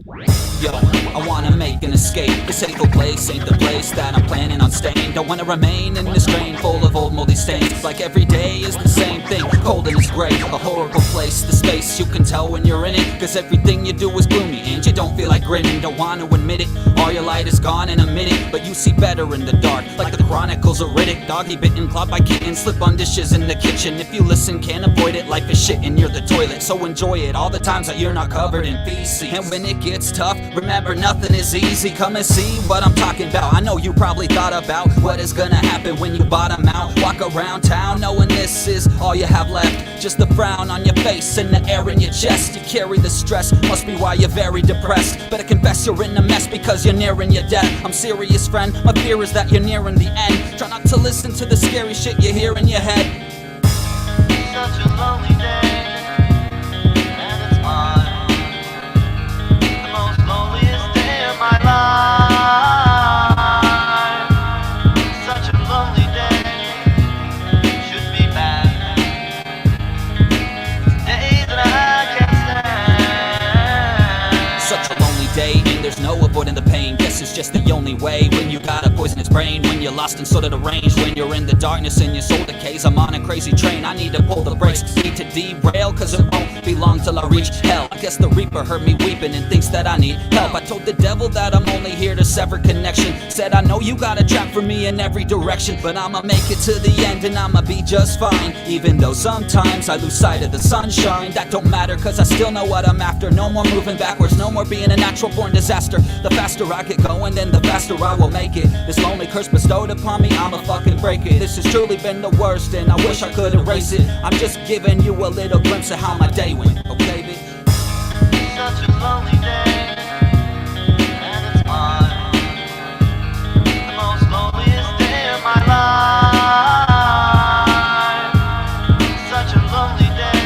Yo, I wanna make an escape. This hateful place ain't the place that I'm planning on staying. Don't wanna remain in this drain full of old moldy stains. Like every day is the same thing, cold and it's gray. A horrible place, the space you can tell when you're in it. Cause everything you do is gloomy and you don't feel like grinning. Don't wanna admit it, all your light is gone in a minute. But you see better in the dark, like the chronicles of Riddick. Doggy bitten, clawed by kittens, slip on dishes in the kitchen. If you listen, can't avoid it, life is shit and you're the toilet. So enjoy it, all the times that you're not covered in feces. And when it gets tough, remember nothing is easy. Come and see what I'm talking about. I know you probably thought about what is gonna happen when you bottom out. Walk around town knowing this is all you have left. Just the frown on your face and the air in your chest. You carry the stress, must be why you're very depressed. Better confess you're in a mess because you're nearing your death. I'm serious, friend, my fear is that you're nearing the end. Try not to listen to the scary shit you hear in your head. Such a lonely day, and it's mine, the most loneliest day of my life. Such a lonely day, should be bad. Day that I can't stand. Such a lonely day, and there's no avoiding the pain. Guess it's just the only way when you got a poisonous brain. When you're lost in sort of the range, when you're in the darkness and your soul decays. I'm on a crazy train, I need to pull the brakes. Need to derail, cause it won't be long till I reach hell. I guess the Reaper heard me weeping and thinks that I need help. I told the devil that I'm only here to sever connection. Said I know you got a trap for me in every direction, but I'ma make it to the end and I'ma be just fine. Even though sometimes I lose sight of the sunshine. That don't matter cause I still know what I'm after. No more moving backwards, no more being a natural born disaster. The faster I get going, then the faster I will make it. This lonely curse bestowed upon me, I'ma fucking break it. This has truly been the worst and I wish I could erase it. I'm just giving you a little glimpse of how my day went, okay bitch? Such a lonely day, and it's mine, the most loneliest day of my life. Such a lonely day,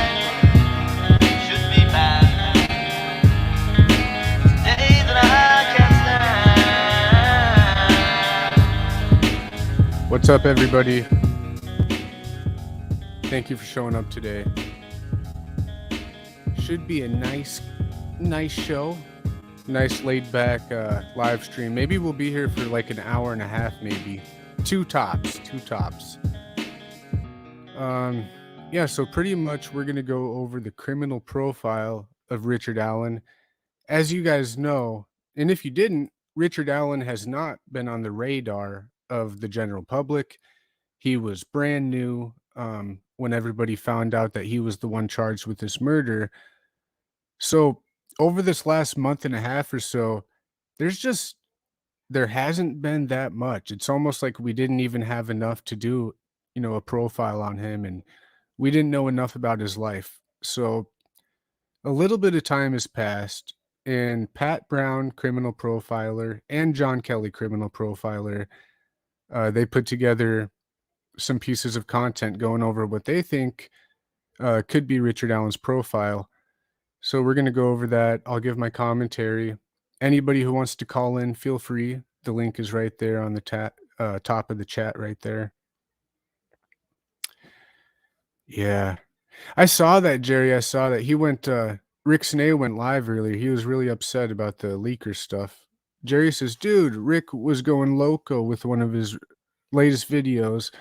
should be bad. Day that I can't stand. What's up, everybody? Thank you for showing up today. Should be a nice show. Nice laid back live stream. Maybe we'll be here for like an hour and a half, maybe. Two tops. Yeah, so pretty much we're going to go over the criminal profile of Richard Allen. As you guys know, and if you didn't, Richard Allen has not been on the radar of the general public. He was brand new when everybody found out that he was the one charged with this murder. So over this last month and a half or so, there hasn't been that much. It's almost like we didn't even have enough to do, a profile on him, and we didn't know enough about his life. So a little bit of time has passed, and Pat Brown, criminal profiler, and John Kelly, criminal profiler, they put together some pieces of content going over what they think could be Richard Allen's profile. So we're going to go over that. I'll give my commentary. Anybody who wants to call in, feel free. The link is right there on the top of the chat right there. Yeah. I saw that, Jerry. I saw that. He went, Rick Snay went live earlier. He was really upset about the leaker stuff. Jerry says, dude, Rick was going loco with one of his latest videos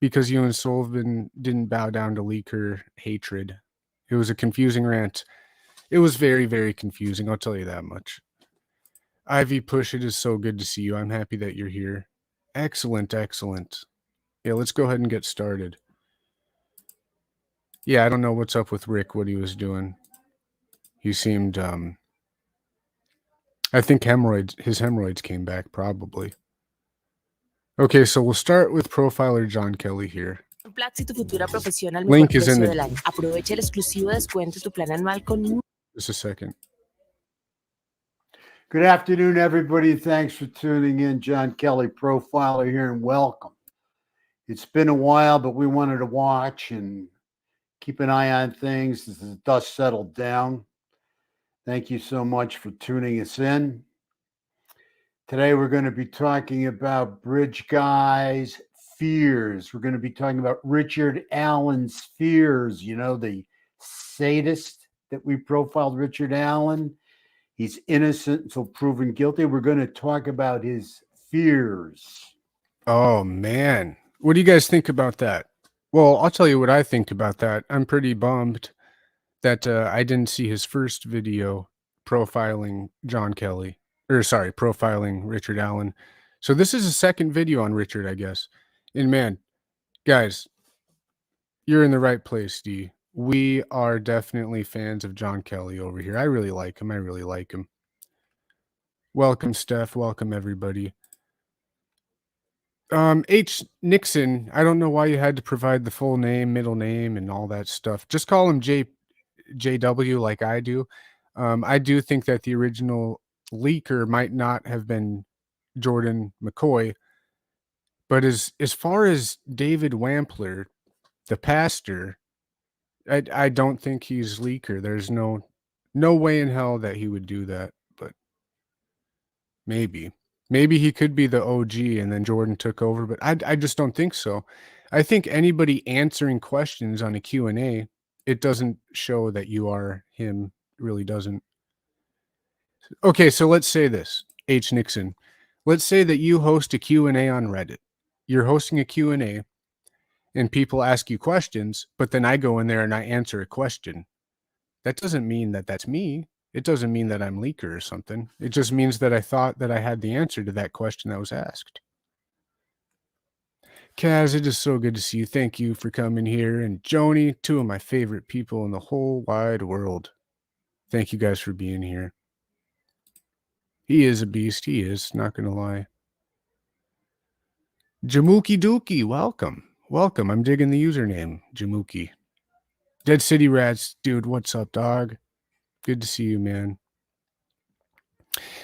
because you and Sullivan didn't bow down to leaker hatred. It was a confusing rant. It was very, very confusing. I'll tell you that much. Ivy Push, it is so good to see you. I'm happy that you're here. Excellent. Yeah, let's go ahead and get started. Yeah, I don't know what's up with Rick, what he was doing. He seemed, I think his hemorrhoids came back, probably. Okay, so we'll start with profiler John Kelly here. Link is in the... Aprovecha el exclusivo descuento tu plan anual con... Just a second. Good afternoon, everybody. Thanks for tuning in. John Kelly, profiler here, and welcome. It's been a while, but we wanted to watch and keep an eye on things as the dust settled down. Thank you so much for tuning us in. Today, we're going to be talking about Bridge Guy's fears. We're going to be talking about Richard Allen's fears, the sadist that we profiled, Richard Allen. He's innocent until proven guilty. We're going to talk about his fears. Oh man, what do you guys think about that? Well, I'll tell you what I think about that. I'm pretty bummed that I didn't see his first video profiling John Kelly, or sorry, profiling Richard Allen. So this is a second video on Richard, I guess. And man, guys, you're in the right place, D. We are definitely fans of John Kelly over here. I really like him. I really like him. Welcome, Steph. Welcome, everybody. H. Nixon, I don't know why you had to provide the full name, middle name, and all that stuff. Just call him JW like I do. I do think that the original leaker might not have been Jordan McCoy, but as far as David Wampler, the pastor, I don't think he's leaker. There's no way in hell that he would do that, but maybe he could be the OG and then Jordan took over, but I just don't think so. I think anybody answering questions on a Q&A, it doesn't show that you are him. It really doesn't. Okay, so let's say this, H. Nixon. Let's say that you host a Q&A on Reddit. You're hosting a Q&A and people ask you questions, but then I go in there and I answer a question. That doesn't mean that that's me. It doesn't mean that I'm leaker or something. It just means that I thought that I had the answer to that question that was asked. Kaz, it is so good to see you. Thank you for coming here. And Joni, two of my favorite people in the whole wide world. Thank you guys for being here. He is a beast. He is, not going to lie. Jamuki Dookie, welcome. Welcome. I'm digging the username, Jamuki. Dead City Rats, dude, what's up, dog? Good to see you, man.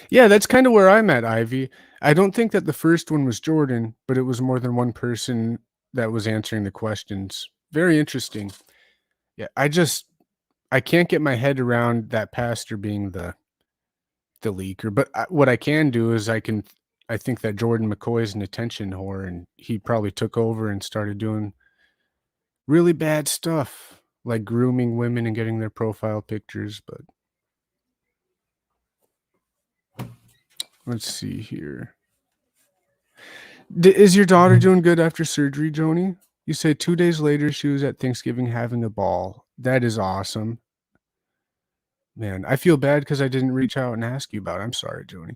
Yeah, that's kind of where I'm at, Ivy. I don't think that the first one was Jordan, but it was more than one person that was answering the questions. Very interesting. Yeah, I can't get my head around that pastor being the leaker, but what I can do is I think that Jordan McCoy is an attention whore, and he probably took over and started doing really bad stuff, like grooming women and getting their profile pictures, but let's see here. Is your daughter doing good after surgery, Joni? You say 2 days later she was at Thanksgiving having a ball. That is awesome. Man, I feel bad because I didn't reach out and ask you about it. I'm sorry, Joni.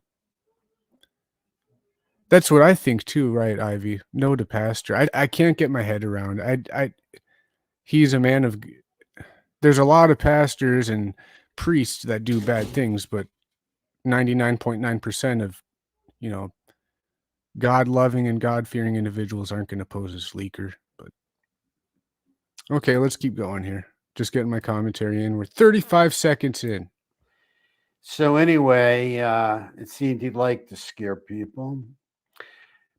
That's what I think too, right, Ivy? No to pastor. I can't get my head around. He's a man of. There's a lot of pastors and priests that do bad things, but 99.9% of, God-loving and God-fearing individuals aren't going to pose as leaker. But okay, let's keep going here. Just getting my commentary in. We're 35 seconds in. So anyway, it seemed he'd like to scare people.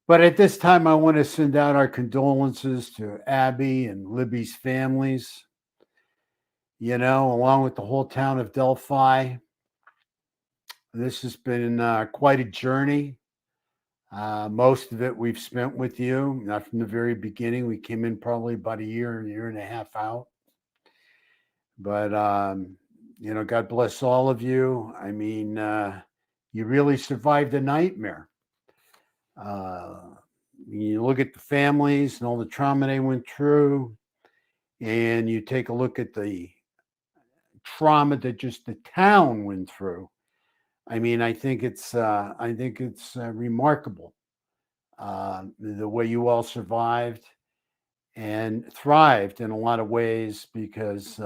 But at this time, I want to send out our condolences to Abby and Libby's families, along with the whole town of Delphi. This has been quite a journey. Most of it we've spent with you, not from the very beginning. We came in probably about a year and a half out. But, God bless all of you. I mean, you really survived a nightmare. You look at the families and all the trauma they went through, and you take a look at the trauma that just the town went through. I mean, I think it's remarkable the way you all survived and thrived in a lot of ways because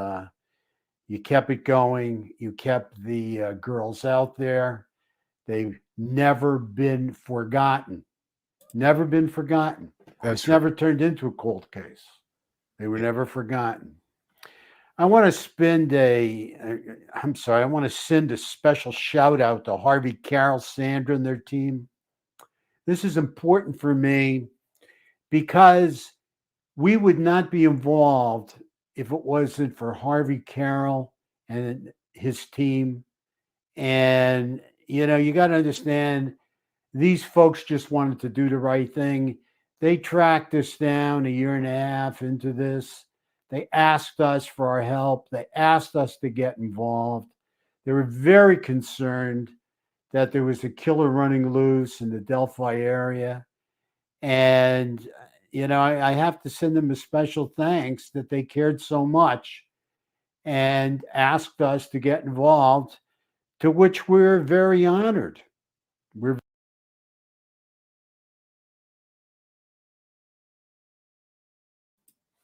you kept it going. You kept the girls out there. They've never been forgotten. Never been forgotten. It's never turned into a cold case. They were never forgotten. I want to send a special shout out to Harvey, Carol, Sandra, and their team. This is important for me because we would not be involved if it wasn't for Harvey, Carol, and his team. And, you got to understand, these folks just wanted to do the right thing. They tracked us down a year and a half into this. They asked us for our help. They asked us to get involved. They were very concerned that there was a killer running loose in the Delphi area. And, I have to send them a special thanks that they cared so much and asked us to get involved, to which we're very honored. We're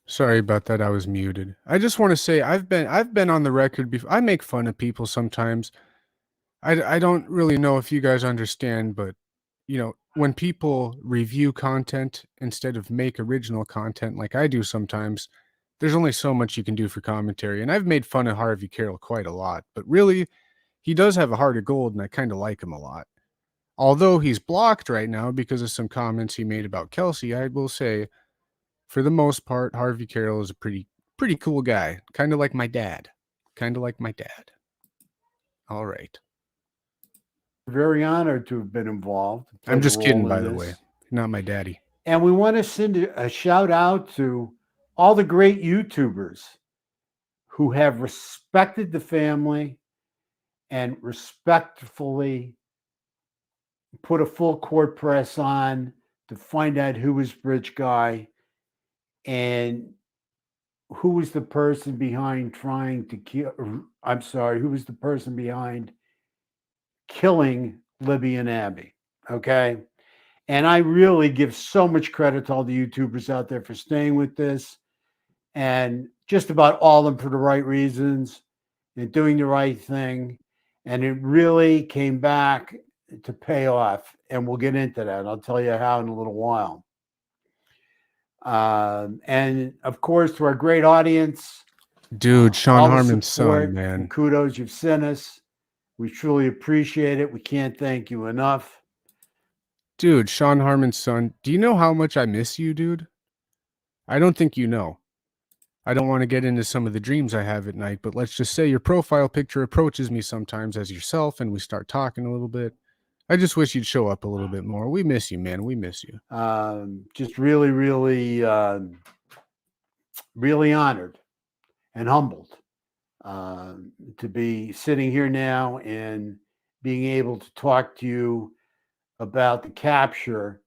Sorry about that. I was muted. I just want to say I've been on the record before. I make fun of people sometimes. I don't really know if you guys understand, but when people review content instead of make original content like I do sometimes, there's only so much you can do for commentary. And I've made fun of Harvey Carroll quite a lot, but really, he does have a heart of gold, and I kind of like him a lot. Although he's blocked right now because of some comments he made about Kelsey, I will say, for the most part, Harvey Carroll is a pretty cool guy. Kind of like my dad. All right. very honored to have been involved. I'm played a just kidding, role by in the this. way. Not my daddy. And we want to send a shout out to all the great YouTubers who have respected the family and respectfully put a full court press on to find out who was Bridge Guy and who was the person behind trying to kill. I'm sorry, who was the person behind killing Libby and Abby? Okay. And I really give so much credit to all the YouTubers out there for staying with this, and just about all of them for the right reasons and doing the right thing. And it really came back to pay off. And we'll get into that. I'll tell you how in a little while. And of course, to our great audience, Dude, Sean all the Harmon's support son, man. and kudos you've sent us. We truly appreciate it. We can't thank you enough. Dude, Sean Harmon's son. Do you know how much I miss you, dude? I don't think you know. I don't want to get into some of the dreams I have at night, but let's just say your profile picture approaches me sometimes as yourself and we start talking a little bit. I just wish you'd show up a little bit more. We miss you, man. We miss you. Just really, really, really honored and humbled to be sitting here now and being able to talk to you about the capture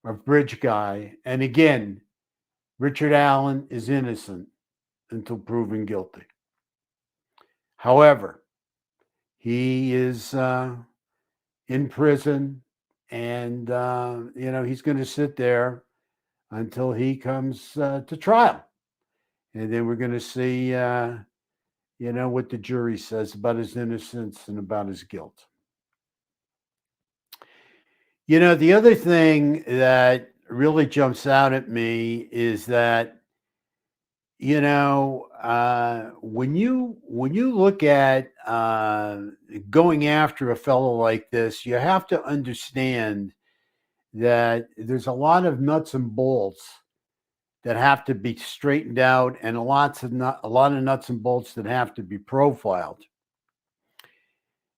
of Bridge Guy. And again, Richard Allen is innocent until proven guilty. However, he is in prison, and he's going to sit there until he comes to trial, and then we're going to see what the jury says about his innocence and about his guilt. The other thing that really jumps out at me is that when you look at going after a fellow like this, you have to understand that there's a lot of nuts and bolts that have to be straightened out, and a lot of nuts and bolts that have to be profiled.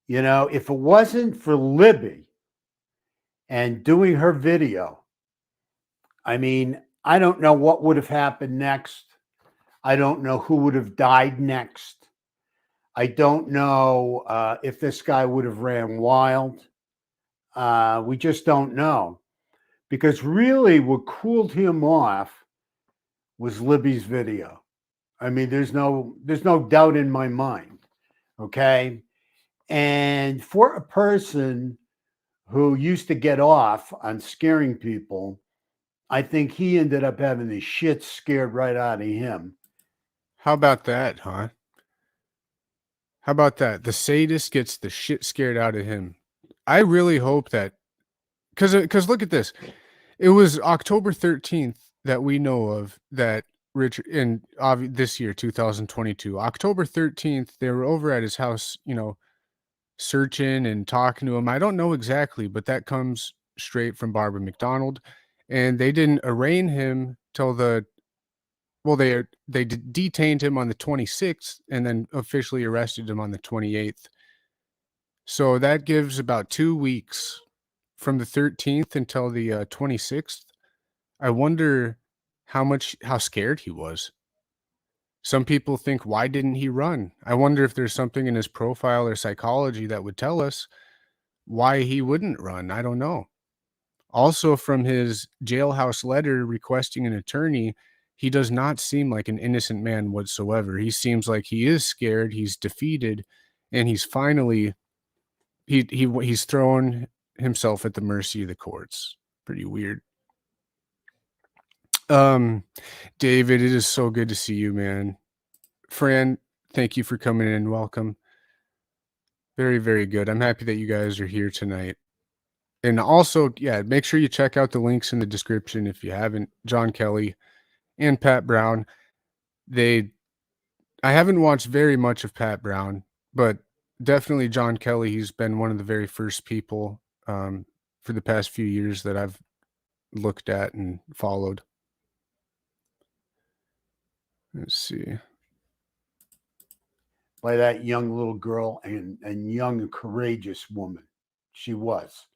If it wasn't for Libby and doing her video, I mean, I don't know what would have happened next. I don't know who would have died next. I don't know if this guy would have ran wild. We just don't know. Because really what cooled him off was Libby's video. I mean, there's no doubt in my mind. Okay. And for a person who used to get off on scaring people, I think he ended up having the shit scared right out of him. How about that, huh? How about that? The sadist gets the shit scared out of him. I really hope that, because look at this. It was October 13th that we know of that Richard, in this year, 2022, October 13th, they were over at his house, searching and talking to him. I don't know exactly, but that comes straight from Barbara McDonald. And they didn't arraign him till they detained him on the 26th and then officially arrested him on the 28th. So that gives about 2 weeks from the 13th until the 26th. I wonder how scared he was. Some people think, why didn't he run? I wonder if there's something in his profile or psychology that would tell us why he wouldn't run. I don't know. Also, from his jailhouse letter requesting an attorney, he does not seem like an innocent man whatsoever. He seems like he is scared, he's defeated, and he's finally he's thrown himself at the mercy of the courts. Pretty weird. David, it is so good to see you, man. Fran, thank you for coming in. Welcome. Very, very good. I'm happy that you guys are here tonight. And also, yeah, make sure you check out the links in the description if you haven't. John Kelly and Pat Brown. I haven't watched very much of Pat Brown, but definitely John Kelly. He's been one of the very first people for the past few years that I've looked at and followed. Let's see. By that young little girl and young and courageous woman. She was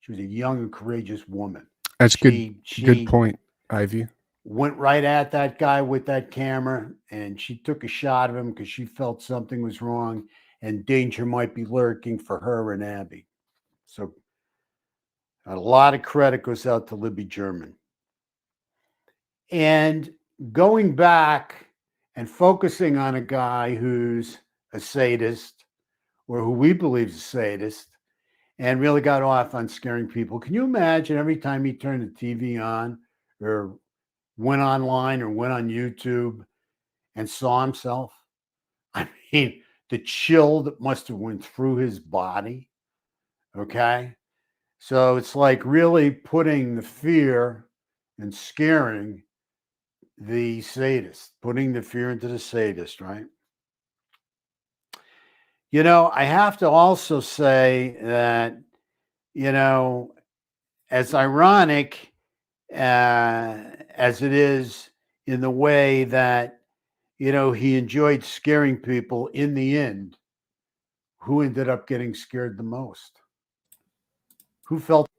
a young and courageous woman. That's good point, Ivy. Went right at that guy with that camera, and she took a shot of him because she felt something was wrong and danger might be lurking for her and Abby. So a lot of credit goes out to Libby German. And going back and focusing on a guy who's a sadist, or who we believe is a sadist, and really got off on scaring people. Can you imagine every time he turned the TV on or went online or went on YouTube and saw himself? I mean, the chill that must have went through his body. Okay. So it's like really putting the fear and scaring the sadist, putting the fear into the sadist, right? You know, I have to also say that, you know, as ironic as it is in the way that, you know, he enjoyed scaring people, in the end, who ended up getting scared the most? Who felt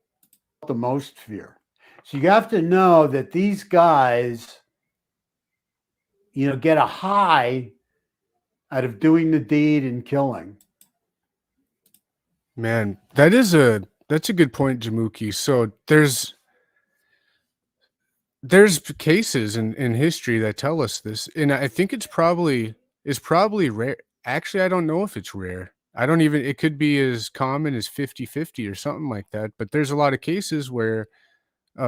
the most fear? So you have to know that these guys, you know, get a high out of doing the deed and killing. Man, that's a good point, Jamuki. So there's cases in history that tell us this, and I think it's probably rare. Actually, I don't know if it's rare. It could be as common as 50-50 or something like that, but there's a lot of cases where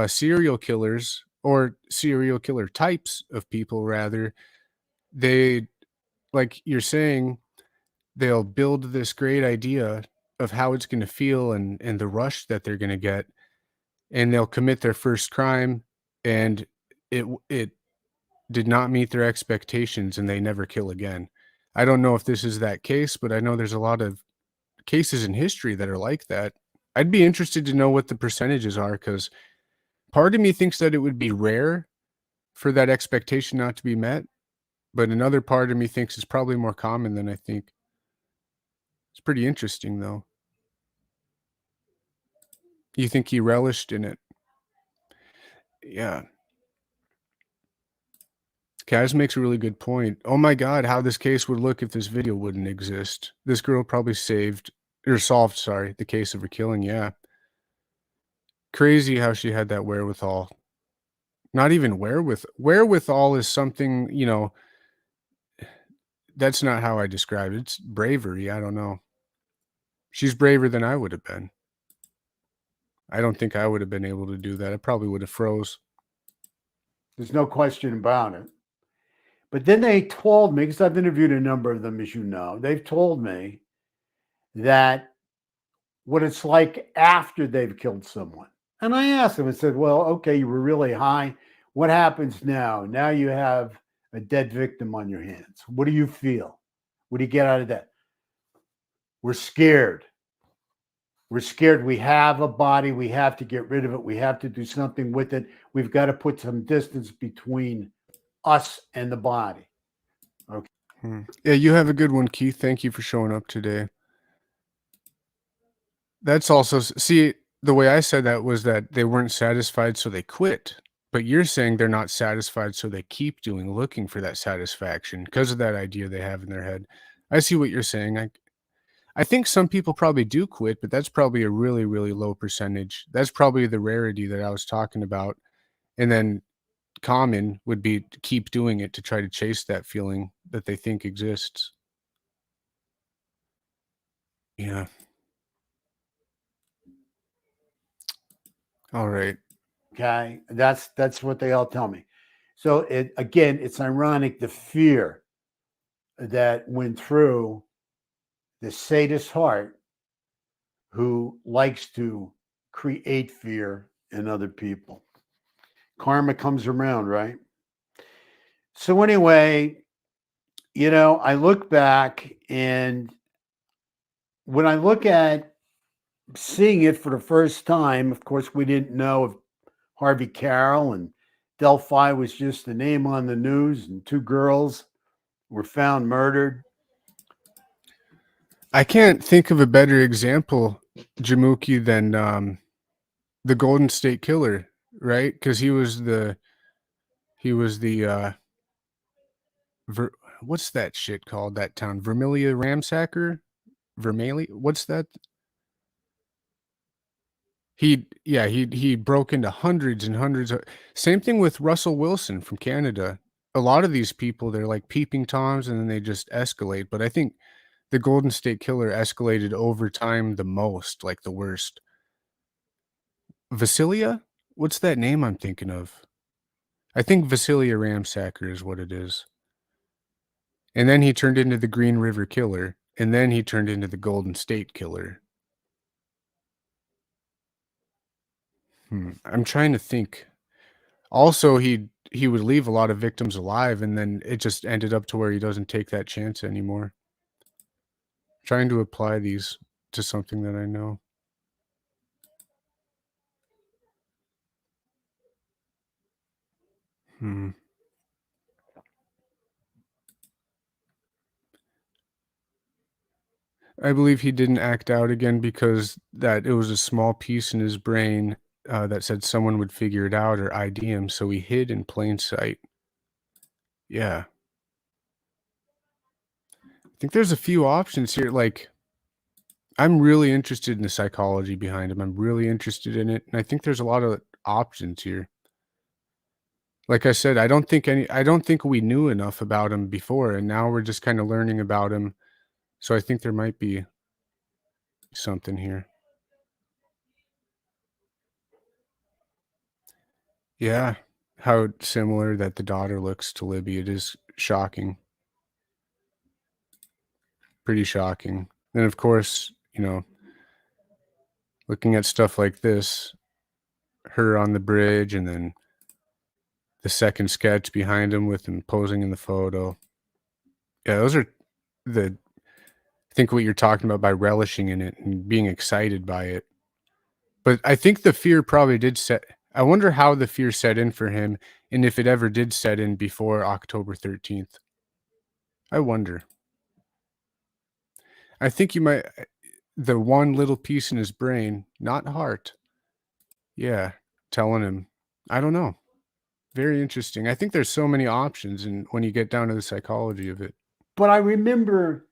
serial killers, or serial killer types of people rather, they, like you're saying, they'll build this great idea of how it's going to feel and the rush that they're going to get, and they'll commit their first crime, and it did not meet their expectations, and they never kill again. I don't know if this is that case, but I know there's a lot of cases in history that are like that. I'd be interested to know what the percentages are, because part of me thinks that it would be rare for that expectation not to be met, but another part of me thinks it's probably more common than I think. It's pretty interesting, though. You think he relished in it? Yeah. Kaz makes a really good point. Oh my God, how this case would look if this video wouldn't exist. This girl probably solved the case of her killing. Yeah. Crazy how she had that wherewithal. Not even wherewithal is something, you know, that's not how I describe it. It's bravery. I don't know. She's braver than I would have been. I don't think I would have been able to do that. I probably would have froze. There's no question about it. But then they told me, because I've interviewed a number of them, as you know, they've told me that what it's like after they've killed someone. And I asked them, I said, well, okay, you were really high. What happens now? Now you have a dead victim on your hands. What do you feel? What do you get out of that? We're scared. We're scared. We have a body. We have to get rid of it. We have to do something with it. We've got to put some distance between us and the body. Okay. Yeah, you have a good one, Keith. Thank you for showing up today. That's also, see, the way I said that was that they weren't satisfied, so they quit. But you're saying they're not satisfied, so they keep looking for that satisfaction because of that idea they have in their head. I see what you're saying. I think some people probably do quit, but that's probably a really, really low percentage. That's probably the rarity that I was talking about. And then common would be to keep doing it to try to chase that feeling that they think exists. Yeah. All right. Okay, that's what they all tell me. So it's ironic the fear that went through the sadist heart who likes to create fear in other people. Karma comes around, right? So anyway, I look back, and when I look at seeing it for the first time, of course, we didn't know if Harvey Carroll and Delphi was just a name on the news, and 2 girls were found murdered. I can't think of a better example, Jamuki, than the Golden State Killer, right? Because he was the what's that shit called? That town, Vermilion Ramsacker, Vermilion. What's that? He broke into hundreds and hundreds of. Same thing with Russell Wilson from Canada. A lot of these people, they're like peeping toms, and then they just escalate. But I think the Golden State Killer escalated over time the most, like the worst. Vasilia? What's that name I'm thinking of? I think Vasilia Ramsacker is what it is. And then he turned into the Green River Killer, and then he turned into the Golden State Killer. I'm trying to think. Also, he would leave a lot of victims alive, and then it just ended up to where he doesn't take that chance anymore. Trying to apply these to something that I know. I believe he didn't act out again because that it was a small piece in his brain that said someone would figure it out or ID him, so he hid in plain sight. Yeah. I think there's a few options here. Like, I'm really interested in the psychology behind him. I'm really interested in it, and I think there's a lot of options here. Like I said, I don't think we knew enough about him before, and now we're just kind of learning about him. So I think there might be something here. Yeah, how similar that the daughter looks to Libby. It is shocking. Pretty shocking. And of course, looking at stuff like this, her on the bridge, and then the second sketch behind him with him posing in the photo. Yeah, those are I think what you're talking about by relishing in it and being excited by it. But I think the fear probably did I wonder how the fear set in for him, and if it ever did set in before October 13th. I wonder. I think the one little piece in his brain, not heart. Yeah, telling him, I don't know. Very interesting. I think there's so many options, and when you get down to the psychology of it. But I remember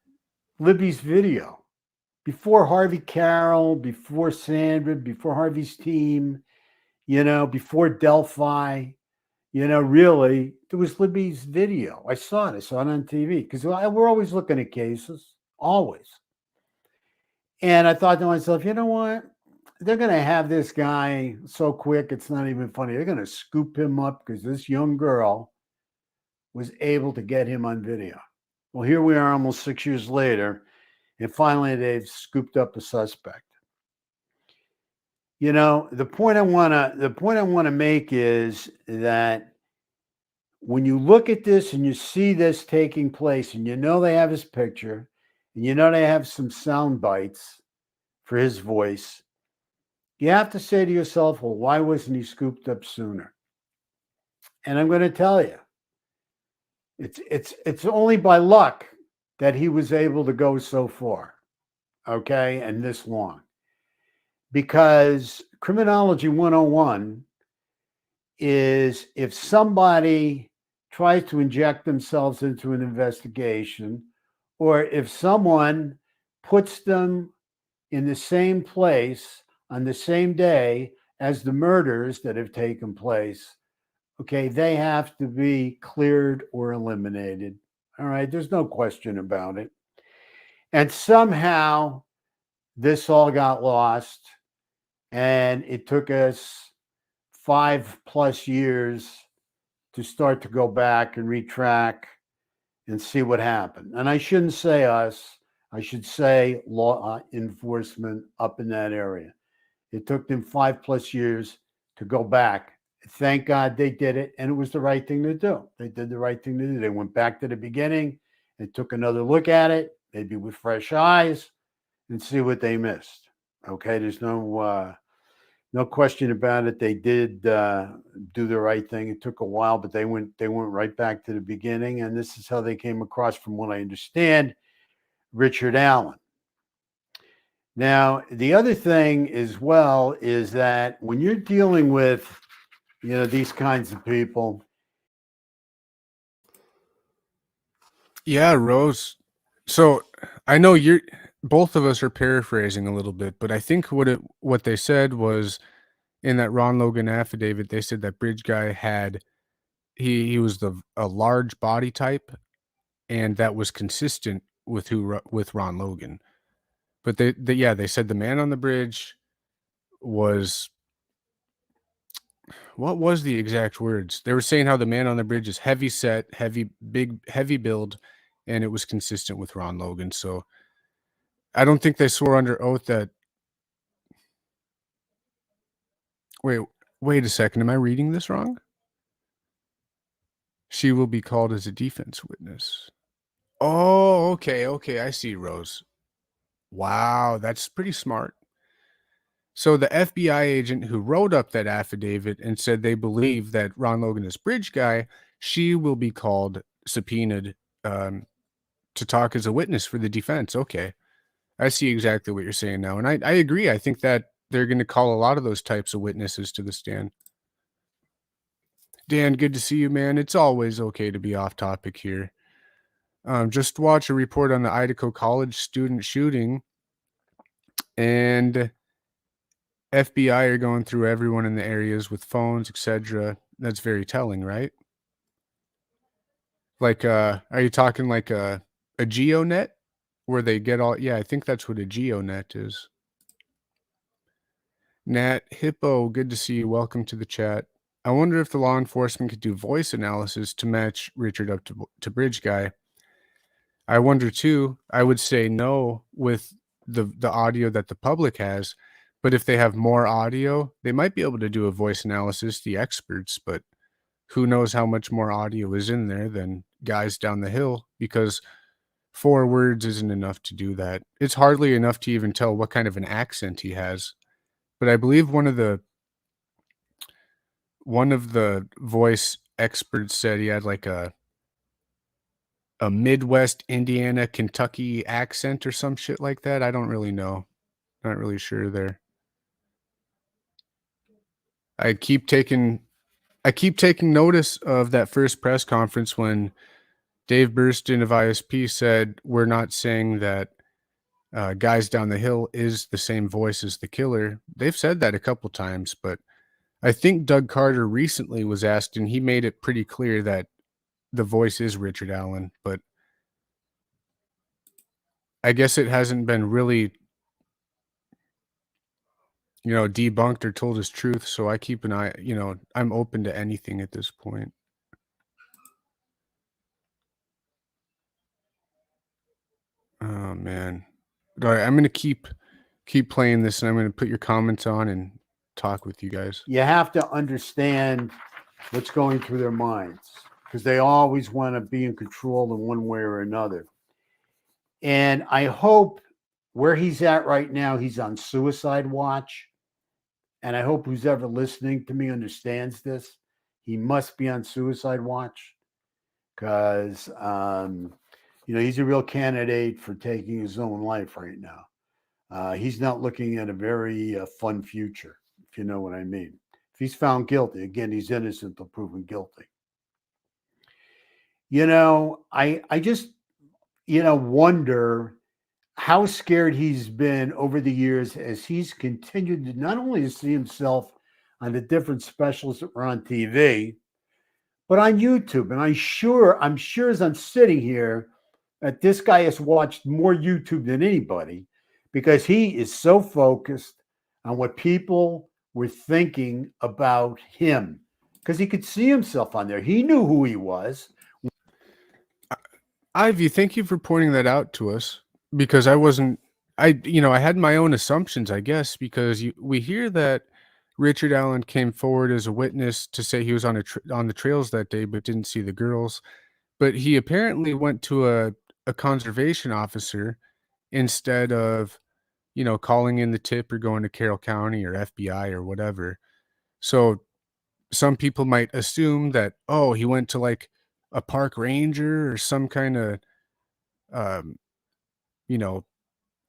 Libby's video before Harvey Carroll, before Sandra, before Harvey's team, before Delphi, really, there was Libby's video. I saw it on TV because we're always looking at cases, always. And I thought to myself, you know what? They're going to have this guy so quick, it's not even funny. They're going to scoop him up because this young girl was able to get him on video. Well, here we are almost 6 years later, and finally they've scooped up the suspect. The point I want to make is that when you look at this and you see this taking place, and they have his picture, and they have some sound bites for his voice, you have to say to yourself, well, why wasn't he scooped up sooner? And I'm going to tell you, it's only by luck that he was able to go so far, okay, and this long. Because Criminology 101 is if somebody tries to inject themselves into an investigation, or if someone puts them in the same place on the same day as the murders that have taken place, okay, they have to be cleared or eliminated. All right, there's no question about it. And somehow this all got lost, and it took us 5+ years to start to go back and retrack and see what happened. And I shouldn't say us, I should say law enforcement up in that area. It took them 5+ years to go back. Thank God they did it, and it was the right thing to do. They did the right thing to do. They went back to the beginning and took another look at it, maybe with fresh eyes, and see what they missed. Okay, there's no question about it. They did do the right thing. It took a while, but they went right back to the beginning, and this is how they came across, from what I understand, Richard Allen. Now, the other thing as well is that when you're dealing with, these kinds of people. Yeah, Rose. So I know both of us are paraphrasing a little bit, but I think what they said was, in that Ron Logan affidavit, they said that Bridge Guy he was a large body type, and that was consistent with Ron Logan. But they said the man on the bridge was, what was the exact words? They were saying how the man on the bridge is heavy set, heavy build, and it was consistent with Ron Logan. So I don't think they swore under oath that. Wait a second. Am I reading this wrong? She will be called as a defense witness. Oh, okay. I see, Rose. Wow, that's pretty smart. So the FBI agent who wrote up that affidavit and said they believe that Ron Logan is Bridge Guy, she will be called, subpoenaed, to talk as a witness for the defense. Okay. I see exactly what you're saying now. And I agree. I think that they're going to call a lot of those types of witnesses to the stand. Dan, good to see you, man. It's always okay to be off topic here. Just watch a report on the Idaho College student shooting, and FBI are going through everyone in the areas with phones, etc. That's very telling, right? Like, are you talking like a GeoNet where they get all? Yeah, I think that's what a GeoNet is. Nat Hippo, good to see you. Welcome to the chat. I wonder if the law enforcement could do voice analysis to match Richard up to Bridge Guy. I wonder too. I would say no with the audio that the public has, but if they have more audio, they might be able to do a voice analysis, the experts, but who knows how much more audio is in there than guys down the hill, because 4 words isn't enough to do that. It's hardly enough to even tell what kind of an accent he has. But I believe one of the voice experts said he had like a Midwest Indiana, Kentucky accent or some shit like that. I don't really know. Not really sure there. I keep taking notice of that first press conference when Dave Burston of ISP said, we're not saying that Guys Down the Hill is the same voice as the killer. They've said that a couple times, but I think Doug Carter recently was asked, and he made it pretty clear that the voice is Richard Allen, but I guess it hasn't been really, debunked or told as truth. So I keep an eye, I'm open to anything at this point. Oh man. All right, I'm going to keep playing this, and I'm going to put your comments on and talk with you guys. You have to understand what's going through their minds, because they always want to be in control in one way or another. And I hope where he's at right now, he's on suicide watch. And I hope who's ever listening to me understands this. He must be on suicide watch, because, he's a real candidate for taking his own life right now. He's not looking at a very fun future, if you know what I mean. If he's found guilty, again, he's innocent until proven guilty. I just, wonder how scared he's been over the years as he's continued to not only to see himself on the different specials that were on TV, but on YouTube. And I'm sure as I'm sitting here that this guy has watched more YouTube than anybody because he is so focused on what people were thinking about him because he could see himself on there. He knew who he was. Ivy, thank you for pointing that out to us because I had my own assumptions, I guess, because we hear that Richard Allen came forward as a witness to say he was on the trails that day, but didn't see the girls. But he apparently went to a conservation officer instead of, calling in the tip or going to Carroll County or FBI or whatever. So some people might assume that, oh, he went to like a park ranger or some kind of, um,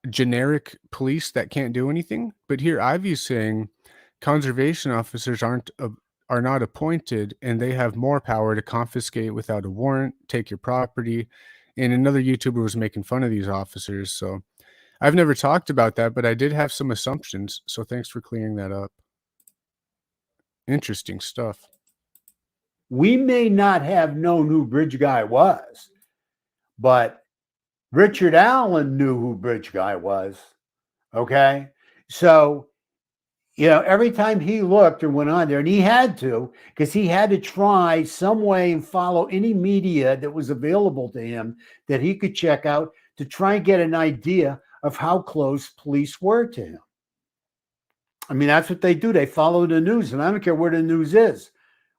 generic police that can't do anything. But here Ivy's saying conservation officers are not appointed and they have more power to confiscate without a warrant, take your property. And another YouTuber was making fun of these officers. So I've never talked about that, but I did have some assumptions. So thanks for clearing that up. Interesting stuff. We may not have known who Bridge Guy was, but Richard Allen knew who Bridge Guy was. Okay. So, every time he looked or went on there, and he had to, because he had to try some way and follow any media that was available to him that he could check out to try and get an idea of how close police were to him. I mean, that's what they do. They follow the news, and I don't care where the news is,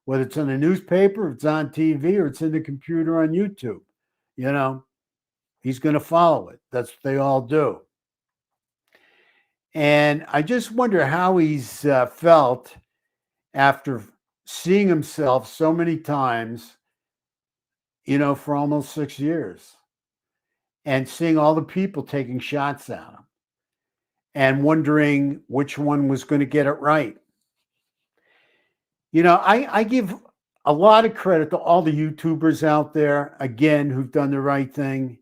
whether it's in a newspaper, or it's on TV, or it's in the computer on YouTube. He's going to follow it. That's what they all do. And I just wonder how he's felt after seeing himself so many times, for almost 6 years and seeing all the people taking shots at him and wondering which one was going to get it right. I give a lot of credit to all the YouTubers out there, again, who've done the right thing.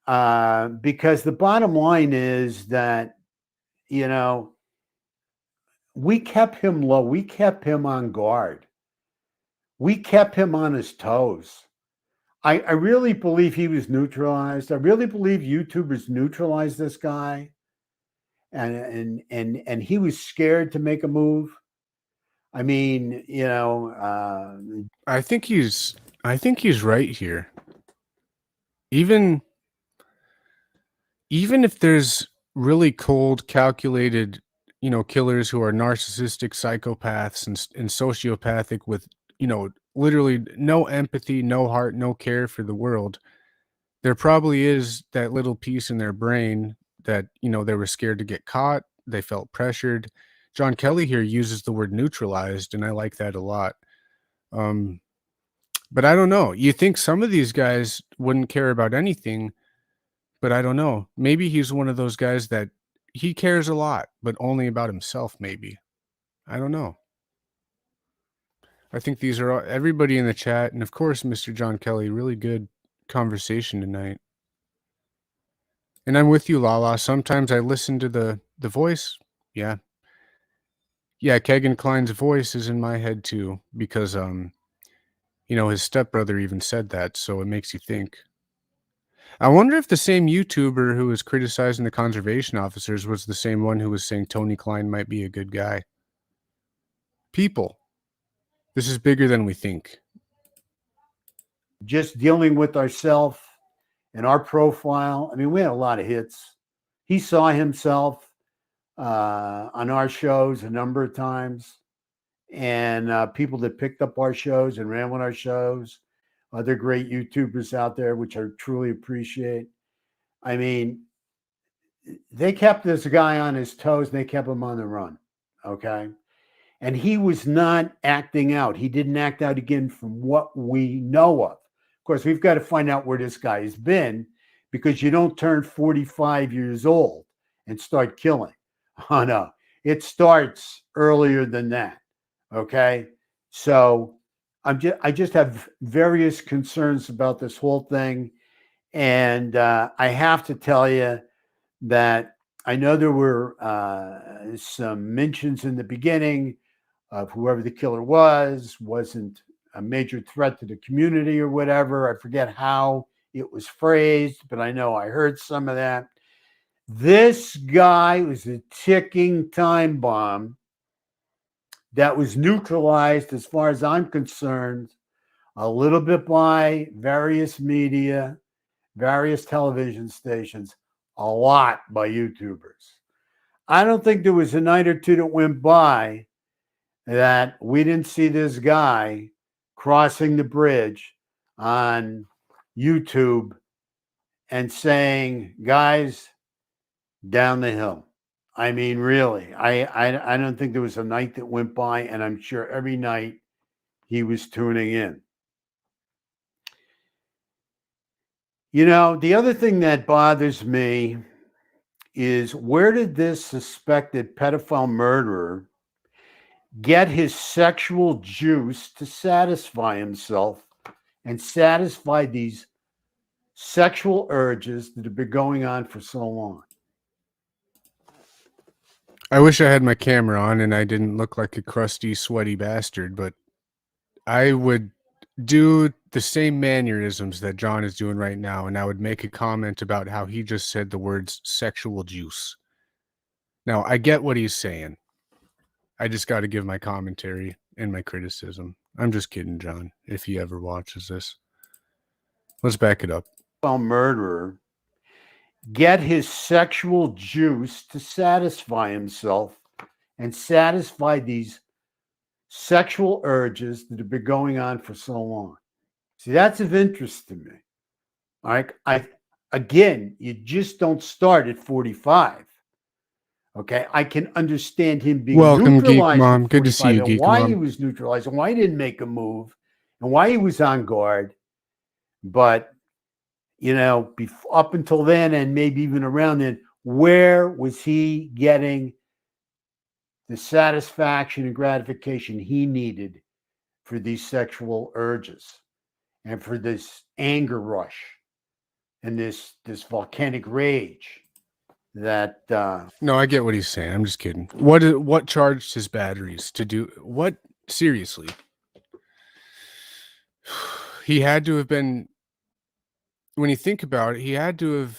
Because the bottom line is that, we kept him low. We kept him on guard. We kept him on his toes. I really believe he was neutralized. I really believe YouTubers neutralized this guy. And he was scared to make a move. I mean, I think he's right here. Even if there's really cold, calculated, killers who are narcissistic psychopaths and sociopathic with, literally no empathy, no heart, no care for the world, there probably is that little piece in their brain that, they were scared to get caught. They felt pressured. John Kelly here uses the word neutralized, and I like that a lot. But I don't know. You think some of these guys wouldn't care about anything, but I don't know. Maybe he's one of those guys that he cares a lot, but only about himself, maybe. I don't know. I think these are everybody in the chat. And of course, Mr. John Kelly, really good conversation tonight. And I'm with you, Lala. Sometimes I listen to the voice. Yeah. Yeah, Kegan Klein's voice is in my head too, because, his stepbrother even said that. So it makes you think. I wonder if the same YouTuber who was criticizing the conservation officers was the same one who was saying Tony Klein might be a good guy. People, this is bigger than we think. Just dealing with ourselves and our profile. I mean, we had a lot of hits. He saw himself on our shows a number of times, and people that picked up our shows and ran with our shows. Other great YouTubers out there, which I truly appreciate. I mean, they kept this guy on his toes and they kept him on the run. Okay. And he was not acting out. He didn't act out again from what we know of. Of course, we've got to find out where this guy has been, because you don't turn 45 years old and start killing. Oh, no. It starts earlier than that. Okay. So I just have various concerns about this whole thing. And I have to tell you that I know there were some mentions in the beginning of whoever the killer wasn't a major threat to the community or whatever. I forget how it was phrased, but I know I heard some of that. This guy was a ticking time bomb that was neutralized, as far as I'm concerned, a little bit by various media, various television stations, a lot by YouTubers. I don't think there was a night or two that went by that we didn't see this guy crossing the bridge on YouTube and saying, guys, down the hill. I mean, really, I don't think there was a night that went by, and I'm sure every night he was tuning in. You know, the other thing that bothers me is, where did this suspected pedophile murderer get his sexual juice to satisfy himself and satisfy these sexual urges that have been going on for so long? I wish I had my camera on and I didn't look like a crusty, sweaty bastard, but I would do the same mannerisms that John is doing right now, and I would make a comment about how he just said the words sexual juice. Now, I get what he's saying. I just got to give my commentary and my criticism. I'm just kidding, John, if he ever watches this. Let's back it up. Murderer get his sexual juice to satisfy himself and satisfy these sexual urges that have been going on for so long. See, that's of interest to me. All right. Again, you just don't start at 45. Okay. I can understand him being Welcome, Geek neutralized. Mom. Good to see you, and Geek why Mom. he was neutralized and why he didn't make a move and why he was on guard. But, you know, up until then, and maybe even around then, where was he getting the satisfaction and gratification he needed for these sexual urges and for this anger rush and this volcanic rage that No, I get what he's saying. I'm just kidding. What charged his batteries to do what? Seriously. He had to have been, when you think about it, he had to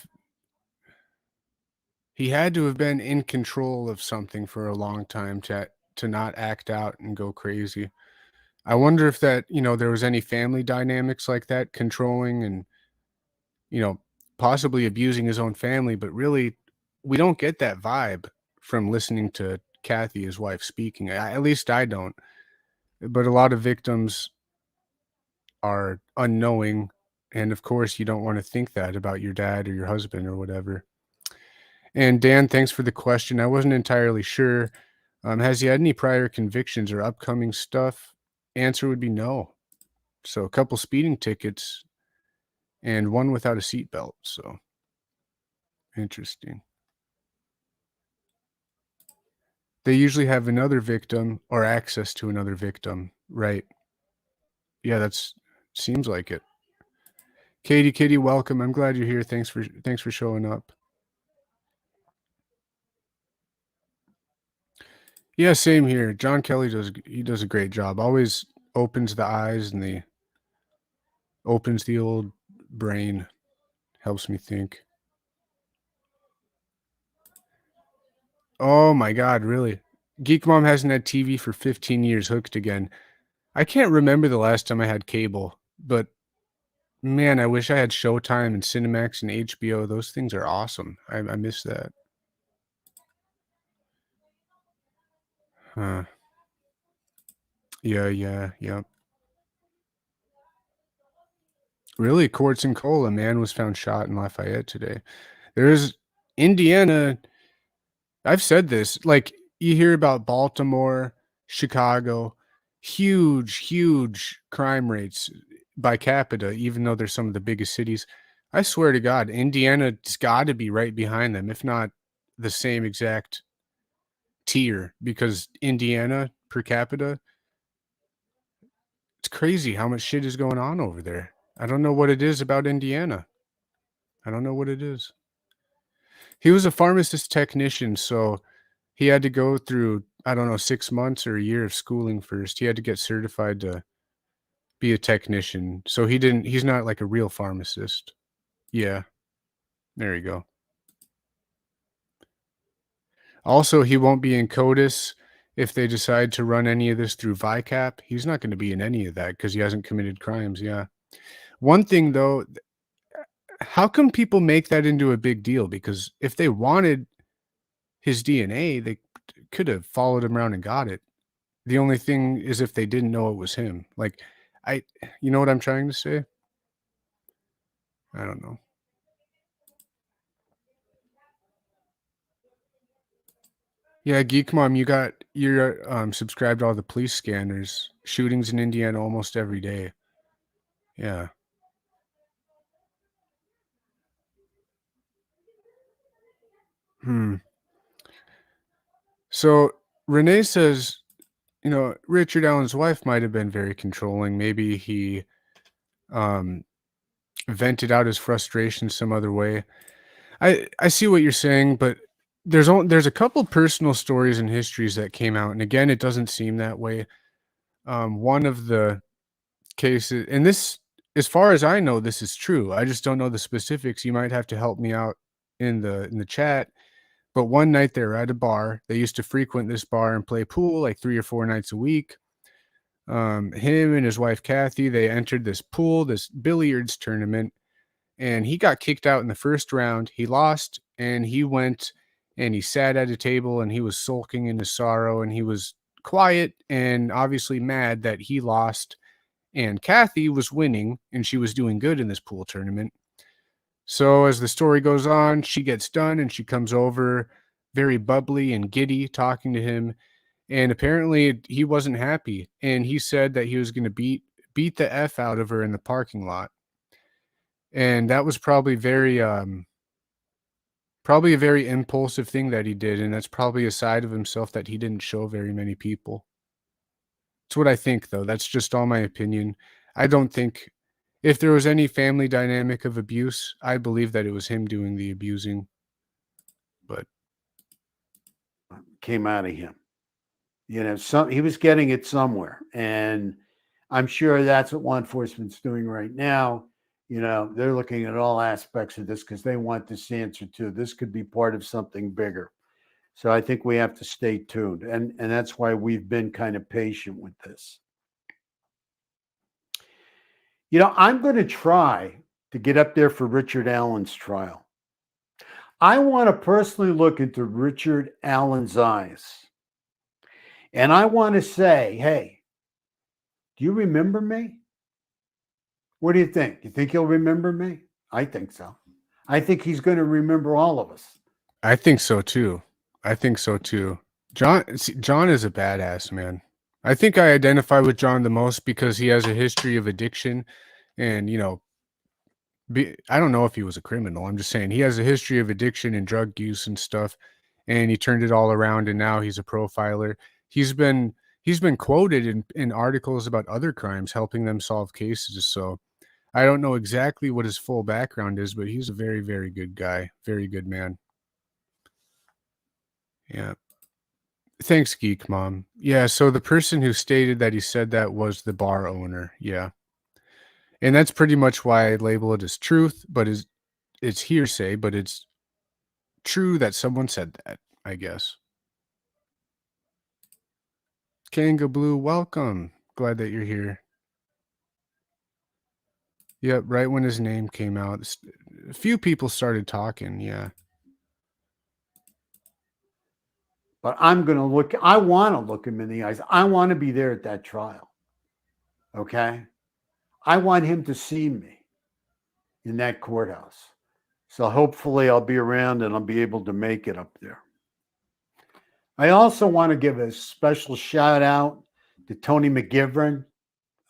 have been in control of something for a long time to not act out and go crazy. I wonder if that, there was any family dynamics like that, controlling and, possibly abusing his own family, but really we don't get that vibe from listening to Kathy, his wife, speaking. At least I don't. But a lot of victims are unknowing, and of course you don't want to think that about your dad or your husband or whatever. And Dan, thanks for the question. I wasn't entirely sure. Has he had any prior convictions or upcoming stuff? Answer would be no. So a couple speeding tickets and one without a seatbelt. So interesting. They usually have another victim or access to another victim, right? Yeah, seems like it. Kitty, welcome. I'm glad you're here. Thanks for showing up. Yeah, same here. John Kelly does a great job. Always opens the eyes and opens the old brain. Helps me think. Oh my God, really? Geek Mom hasn't had TV for 15 years, hooked again. I can't remember the last time I had cable, but man, I wish I had Showtime and Cinemax and HBO. Those things are awesome. I miss that. Huh. Yeah. Really, Quartz and Coal, a man was found shot in Lafayette today. There's Indiana. I've said this, like, you hear about Baltimore, Chicago, huge crime rates by capita, even though they're some of the biggest cities. I swear to God, Indiana's got to be right behind them, if not the same exact tier, because Indiana per capita, crazy how much shit is going on over there. I don't know what it is about Indiana. I don't know what it is. He was a pharmacist technician, so he had to go through, I don't know, 6 months or a year of schooling first. He had to get certified to be a technician. So he's not like a real pharmacist. Yeah, there you go. Also, he won't be in CODIS if they decide to run any of this through VICAP. He's not going to be in any of that because he hasn't committed crimes. Yeah. One thing, though, how come people make that into a big deal? Because if they wanted his DNA, they could have followed him around and got it. The only thing is if they didn't know it was him. Like, you know what I'm trying to say? I don't know. Yeah, Geek Mom, you're subscribed to all the police scanners. Shootings in Indiana almost every day. Yeah. So Renee says, Richard Allen's wife might have been very controlling. Maybe he vented out his frustration some other way. I see what you're saying, but there's a couple personal stories and histories that came out, and again, it doesn't seem that way. One of the cases, and this, as far as I know, this is true. I just don't know the specifics. You might have to help me out in the chat. But one night they were at a bar. They used to frequent this bar and play pool like 3 or 4 nights a week. Him and his wife Kathy, they entered this pool, this billiards tournament, and he got kicked out in the first round. He lost, and he went and he sat at a table and he was sulking in his sorrow, and he was quiet and obviously mad that he lost. And Kathy was winning and she was doing good in this pool tournament. So as the story goes on, she gets done and she comes over very bubbly and giddy talking to him. And apparently he wasn't happy. And he said that he was going to beat the F out of her in the parking lot. And that was probably a very impulsive thing that he did. And that's probably a side of himself that he didn't show very many people. It's what I think, though. That's just all my opinion. I don't think if there was any family dynamic of abuse, I believe that it was him doing the abusing. But came out of him. He was getting it somewhere. And I'm sure that's what law enforcement's doing right now. They're looking at all aspects of this because they want this answer too. This could be part of something bigger. So I think we have to stay tuned. And that's why we've been kind of patient with this. I'm going to try to get up there for Richard Allen's trial. I want to personally look into Richard Allen's eyes. And I want to say, hey, do you remember me? What do you think? You think he'll remember me? I think so. I think he's going to remember all of us. I think so too. John is a badass, man. I think I identify with John the most because he has a history of addiction and, I don't know if he was a criminal. I'm just saying he has a history of addiction and drug use and stuff, and he turned it all around, and now he's a profiler. He's been quoted in articles about other crimes, helping them solve cases. So I don't know exactly what his full background is, but he's a very, very good guy. Very good man. Yeah. Thanks, Geek Mom. Yeah, so the person who stated that he said that was the bar owner. Yeah. And that's pretty much why I label it as truth, but it's hearsay, but it's true that someone said that, I guess. Kanga Blue, welcome. Glad that you're here. Yep, right when his name came out, a few people started talking, yeah. But I want to look him in the eyes. I want to be there at that trial. Okay? I want him to see me in that courthouse. So hopefully I'll be around and I'll be able to make it up there. I also want to give a special shout out to Tony McGivern.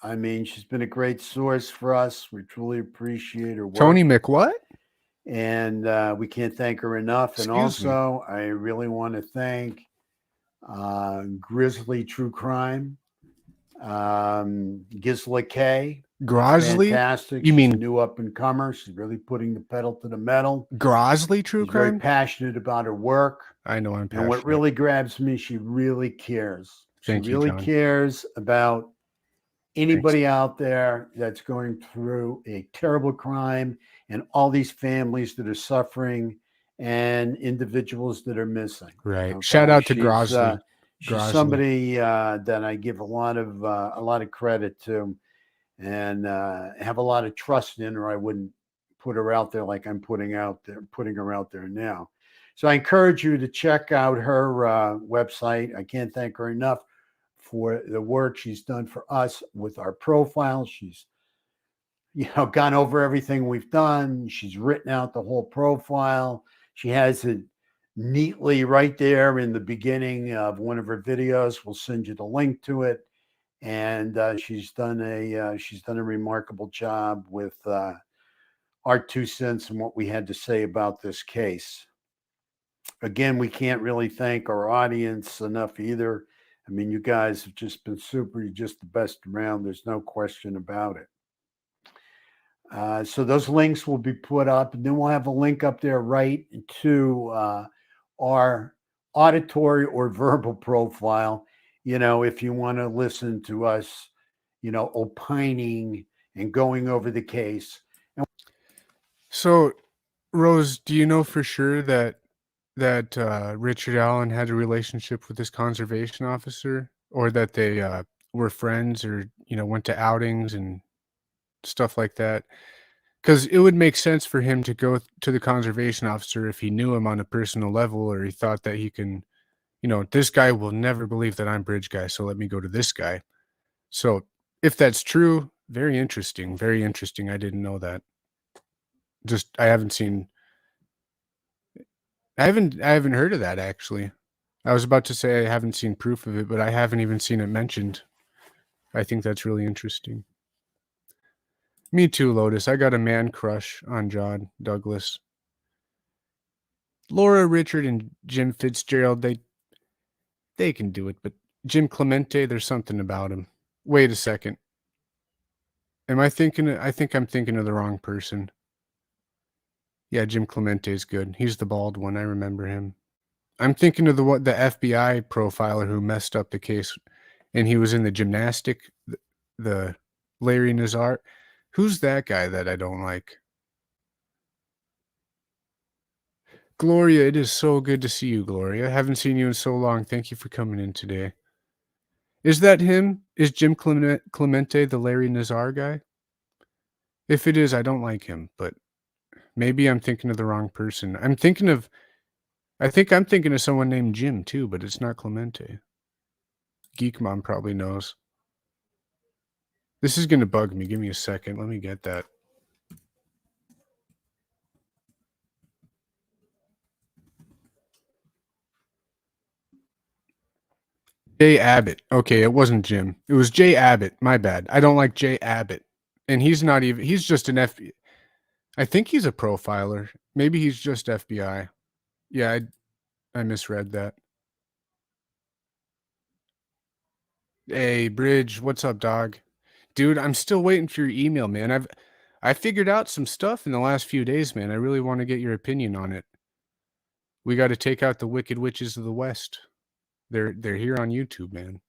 I mean, she's been a great source for us. We truly appreciate her work. Tony McWhat? And we can't thank her enough. And also, I really want to thank Grizzly True Crime. Gisela K. Grosley? Fantastic. You She's a mean new up and comer. She's really putting the pedal to the metal. Grosley True She's very Crime? passionate about her work. I know I'm And passionate. what really grabs me, she really cares. Thank She you, really John. cares about anybody out there that's going through a terrible crime and all these families that are suffering and individuals that are missing. Right. Shout out to She's, Grosley. she's Grosley. somebody that I give a lot of credit to, and have a lot of trust in her. I wouldn't put her out there like I'm putting her out there now. So I encourage you to check out her website. I can't thank her enough for the work she's done for us with our profile. She's, gone over everything we've done. She's written out the whole profile. She has it neatly right there in the beginning of one of her videos. We'll send you the link to it. And she's done a remarkable job with our 2 cents and what we had to say about this case. Again, we can't really thank our audience enough either. I mean, you guys have just been super. You're just the best around. There's no question about it. So those links will be put up, and then we'll have a link up there right to our auditory or verbal profile. If you want to listen to us, opining and going over the case. So, Rose, do you know for sure that Richard Allen had a relationship with this conservation officer, or that they were friends, or went to outings and stuff like that? Because it would make sense for him to go to the conservation officer if he knew him on a personal level, or he thought that he can, this guy will never believe that I'm Bridge Guy, so let me go to this guy. So if that's true, very interesting. Very interesting. I didn't know that. I haven't heard of that, actually. I was about to say I haven't seen proof of it, but I haven't even seen it mentioned. I think that's really interesting. Me too, Lotus. I got a man crush on John Douglas. Laura, Richard, and Jim Fitzgerald, they can do it, but Jim Clemente, there's something about him. Wait a second. I think I'm thinking of the wrong person. Yeah, Jim Clemente is good. He's the bald one. I remember him. I'm thinking of the FBI profiler who messed up the case, and he was in the gymnastic, the Larry Nazar. Who's that guy that I don't like? Gloria, it is so good to see you, Gloria. I haven't seen you in so long. Thank you for coming in today. Is that him? Is Jim Clemente the Larry Nazar guy? If it is, I don't like him, but maybe I'm thinking of the wrong person. I think I'm thinking of someone named Jim too, but it's not Clemente. Geek Mom probably knows. This is going to bug me. Give me a second. Let me get that. Jay Abbott. Okay, it wasn't Jim. It was Jay Abbott. My bad. I don't like Jay Abbott. And he's just an FBI. I think he's a profiler. Maybe he's just FBI. Yeah, I misread that. Hey, Bridge, what's up, dog? Dude, I'm still waiting for your email, man. I figured out some stuff in the last few days, man. I really want to get your opinion on it. We got to take out the Wicked Witches of the West. They're here on YouTube, man.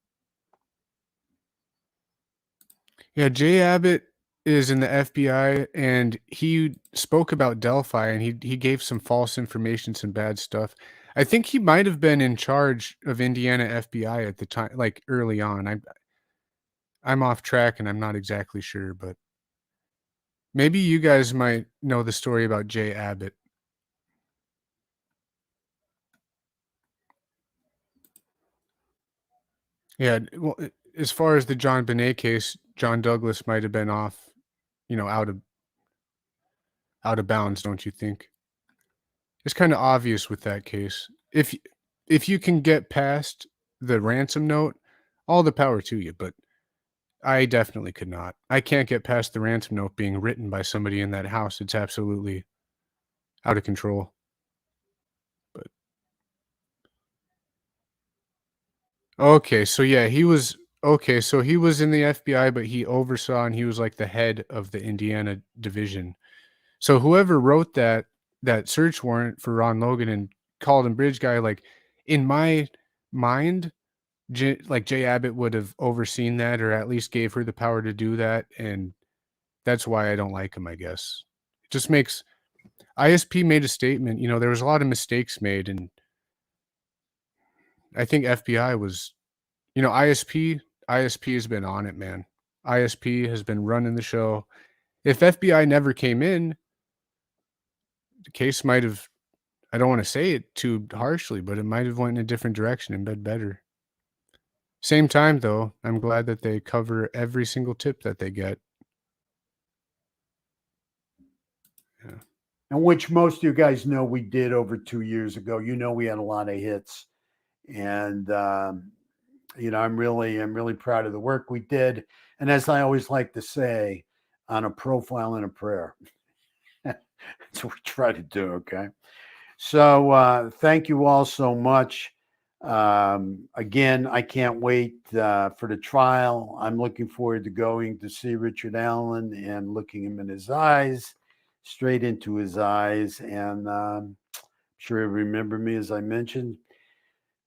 Yeah, Jay Abbott is in the FBI, and he spoke about Delphi, and he gave some false information, some bad stuff. I think he might have been in charge of Indiana FBI at the time, like early on. I'm off track, and I'm not exactly sure, but maybe you guys might know the story about Jay Abbott. Yeah, well, as far as the John Bonet case, John Douglas might have been off, out of bounds, don't you think? It's kind of obvious with that case. If you can get past the ransom note, all the power to you, but I definitely could not. I can't get past the ransom note being written by somebody in that house. It's absolutely out of control. But okay, so yeah, he was Okay, so he was in the FBI, but he oversaw and he was like the head of the Indiana division. So whoever wrote that search warrant for Ron Logan and called him bridge guy, like in my mind, Jay Abbott would have overseen that or at least gave her the power to do that, and that's why I don't like him, I guess. It just makes ISP made a statement, there was a lot of mistakes made, and I think FBI was, ISP has been on it, man. ISP has been running the show. If FBI never came in, the case might have, I don't want to say it too harshly, but it might have went in a different direction and been better. Same time, though, I'm glad that they cover every single tip that they get. Yeah. And which most of you guys know we did over 2 years ago. We had a lot of hits, and I'm really proud of the work we did. And as I always like to say, on a profile and a prayer. That's what we try to do. Okay. So thank you all so much. Again, I can't wait for the trial. I'm looking forward to going to see Richard Allen and looking him in his eyes, straight into his eyes. And I'm sure he'll remember me, as I mentioned.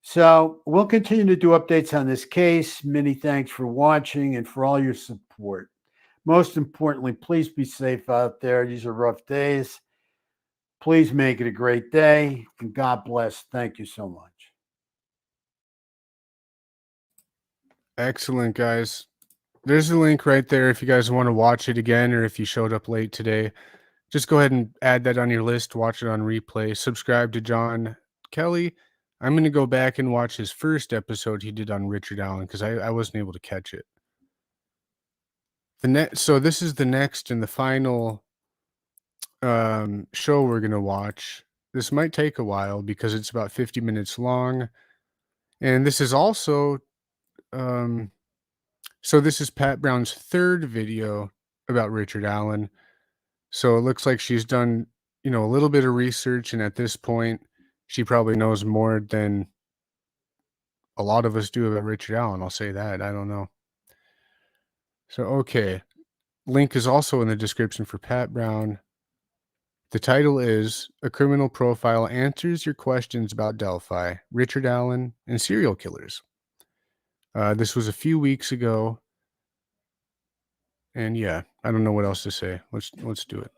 So we'll continue to do updates on this case. Many thanks for watching and for all your support. Most importantly, please be safe out there. These are rough days. Please make it a great day, and God bless. Thank you so much. Excellent, guys. There's a link right there if you guys want to watch it again, or if you showed up late today. Just go ahead and add that on your list. Watch it on replay. Subscribe to John Kelly. I'm going to go back and watch his first episode he did on Richard Allen because I wasn't able to catch it. So this is the next and the final show we're going to watch. This might take a while because it's about 50 minutes long. And this is also, so this is Pat Brown's third video about Richard Allen. So it looks like she's done, a little bit of research. And at this point, she probably knows more than a lot of us do about Richard Allen. I'll say that. I don't know. So, okay. Link is also in the description for Pat Brown. The title is A Criminal Profile Answers Your Questions About Delphi, Richard Allen, and Serial Killers. This was a few weeks ago. And yeah, I don't know what else to say. Let's do it.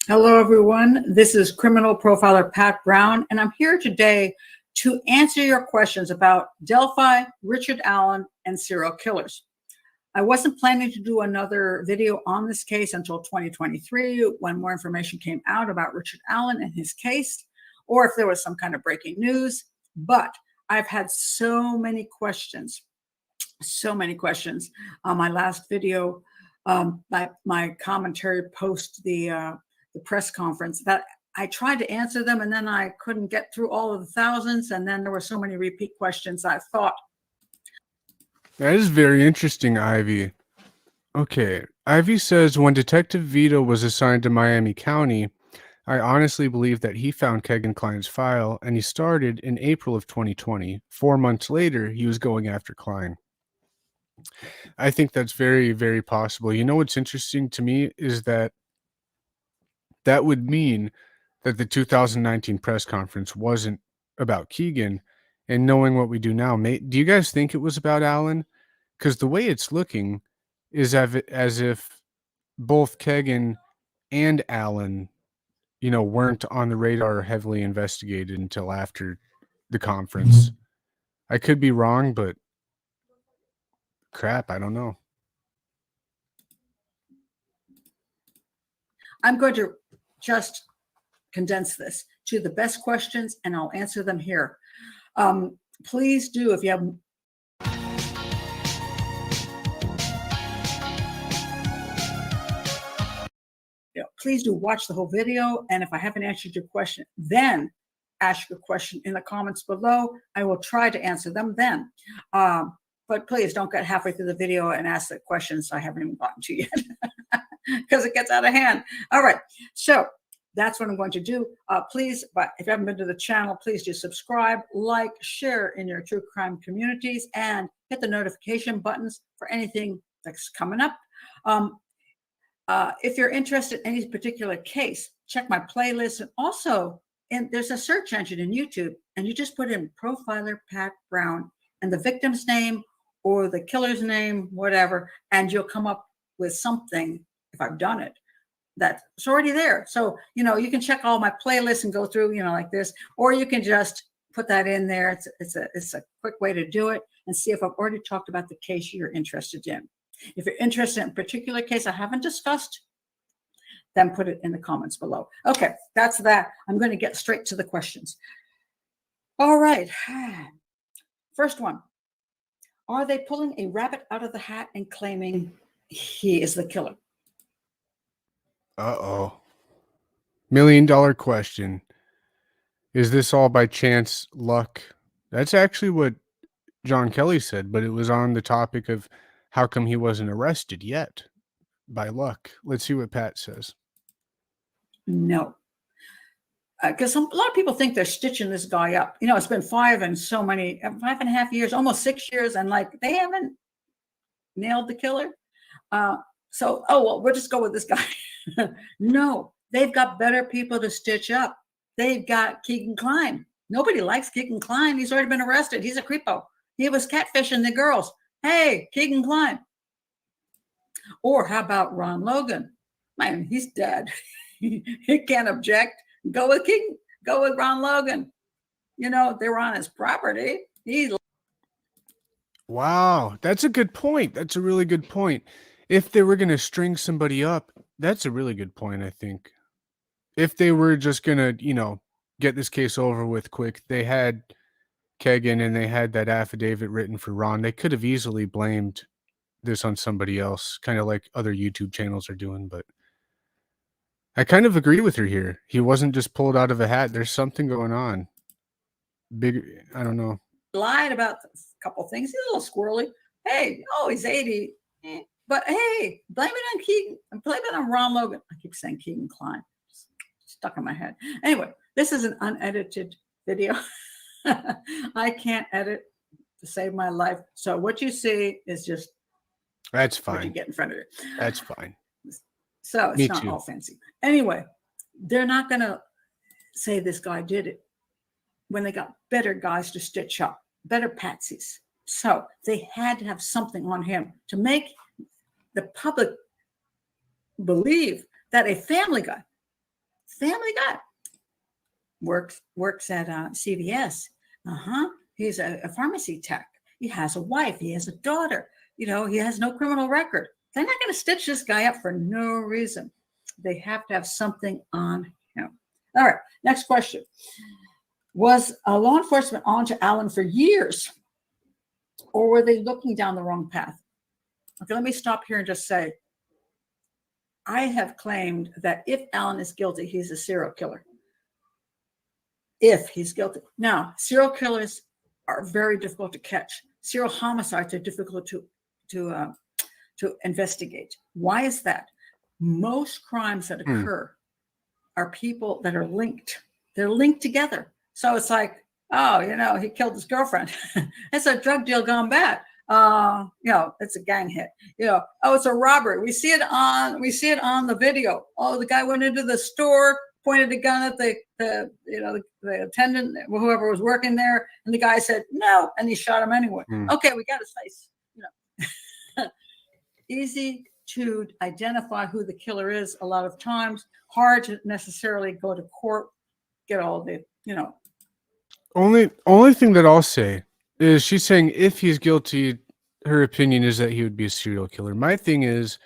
Hello, everyone. This is criminal profiler Pat Brown, and I'm here today to answer your questions about Delphi, Richard Allen, and serial killers. I wasn't planning to do another video on this case until 2023 when more information came out about Richard Allen and his case, or if there was some kind of breaking news, but I've had so many questions on my last video, my commentary post the press conference, that I tried to answer them and then I couldn't get through all of the thousands, and then there were so many repeat questions. I thought, that is very interesting, Ivy. Okay, Ivy says, when Detective Vito was assigned to Miami County, I honestly believe that he found Kegan Kline's file, and he started in April of 2020. 4 months later, he was going after Kline. I think that's very, very possible. What's interesting to me is that would mean that the 2019 press conference wasn't about Kegan, and knowing what we do now, do you guys think it was about Allen? Because the way it's looking is as if both Kegan and Allen, weren't on the radar heavily investigated until after the conference. I could be wrong, but crap, I don't know. I'm going to just condense this to the best questions, and I'll answer them here. Please do, if you have please do watch the whole video, and if I haven't answered your question, then ask a question in the comments below. I will try to answer them then. But please don't get halfway through the video and ask the questions I haven't even gotten to yet, because it gets out of hand. All right, so that's what I'm going to do. Please, but if you haven't been to the channel, please do subscribe, like, share in your true crime communities, and hit the notification buttons for anything that's coming up. If you're interested in any particular case, check my playlist. And also, there's a search engine in YouTube, and you just put in Profiler Pat Brown and the victim's name or the killer's name, whatever, and you'll come up with something, if I've done it, that's already there. So, you can check all my playlists and go through, like this, or you can just put that in there. It's a quick way to do it and see if I've already talked about the case you're interested in. If you're interested in a particular case I haven't discussed, then put it in the comments below. Okay, that's that. I'm going to get straight to the questions. All right. First one. Are they pulling a rabbit out of the hat and claiming he is the killer? Uh-oh. $1 million question. Is this all by chance luck? That's actually what John Kelly said, but it was on the topic of how come he wasn't arrested yet by luck. Let's see what Pat says. No. Because a lot of people think they're stitching this guy up. It's been 5.5 years, almost 6 years, and they haven't nailed the killer. Well, we'll just go with this guy. No, they've got better people to stitch up. They've got Keegan Kline. Nobody likes Keegan Kline. He's already been arrested. He's a creepo. He was catfishing the girls. Hey, Keegan Kline. Or how about Ron Logan? Man, he's dead. He can't object. Go with Keegan. Go with Ron Logan. They're on his property. Wow, that's a good point. That's a really good point. If they were going to string somebody up, that's a really good point, I think. If they were just going to, get this case over with quick, they had Kegan and they had that affidavit written for Ron. They could have easily blamed this on somebody else, kind of like other YouTube channels are doing, but I kind of agree with her here. He wasn't just pulled out of a hat. There's something going on. I don't know. Lied about a couple things. He's a little squirrely. Hey, he's 80. But hey, blame it on Keegan. Blame it on Ron Logan. I keep saying Keegan Kline. Stuck in my head. Anyway, this is an unedited video. I can't edit to save my life. So what you see is just that's what you fine. get in front of you. That's fine. So it's Me not too. all fancy. Anyway, they're not going to say this guy did it when they got better guys to stitch up, better patsies. So they had to have something on him to make the public believe that a family guy works at CVS. He's a pharmacy tech. He has a wife. He has a daughter. He has no criminal record. They're not going to stitch this guy up for no reason. They have to have something on him. All right, next question. Was law enforcement on to Allen for years, or were they looking down the wrong path? Okay, let me stop here and just say, I have claimed that if Allen is guilty, he's a serial killer. If he's guilty. Now, serial killers are very difficult to catch. Serial homicides are difficult to investigate. Why is that? Most crimes that occur are people that are linked. They're linked together. So it's like, he killed his girlfriend. It's a drug deal gone bad. It's a gang hit. It's a robbery. We see it on the video. The guy went into the store, pointed a gun at the attendant, whoever was working there, and the guy said no, and he shot him anyway. Okay, we got his face. Easy to identify who the killer is a lot of times. Hard to necessarily go to court, get all the Only thing that I'll say is she's saying if he's guilty, her opinion is that he would be a serial killer. My thing is,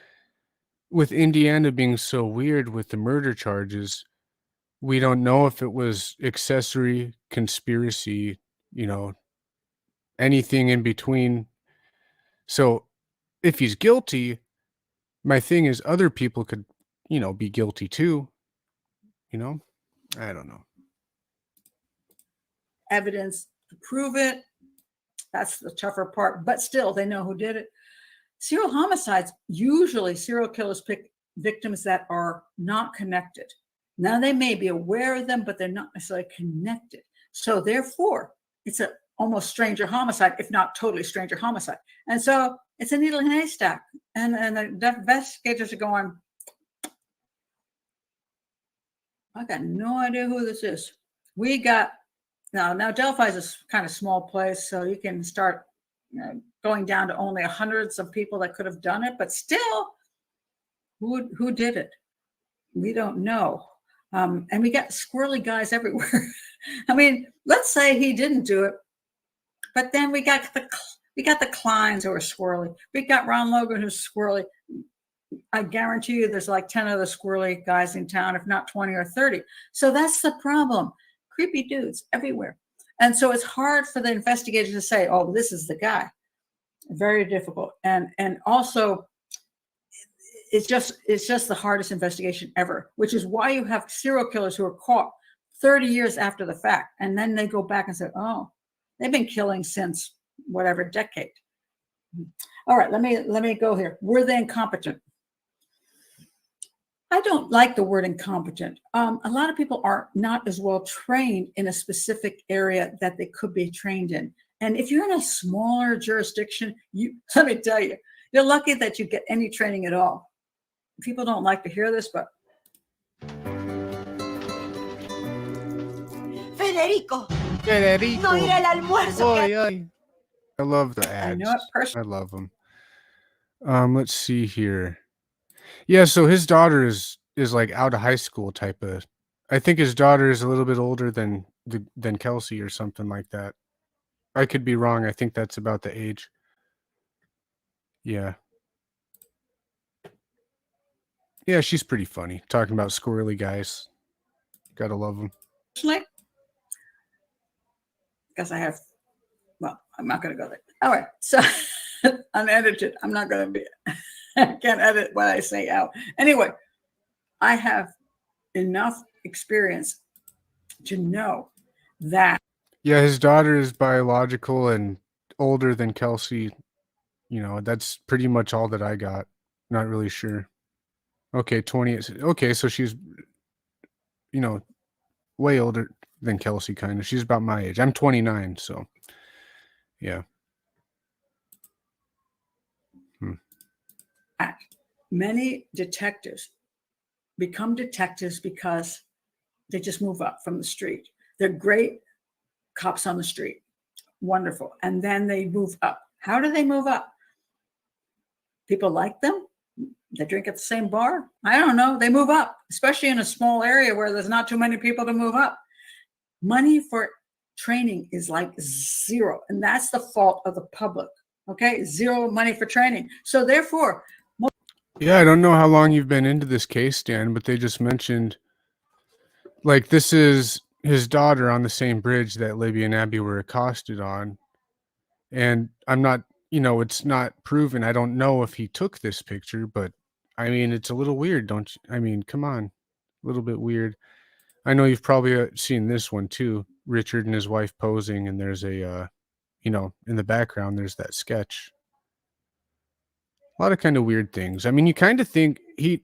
with Indiana being so weird with the murder charges, we don't know if it was accessory, conspiracy, anything in between. So if he's guilty, my thing is other people could, be guilty too. I don't know. evidence to prove it. That's the tougher part, but still, they know who did it. Serial homicides, usually serial killers pick victims that are not connected. Now, they may be aware of them, but they're not necessarily connected. So therefore, it's a almost stranger homicide, if not totally stranger homicide. And so it's a needle in a haystack. And the investigators are going, I got no idea who this is. We got, now Delphi is a kind of small place, so you can start going down to only hundreds of people that could have done it, but still, who did it? We don't know. And we got squirrely guys everywhere. I mean, let's say he didn't do it, but then we got the Kleins who are squirrely. We got Ron Logan who's squirrely. I guarantee you there's like 10 other squirrely guys in town, if not 20 or 30. So that's the problem. Creepy dudes everywhere. And so it's hard for the investigators to say, oh, this is the guy. Very difficult. And also, it's just the hardest investigation ever, which is why you have serial killers who are caught 30 years after the fact. And then they go back and say, oh, they've been killing since whatever decade. All right, let me go here. Were they incompetent? I don't like the word incompetent. A lot of people are not as well trained in a specific area that they could be trained in. And if you're in a smaller jurisdiction, let me tell you, you're lucky that you get any training at all. People don't like to hear this, but Federico, Federico. no ir al almuerzo. Oy, oy. I love the ads. I know it personally. I love them. Let's see here. Yeah, so his daughter is like out of high school type of. I think his daughter is a little bit older than Kelsey or something like that. I could be wrong. I think that's about the age. Yeah. Yeah, she's pretty funny. Talking about squirrely guys. Gotta love them. Because I have, well, I'm not going to go there. All right. So unedited. I'm not going to be, I can't edit what I say out. Anyway, I have enough experience to know that. Yeah, his daughter is biological and older than Kelsey. You know, that's pretty much all that I got. Not really sure. Okay, 20. Okay, so she's, you know, way older than Kelsey, kind of. She's about my age. I'm 29, so yeah. Many detectives become detectives because they just move up from the street. They're great cops on the street. Wonderful. And then they move up. How do they move up? People like them. They drink at the same bar. I don't know. They move up, especially in a small area where there's not too many people to move up. Money for training is like zero. And that's the fault of the public. Okay. Zero money for training. So therefore, yeah, I don't know how long you've been into this case, Dan, but they just mentioned, like, this is his daughter on the same bridge that Libby and Abby were accosted on. And I'm not, you know, it's not proven. I don't know if he took this picture, but I mean, it's a little weird, don't you? I mean, come on, a little bit weird. I know you've probably seen this one too, Richard and his wife posing, and there's a, you know, in the background, there's that sketch. A lot of kind of weird things. I mean, you kind of think yeah,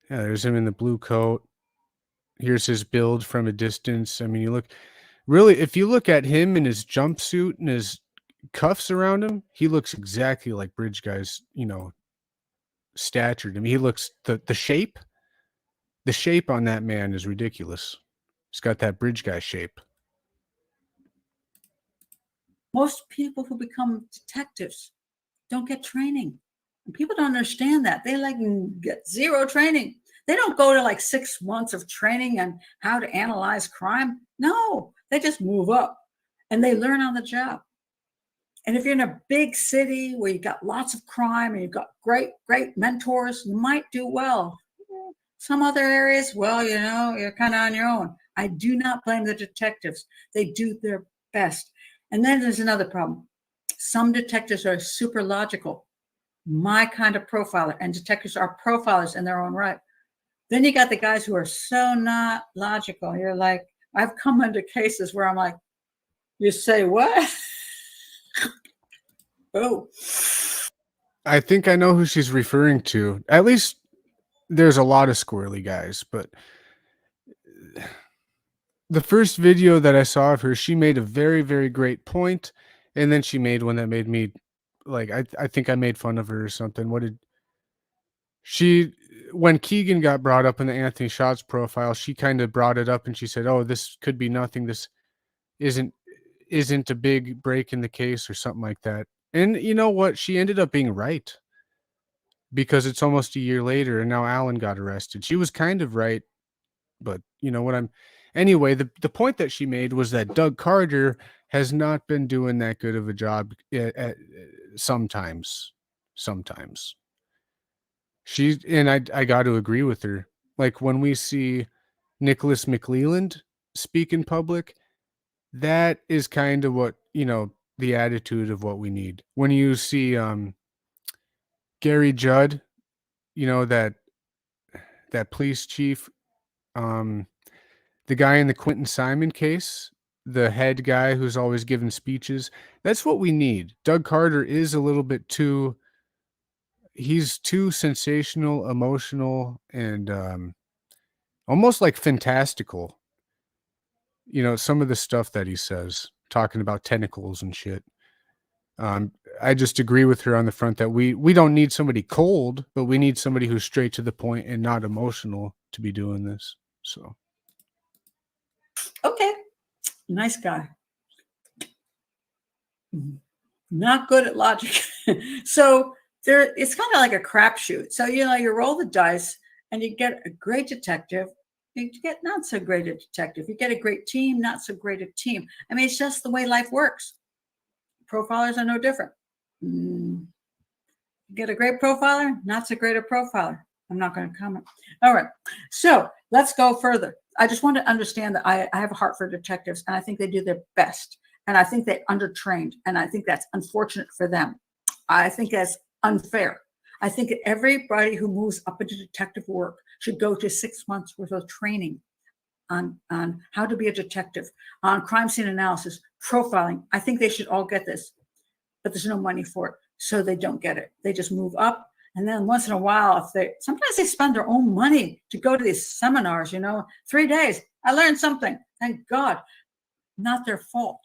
there's him in the blue coat. Here's his build from a distance. I mean, you look, really, if you look at him in his jumpsuit and his cuffs around him, he looks exactly like Bridge Guy's, you know, stature. I mean, he looks, the shape on that man is ridiculous. He's got that Bridge Guy shape. most people who become detectives don't get training. And people don't understand that. They like get zero training. They don't go to like 6 months of training on how to analyze crime. No, they just move up and they learn on the job. And if you're in a big city where you've got lots of crime and you've got great mentors, you might do well. Some other areas, well, you know, you're kind of on your own. I do not blame the detectives. They do their best. And then there's another problem. Some detectives are super logical, my kind of profiler, and detectives are profilers in their own right. Then you got the guys who are so not logical. You're like, I've come into cases where I'm like, you say what? Oh, I think I know who she's referring to. At least there's a lot of squirrely guys, but the first video that I saw of her, she made a very, very great point, and then she made one that made me like I think I made fun of her or something. What did she when Keegan got brought up in the Anthony Shots profile, she kind of brought it up and she said, "Oh, this could be nothing. This isn't isn't a big break in the case," or something like that. And you know what? She ended up being right because it's almost a year later and now Alan got arrested. She was kind of right, but you know what I'm anyway, the point that she made was that Doug Carter has not been doing that good of a job sometimes. Sometimes. She and I got to agree with her. Like when we see Nicholas McLeland speak in public, that is kind of what, you know, the attitude of what we need. When you see Gary Judd, you know, that police chief, um the guy in the Quentin Simon case, the head guy who's always giving speeches, that's what we need. Doug Carter is a little bit too he's too sensational, emotional, and almost like fantastical. You know, some of the stuff that he says, talking about tentacles and shit. I just agree with her on the front that we don't need somebody cold, but we need somebody who's straight to the point and not emotional to be doing this. So okay. Nice guy. Not good at logic. So there, it's kind of like a crapshoot. So, you know, you roll the dice and you get a great detective. You get not so great a detective. You get a great team, not so great a team. I mean, it's just the way life works. Profilers are no different. You get a great profiler, not so great a profiler. I'm not going to comment. All right. So let's go further. I just want to understand that I have a heart for detectives, and I think they do their best. And I think they're undertrained, and I think that's unfortunate for them. I think that's unfair. I think that everybody who moves up into detective work should go to 6 months worth of training on how to be a detective, on crime scene analysis, profiling. I think they should all get this, but there's no money for it, so they don't get it. They just move up. And then once in a while, sometimes they spend their own money to go to these seminars, you know, 3 days. I learned something. Thank God. Not their fault.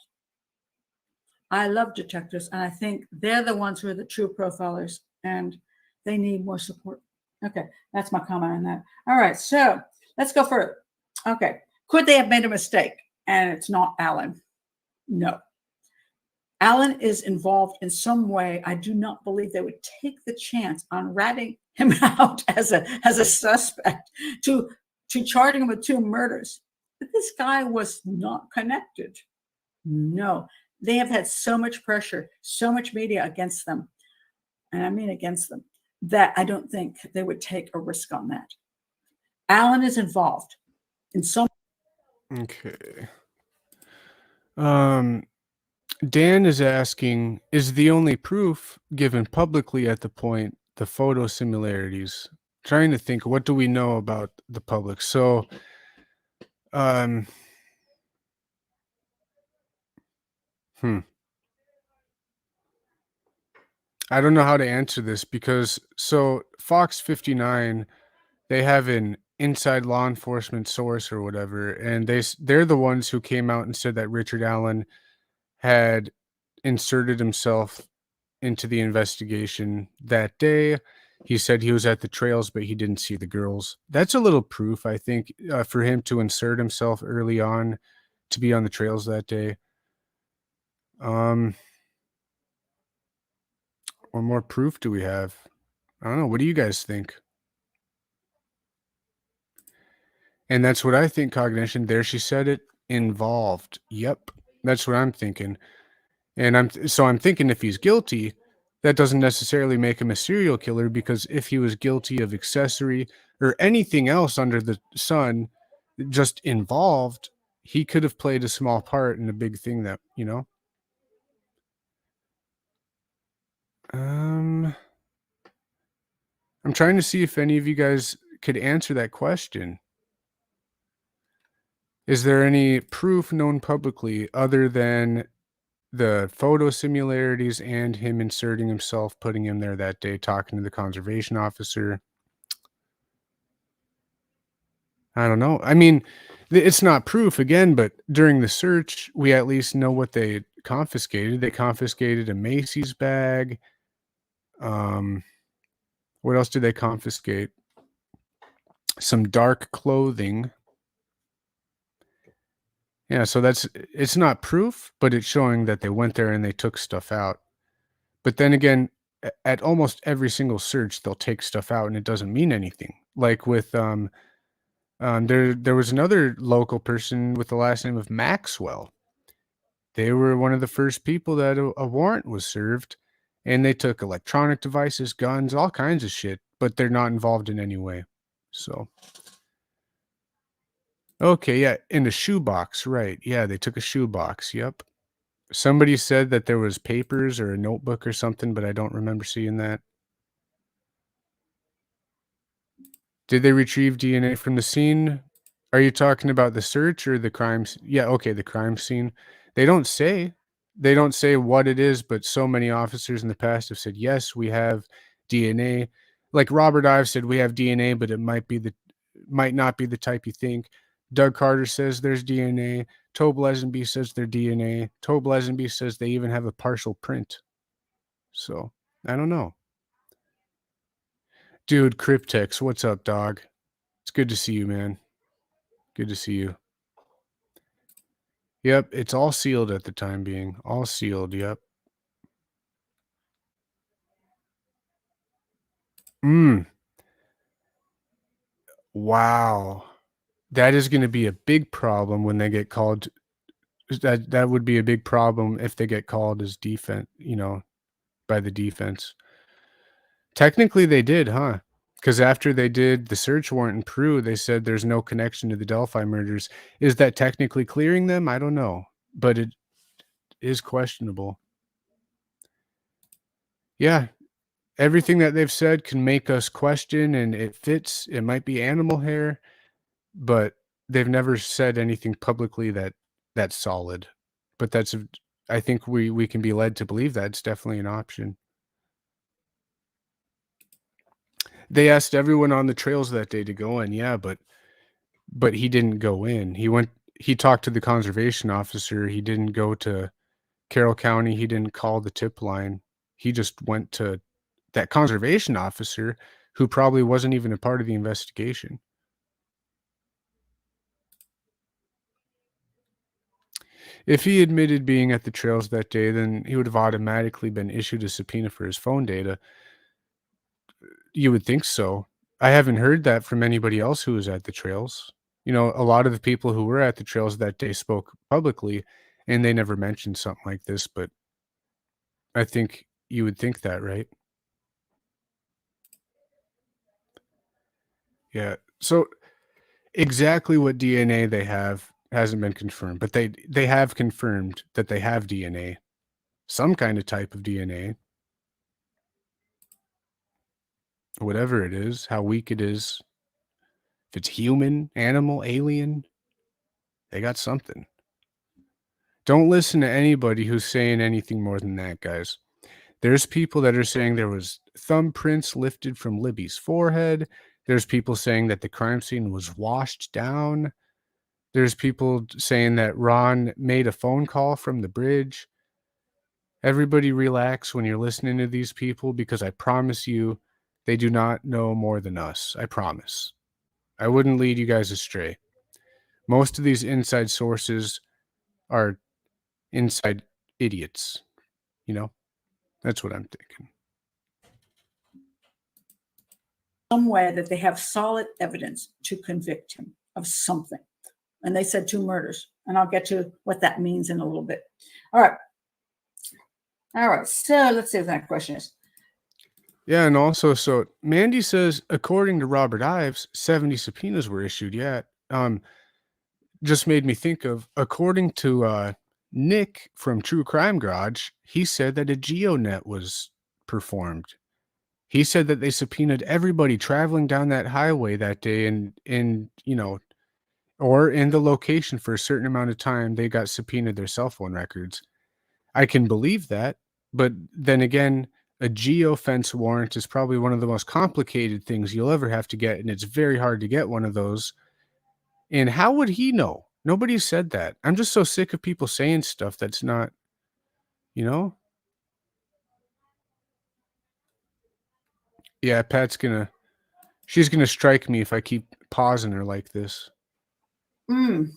I love detectives, and I think they're the ones who are the true profilers, and they need more support. Okay, that's my comment on that. All right, so let's go further. Okay, could they have made a mistake? And it's not Alan. No. Alan is involved in some way. I do not believe they would take the chance on ratting him out as a suspect to charging him with 2 murders. But this guy was not connected. No. They have had so much pressure, so much media against them, and I mean against them, that I don't think they would take a risk on that. Alan is involved in some. okay. Dan is asking, is the only proof given publicly at the point the photo similarities? Trying to think, what do we know about the public? So, I don't know how to answer this because Fox 59, they have an inside law enforcement source or whatever, and they're the ones who came out and said that Richard Allen had inserted himself into the investigation that day. He said he was at the trails, but he didn't see the girls. That's a little proof, I think, for him to insert himself early on to be on the trails that day. What more proof do we have? I don't know. What do you guys think? And that's what I think, Cognition. There she said it. Involved. Yep. That's what I'm thinking. And I'm thinking if he's guilty, that doesn't necessarily make him a serial killer, because if he was guilty of accessory or anything else under the sun, just involved, he could have played a small part in a big thing that, you know. I'm trying to see if any of you guys could answer that question. Is there any proof known publicly other than the photo similarities and him inserting himself, putting him there that day, talking to the conservation officer? I don't know. I mean, it's not proof again, but during the search, we at least know what they confiscated. They confiscated a Macy's bag. What else did they confiscate? Some dark clothing. Yeah, so it's not proof, but it's showing that they went there and they took stuff out. But then again, at almost every single search, they'll take stuff out and it doesn't mean anything. Like with there was another local person with the last name of Maxwell. They were one of the first people that a warrant was served, and they took electronic devices, guns, all kinds of shit, but they're not involved in any way. So, okay, yeah, in a shoebox, right? Yeah, they took a shoebox. Yep. Somebody said that there was papers or a notebook or something, but I don't remember seeing that. Did they retrieve DNA from the scene? Are you talking about the search or the crimes? Yeah, okay, the crime scene. They don't say. They don't say what it is, but so many officers in the past have said, yes, we have DNA. Like Robert Ives said, we have DNA, but it might not be the type you think. Doug Carter says there's DNA. Tobe Lesenby says their DNA. Tobe Lesenby says they even have a partial print. So, I don't know. Dude, Cryptex, what's up, dog? It's good to see you, man. Good to see you. Yep, it's all sealed at the time being. All sealed, yep. Wow. That is going to be a big problem when they get called. That would be a big problem if they get called as defense, by the defense. Technically, they did, huh? Because after they did the search warrant in Peru, they said there's no connection to the Delphi murders. Is that technically clearing them? I don't know, but it is questionable. Yeah, everything that they've said can make us question, and it fits. It might be animal hair, but they've never said anything publicly that's solid. But I think we can be led to believe that it's definitely an option. They asked everyone on the trails that day to go in, yeah, but he didn't go in. He talked to the conservation officer. He didn't go to Carroll County. He didn't call the tip line. He just went to that conservation officer who probably wasn't even a part of the investigation. If he admitted being at the trails that day, then he would have automatically been issued a subpoena for his phone data. You would think so. I haven't heard that from anybody else who was at the trails. A lot of the people who were at the trails that day spoke publicly, and they never mentioned something like this, but I think you would think that, right? Yeah. So exactly what DNA they have hasn't been confirmed, but they have confirmed that they have DNA, some kind of type of DNA, whatever it is, how weak it is. If it's human, animal, alien, they got something. Don't listen to anybody who's saying anything more than that, guys. There's people that are saying there was thumbprints lifted from Libby's forehead. There's people saying that the crime scene was washed down. There's people saying that Ron made a phone call from the bridge. Everybody relax when you're listening to these people, because I promise you, they do not know more than us. I promise. I wouldn't lead you guys astray. Most of these inside sources are inside idiots. That's what I'm thinking. Some way that they have solid evidence to convict him of something. And they said 2 murders. And I'll get to what that means in a little bit. All right. So let's see what that question is. Yeah, and also, so Mandy says, according to Robert Ives, 70 subpoenas were issued. Yeah. Just made me think of, according to Nick from True Crime Garage, he said that a GeoNet was performed. He said that they subpoenaed everybody traveling down that highway that day, and or in the location for a certain amount of time, they got subpoenaed their cell phone records. I can believe that, but then again, a geofence warrant is probably one of the most complicated things you'll ever have to get, and it's very hard to get one of those. And how would he know? Nobody said that. I'm just so sick of people saying stuff that's not, you know? Yeah, she's gonna strike me if I keep pausing her like this. Mm.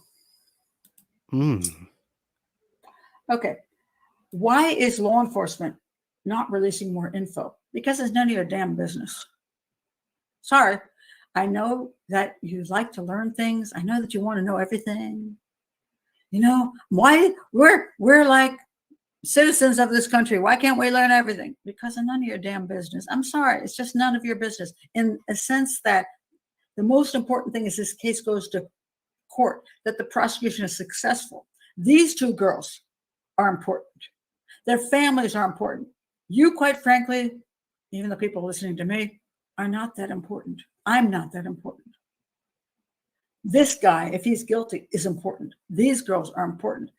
Okay. Why is law enforcement not releasing more info? Because it's none of your damn business. Sorry. I know that you like to learn things. I know that you want to know everything. You know, why we're like citizens of this country. Why can't we learn everything? Because it's none of your damn business. I'm sorry. It's just none of your business. In a sense that the most important thing is this case goes to court, that the prosecution is successful. These two girls are important. Their families are important. You, quite frankly, even the people listening to me, are not that important. I'm not that important. This guy, if he's guilty, is important. These girls are important.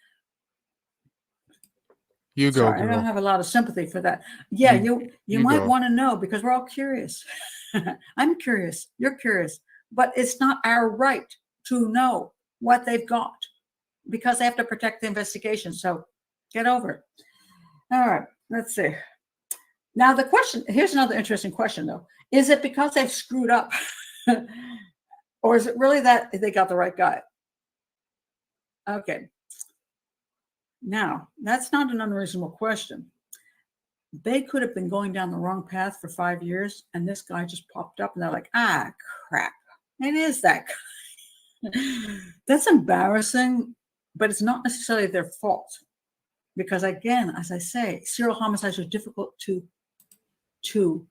You go, Sorry, I girl. don't have a lot of sympathy for that. Yeah, you might go. want to know because we're all curious. I'm curious. You're curious. But it's not our right to know what they've got because they have to protect the investigation. So get over it. All right, let's see. Now the question, here's another interesting question though. Is it because they've screwed up? Or is it really that they got the right guy? Okay. Now, that's not an unreasonable question. They could have been going down the wrong path for 5 years, and this guy just popped up, and they're like, ah, crap. It is that guy. That's embarrassing, but it's not necessarily their fault. Because again, as I say, serial homicides are difficult to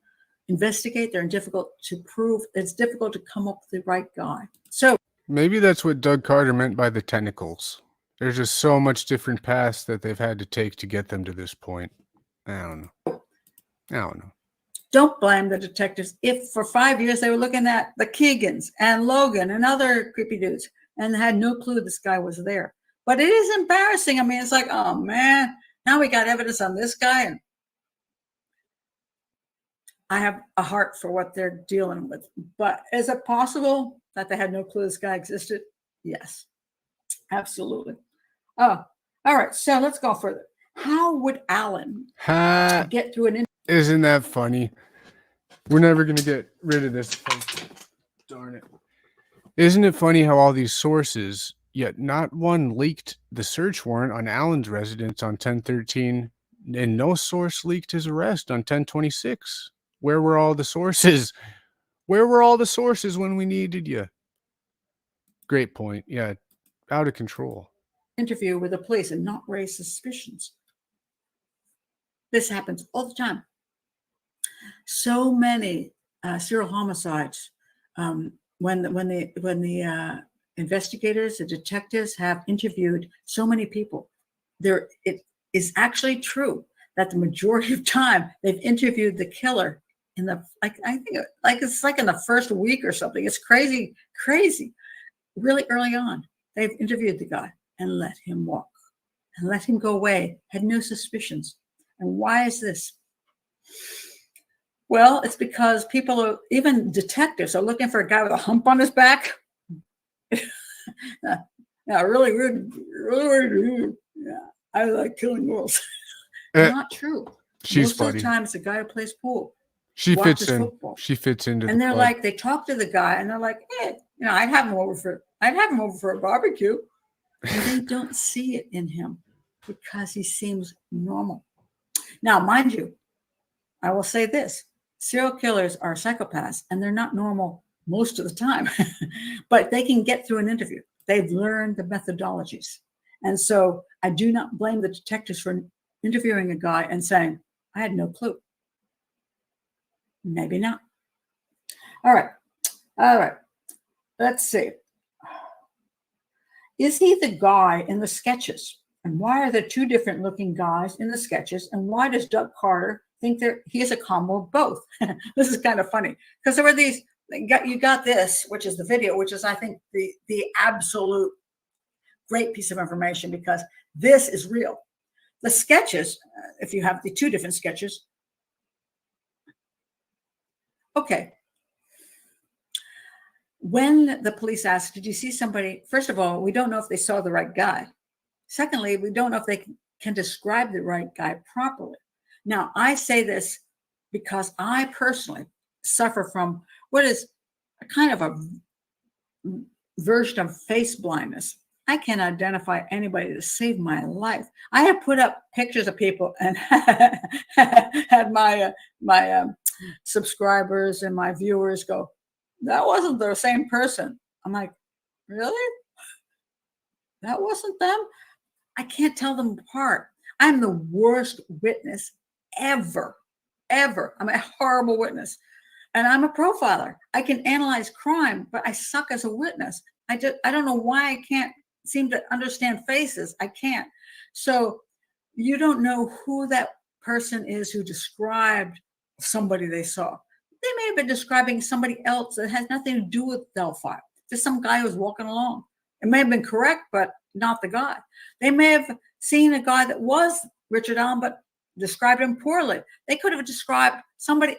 investigate. They're difficult to prove. It's difficult to come up with the right guy. So Maybe that's what Doug Carter meant by the tentacles. There's just so much different paths that they've had to take to get them to this point. I don't know. Don't blame the detectives. If for 5 years they were looking at the Keegans and Logan and other creepy dudes and had no clue this guy was there. But it is embarrassing. I mean, it's like, oh man, now we got evidence on this guy. And I have a heart for what they're dealing with. But is it possible that they had no clue this guy existed? Yes, absolutely. Oh, all right. So let's go further. How would Alan get through an interview? Isn't that funny? We're never going to get rid of this. Darn it. Isn't it funny how all these sources, yet not one leaked the search warrant on Alan's residence on 10/13, and no source leaked his arrest on 10/26? Where were all the sources? Where were all the sources when we needed you? Great point. Yeah, out of control. Interview with the police and not raise suspicions. This happens all the time. So many serial homicides. When the investigators, the detectives have interviewed so many people, it is actually true that the majority of time they've interviewed the killer in the it's like in the first week or something. It's crazy. Really early on, they've interviewed the guy and let him walk and let him go away. Had no suspicions. And why is this? Well, it's because people are, even detectives are looking for a guy with a hump on his back. Yeah, really rude. Yeah, I like killing girls. Not true. She's Most funny. of the time, it's a guy who plays pool. She fits in. Football. She fits into. And the they're club. like, they talk to the guy, and they're like, hey, I'd have him over for a barbecue. And they don't see it in him because he seems normal. Now, mind you, I will say this. Serial killers are psychopaths, and they're not normal most of the time. But they can get through an interview. They've learned the methodologies. And so I do not blame the detectives for interviewing a guy and saying, I had no clue. Maybe not. All right. Let's see. Is he the guy in the sketches? And why are there two different looking guys in the sketches? And why does Doug Carter think he is a combo of both? This is kind of funny because there were these You got this, which is the video, which is, I think, the absolute great piece of information, because this is real. The sketches, if you have the two different sketches. Okay. When the police asked, did you see somebody? First of all, we don't know if they saw the right guy. Secondly, we don't know if they can describe the right guy properly. Now, I say this because I personally suffer from what is a kind of a version of face blindness. I can't identify anybody to save my life. I have put up pictures of people and had my subscribers and my viewers go, that wasn't the same person. I'm like, really? That wasn't them? I can't tell them apart. I'm the worst witness ever. I'm a horrible witness. And I'm a profiler. I can analyze crime, but I suck as a witness. I don't know why I can't seem to understand faces. I can't. So you don't know who that person is who described somebody they saw. They may have been describing somebody else that has nothing to do with Delphi. Just some guy who's walking along. It may have been correct, but not the guy. They may have seen a guy that was Richard Allen, but described him poorly. They could have described somebody.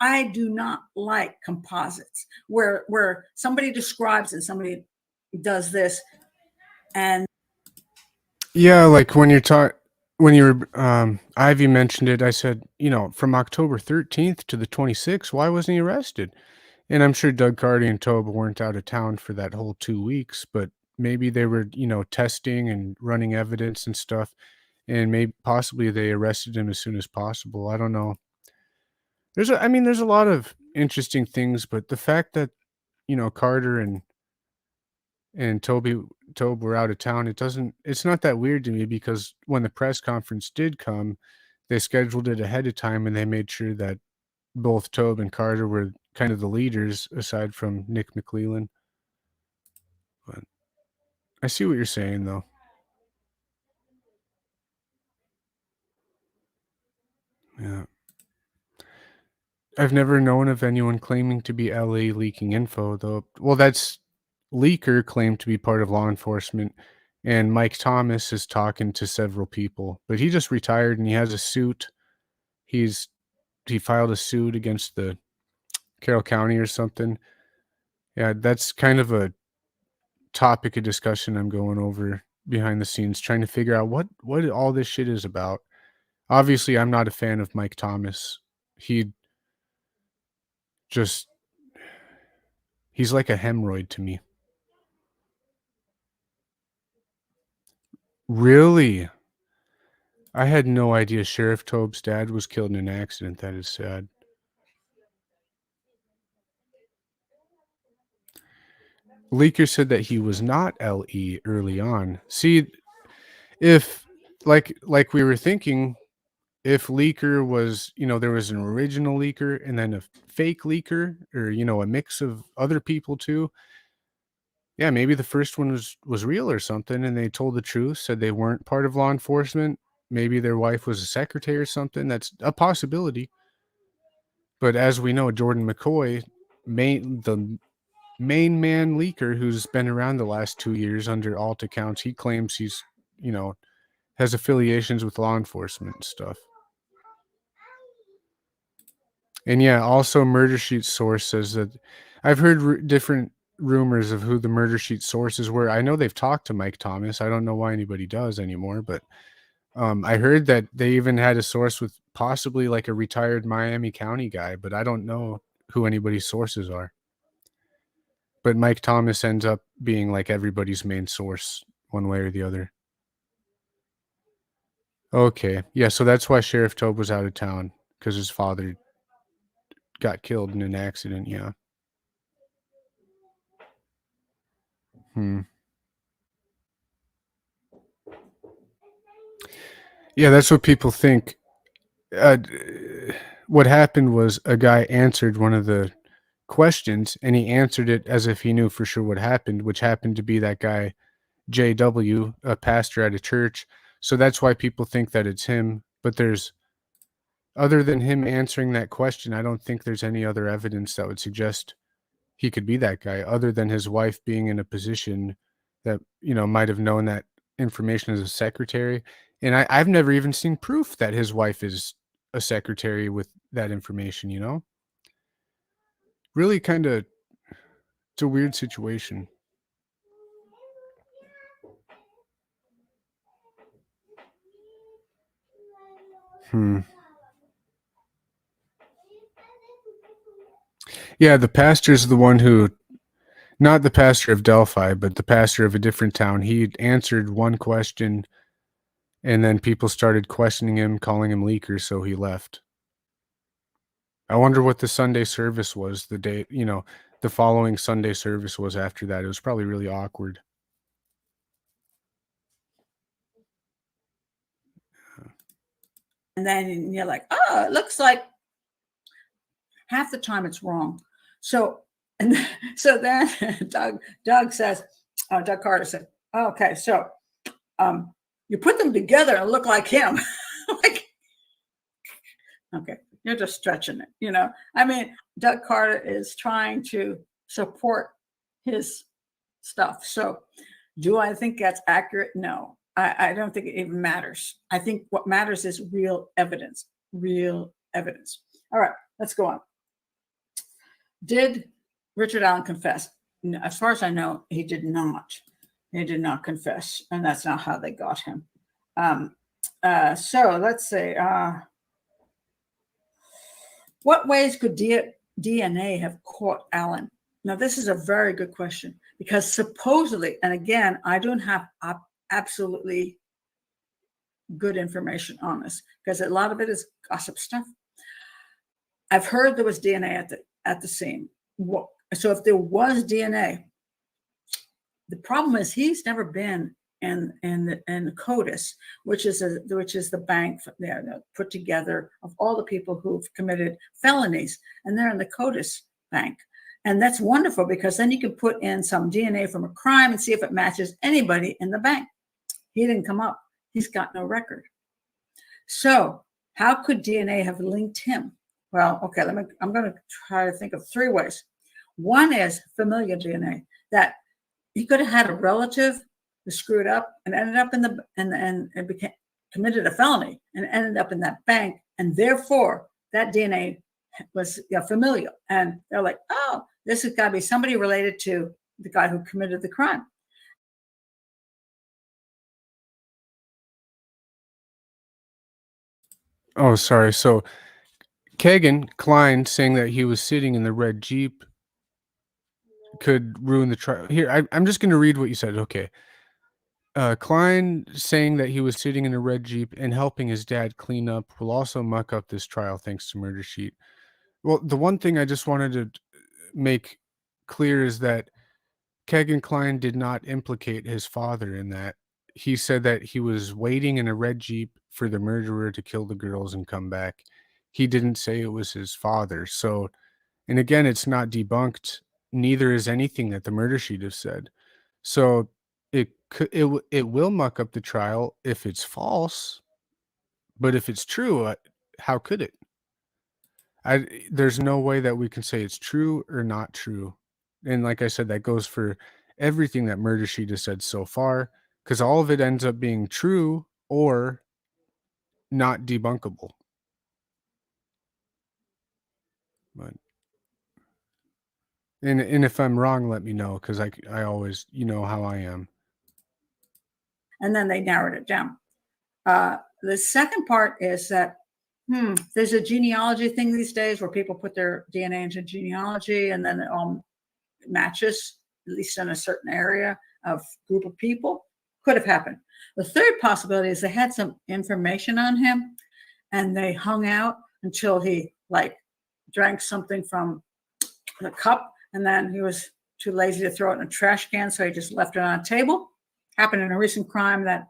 I do not like composites where somebody describes and somebody does this. And Yeah, like when Ivy mentioned it, I said, from October 13th to the 26th, why wasn't he arrested? And I'm sure Doug Carty and Toba weren't out of town for that whole 2 weeks, but maybe they were, testing and running evidence and stuff. And maybe possibly they arrested him as soon as possible. I don't know. There's a lot of interesting things, but the fact that, Carter and Tobe were out of town, it's not that weird to me, because when the press conference did come, they scheduled it ahead of time and they made sure that both Tobe and Carter were kind of the leaders aside from Nick McClellan. But I see what you're saying, though. Yeah. I've never known of anyone claiming to be LA leaking info, though. Well, that's Leaker claimed to be part of law enforcement, and Mike Thomas is talking to several people, but he just retired and he has a suit. He filed a suit against the Carroll County or something. Yeah, that's kind of a topic of discussion I'm going over behind the scenes, trying to figure out what all this shit is about. Obviously, I'm not a fan of Mike Thomas. He's like a hemorrhoid to me. Really? I had no idea Sheriff Tobe's dad was killed in an accident. That is sad. Leaker said that he was not LE early on. See, if like we were thinking, if Leaker was, there was an original Leaker and then a fake Leaker, or a mix of other people too. Yeah, maybe the first one was real or something, and they told the truth, said they weren't part of law enforcement. Maybe their wife was a secretary or something. That's a possibility. But as we know, Jordan McCoy, the main man Leaker, who's been around the last 2 years under alt accounts, he claims he's, has affiliations with law enforcement and stuff. And yeah, also Murder Sheet source says that I've heard different rumors of who the Murder Sheet sources were. I know they've talked to Mike Thomas. I don't know why anybody does anymore, but I heard that they even had a source with possibly like a retired Miami County guy, but I don't know who anybody's sources are. But Mike Thomas ends up being like everybody's main source one way or the other. Okay. Yeah, so that's why Sheriff Tobe was out of town, because his father got killed in an accident. Yeah. Yeah, that's what people think. What happened was a guy answered one of the questions, and he answered it as if he knew for sure what happened, which happened to be that guy, JW, a pastor at a church. So that's why people think that it's him. But there's Other than him answering that question, I don't think there's any other evidence that would suggest he could be that guy, other than his wife being in a position that, might have known that information as a secretary. And I've never even seen proof that his wife is a secretary with that information. Really kind of, it's a weird situation. Yeah, the pastor's the one who, not the pastor of Delphi, but the pastor of a different town. He answered one question, and then people started questioning him, calling him leaker, so he left. I wonder what the Sunday service was the day, the following Sunday service was after that. It was probably really awkward. And then you're like, oh, it looks like half the time it's wrong. So, and so then Doug says, Doug Carter said, oh, okay, so you put them together and look like him. Like, okay, you're just stretching it, I mean, Doug Carter is trying to support his stuff. So do I think that's accurate? No, I don't think it even matters. I think what matters is real evidence. All right, let's go on. Did Richard Allen confess? No, as far as I know, he did not. He did not confess, and that's not how they got him. So let's say, what ways could DNA have caught Allen? Now, this is a very good question, because supposedly, and again, I don't have absolutely good information on this, because a lot of it is gossip stuff. I've heard there was DNA at the scene. So if there was DNA, the problem is he's never been in the CODIS, which is the bank put together of all the people who've committed felonies, and they're in the CODIS bank. And that's wonderful, because then you can put in some DNA from a crime and see if it matches anybody in the bank. He didn't come up. He's got no record. So how could DNA have linked him? Well, okay, I'm going to try to think of three ways. One is familial DNA, that he could have had a relative who screwed up and ended up committed a felony and ended up in that bank, and therefore that DNA was familial. And they're like, oh, this has got to be somebody related to the guy who committed the crime. Oh, sorry. So Kagan Klein saying that he was sitting in the red Jeep could ruin the trial. Here, I'm just going to read what you said. Okay. Klein saying that he was sitting in a red Jeep and helping his dad clean up will also muck up this trial, thanks to Murder Sheet. Well, the one thing I just wanted to make clear is that Kagan Klein did not implicate his father in that. He said that he was waiting in a red Jeep for the murderer to kill the girls and come back. He didn't say it was his father. So, and again, it's not debunked. Neither is anything that the Murder Sheet has said. So it will muck up the trial if it's false, but if it's true, how could it? There's no way that we can say it's true or not true. And like I said, that goes for everything that Murder Sheet has said so far, because all of it ends up being true or not debunkable. But and if I'm wrong, let me know, because I always, how I am. And then they narrowed it down. The second part is that there's a genealogy thing these days where people put their DNA into genealogy, and then it all matches, at least in a certain area of group of people. Could have happened. The third possibility is they had some information on him, and they hung out until he drank something from the cup, and then he was too lazy to throw it in a trash can, so he just left it on a table. Happened in a recent crime that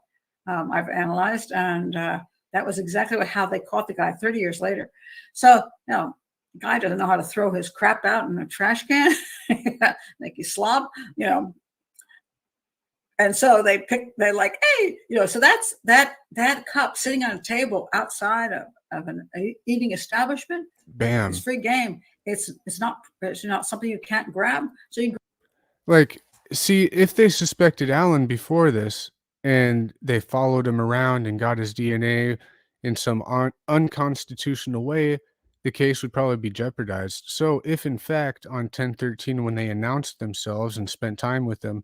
I've analyzed, and that was exactly how they caught the guy 30 years later. So, the guy doesn't know how to throw his crap out in a trash can, make you slob, And so they're like, hey, so that's that cup sitting on a table outside of an eating establishment. Bam. It's free game. It's not something you can't grab. So you Like, see, if they suspected Alan before this and they followed him around and got his DNA in some unconstitutional way, the case would probably be jeopardized. So, if in fact on 10/13, when they announced themselves and spent time with him,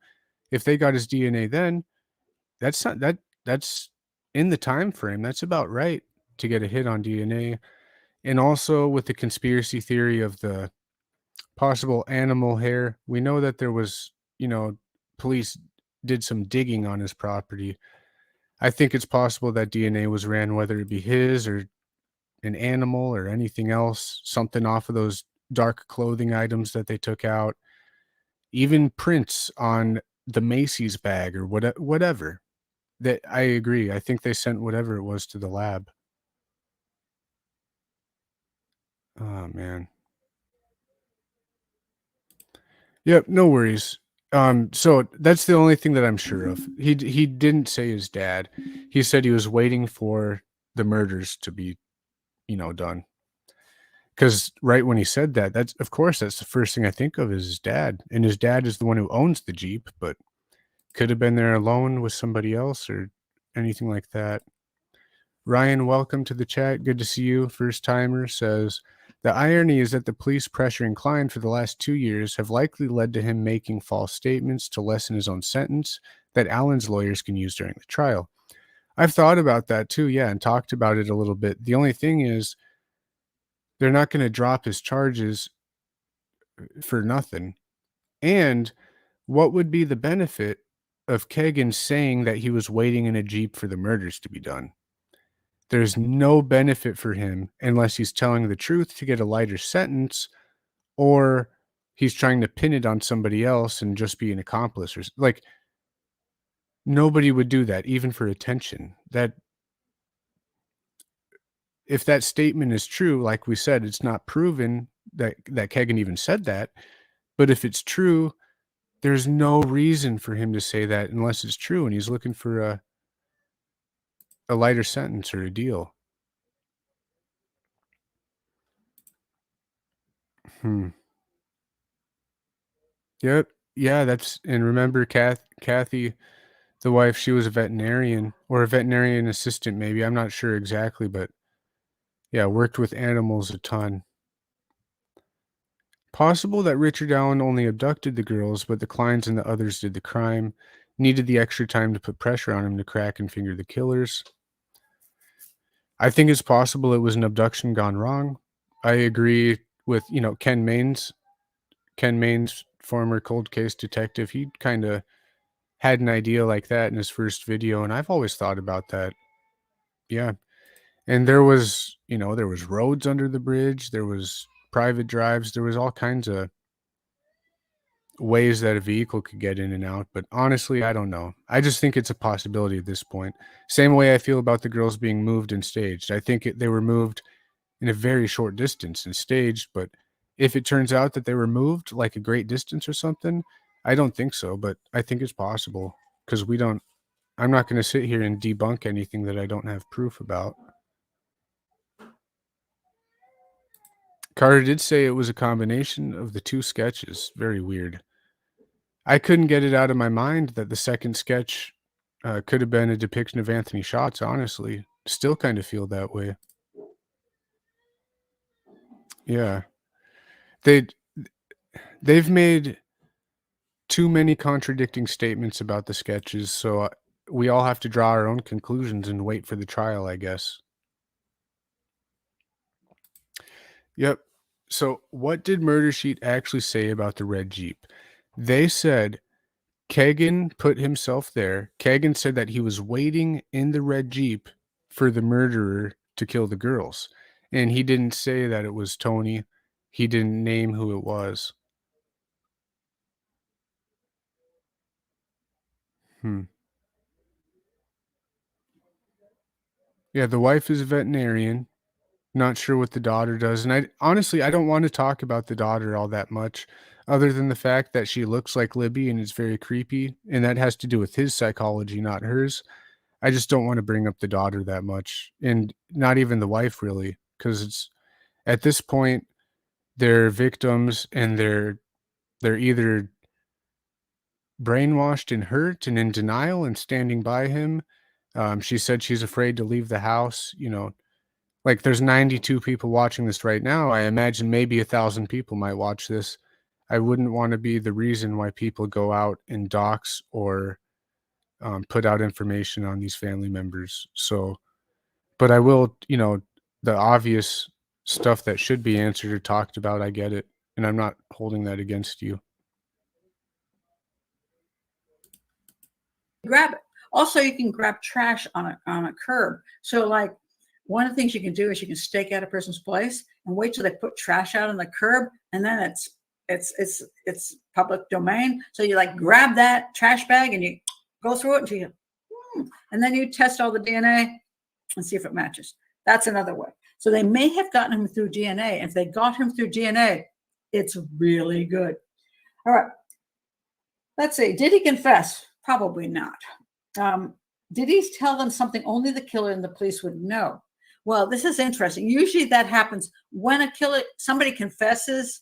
if they got his DNA then, that's not that's in the time frame. That's about right to get a hit on DNA. And also with the conspiracy theory of the possible animal hair, we know that there was, police did some digging on his property. I think it's possible that DNA was ran, whether it be his or an animal or anything else, something off of those dark clothing items that they took out, even prints on the Macy's bag or whatever. That I agree. I think they sent whatever it was to the lab. Oh man. Yep, no worries. So that's the only thing that I'm sure of. He didn't say his dad. He said he was waiting for the murders to be, done. Because right when he said that, that's the first thing I think of is his dad. And his dad is the one who owns the Jeep, but could have been there alone with somebody else or anything like that. Ryan, welcome to the chat. Good to see you. First timer says, the irony is that the police pressuring Klein for the last 2 years have likely led to him making false statements to lessen his own sentence that Allen's lawyers can use during the trial. I've thought about that too, yeah, and talked about it a little bit. The only thing is they're not going to drop his charges for nothing. And what would be the benefit of Kagan saying that he was waiting in a Jeep for the murders to be done? There's no benefit for him unless he's telling the truth to get a lighter sentence, or he's trying to pin it on somebody else and just be an accomplice. Or like, nobody would do that, even for attention. That if that statement is true, like we said, it's not proven that Kagan even said that. But if it's true, there's no reason for him to say that unless it's true, and he's looking for a lighter sentence or a deal. Yep. Yeah, and remember Kathy, the wife, she was a veterinarian or a veterinarian assistant, maybe. I'm not sure exactly, but yeah, worked with animals a ton. Possible that Richard Allen only abducted the girls, but the Kleins and the others did the crime. Needed the extra time to put pressure on him to crack and finger the killers. I think it's possible it was an abduction gone wrong. I agree with, Ken Maines, former cold case detective. He kind of had an idea like that in his first video, and I've always thought about that. Yeah. And there was roads under the bridge, there was private drives, there was all kinds of ways that a vehicle could get in and out, but honestly, I don't know. I just think it's a possibility at this point. Same way I feel about the girls being moved and staged. I think they were moved in a very short distance and staged, but if it turns out that they were moved like a great distance or something, I don't think so, but I think it's possible because I'm not going to sit here and debunk anything that I don't have proof about. Carter did say it was a combination of the two sketches. Very weird. I couldn't get it out of my mind that the second sketch could have been a depiction of Anthony Schatz, honestly. Still kind of feel that way. Yeah. They've made too many contradicting statements about the sketches, so we all have to draw our own conclusions and wait for the trial, I guess. Yep. So what did Murder Sheet actually say about the red Jeep? They said Kagan put himself there. Kagan said that he was waiting in the red Jeep for the murderer to kill the girls. And he didn't say that it was Tony. He didn't name who it was. Yeah, the wife is a veterinarian. Not sure what the daughter does, and I honestly, I don't wanna talk about the daughter all that much, other than the fact that she looks like Libby and is very creepy, and that has to do with his psychology, not hers. I just don't wanna bring up the daughter that much, and not even the wife really, because it's at this point, they're victims and they're either brainwashed and hurt and in denial and standing by him. She said she's afraid to leave the house, like, there's 92 people watching this right now. I imagine maybe 1,000 people might watch this. I wouldn't wanna be the reason why people go out and dox or, put out information on these family members. So but I will, the obvious stuff that should be answered or talked about, I get it, and I'm not holding that against you. Grab it. Also, you can grab trash on a curb. So, like, one of the things you can do is you can stake out a person's place and wait till they put trash out on the curb, and then it's public domain. So you like grab that trash bag and you go through it until you, and then you test all the DNA and see if it matches. That's another way. So they may have gotten him through DNA. If they got him through DNA, it's really good. All right. Let's see. Did he confess? Probably not. Did he tell them something only the killer and the police would know? Well, this is interesting. Usually that happens when somebody confesses.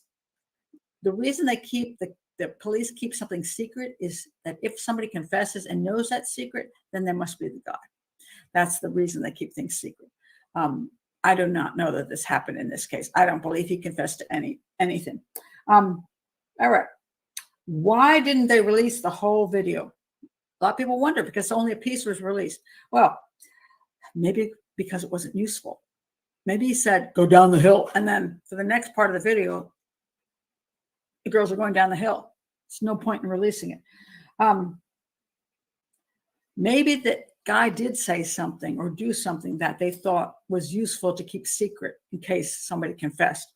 The reason the police keep something secret is that if somebody confesses and knows that secret, then there must be the guy. That's the reason they keep things secret. I do not know that this happened in this case. I don't believe he confessed to anything. All right. Why didn't they release the whole video? A lot of people wonder because only a piece was released. Well, maybe because it wasn't useful. Maybe he said, go down the hill. And then for the next part of the video, the girls are going down the hill. There's no point in releasing it. Maybe the guy did say something or do something that they thought was useful to keep secret in case somebody confessed.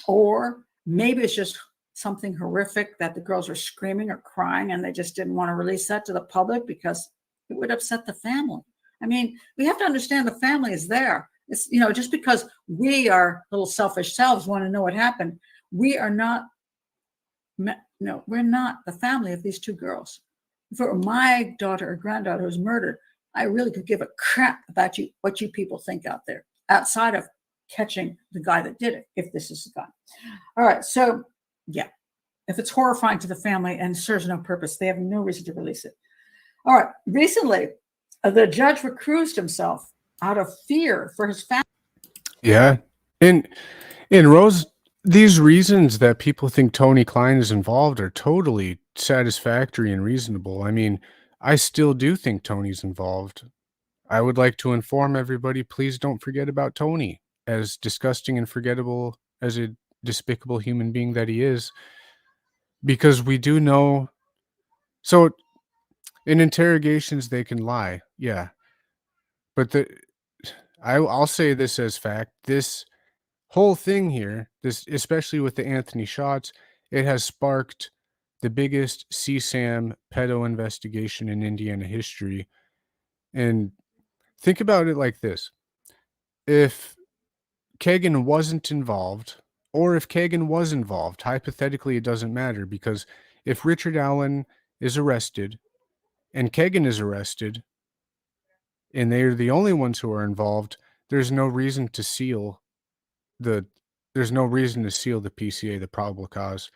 Or maybe it's just something horrific that the girls are screaming or crying and they just didn't want to release that to the public because it would upset the family. I mean, we have to understand the family is there. It's, just because we are little selfish selves want to know what happened, we are not, no, we're not the family of these two girls. If it were my daughter or granddaughter who was murdered, I really could give a crap about what you people think out there, outside of catching the guy that did it, if this is the guy. All right, so yeah, if it's horrifying to the family and serves no purpose, they have no reason to release it. All right, recently, the judge recused himself out of fear for his family. Yeah. And Rose, these reasons that people think Tony Klein is involved are totally satisfactory and reasonable. I mean, I still do think Tony's involved. I would like to inform everybody, please don't forget about Tony, as disgusting and forgettable as a despicable human being that he is, because we do know. So in interrogations, they can lie. Yeah. But I'll say this as fact. This whole thing here, this especially with the Anthony shots, it has sparked the biggest CSAM pedo investigation in Indiana history. And think about it like this. If Kagan wasn't involved, or if Kagan was involved, hypothetically, it doesn't matter, because if Richard Allen is arrested and Kagan is arrested, and they're the only ones who are involved, there's no reason to seal the PCA, the probable cause.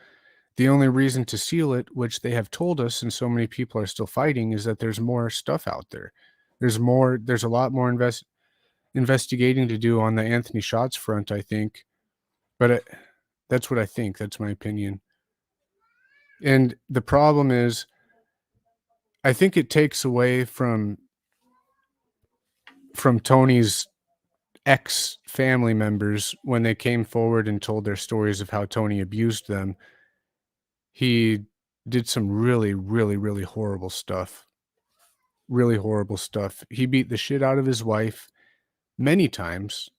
The only reason to seal it, which they have told us, and so many people are still fighting, is that there's more stuff out there. There's a lot more investigating to do on the Anthony shots front, I think. But that's what I think. That's my opinion. And the problem is, I think it takes away from Tony's ex-family members when they came forward and told their stories of how Tony abused them. He did some really, really, really horrible stuff. Really horrible stuff. He beat the shit out of his wife many times.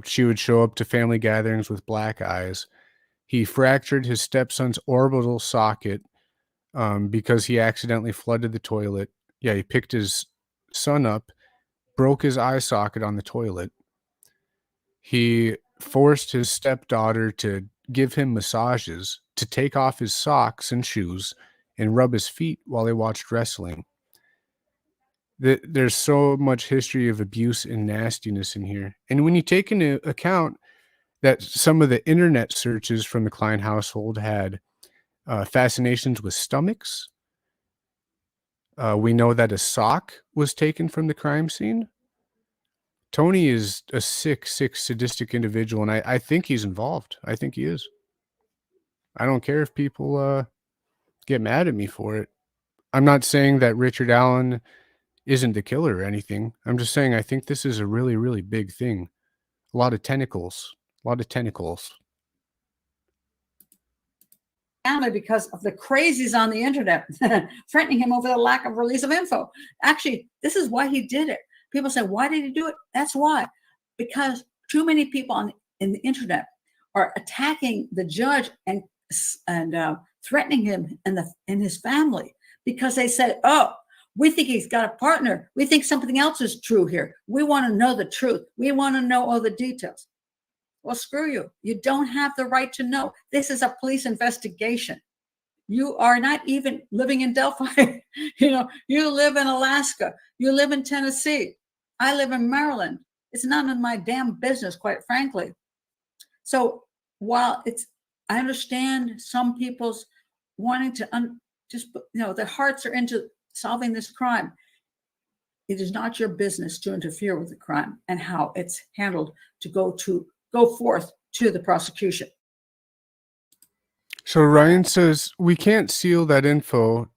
She would show up to family gatherings with black eyes. He fractured his stepson's orbital socket because he accidentally flooded the toilet. Yeah, he picked his son up, broke his eye socket on the toilet. He forced his stepdaughter to give him massages, to take off his socks and shoes, and rub his feet while they watched wrestling. There's so much history of abuse and nastiness in here. And when you take into account that some of the internet searches from the Klein household had fascinations with stomachs, we know that a sock was taken from the crime scene. Tony is a sick, sadistic individual, and I think he's involved. I think he is. I don't care if people get mad at me for it. I'm not saying that Richard Allen isn't the killer or anything. I'm just saying I think this is a really, really big thing. A lot of tentacles. A lot of tentacles. Family because of the crazies on the internet threatening him over the lack of release of info. Actually, this is why he did it. People say, why did he do it? That's why. Because too many people in the internet are attacking the judge and threatening him and his family because they said, oh, we think he's got a partner. We think something else is true here. We want to know the truth. We want to know all the details. Well, screw you. You don't have the right to know. This is a police investigation. You are not even living in Delphi. You live in Alaska. You live in Tennessee. I live in Maryland. It's none of my damn business, quite frankly. So while I understand some people's wanting to their hearts are into solving this crime. It is not your business to interfere with the crime and how it's handled to go forth to the prosecution. So Ryan says we can't seal that info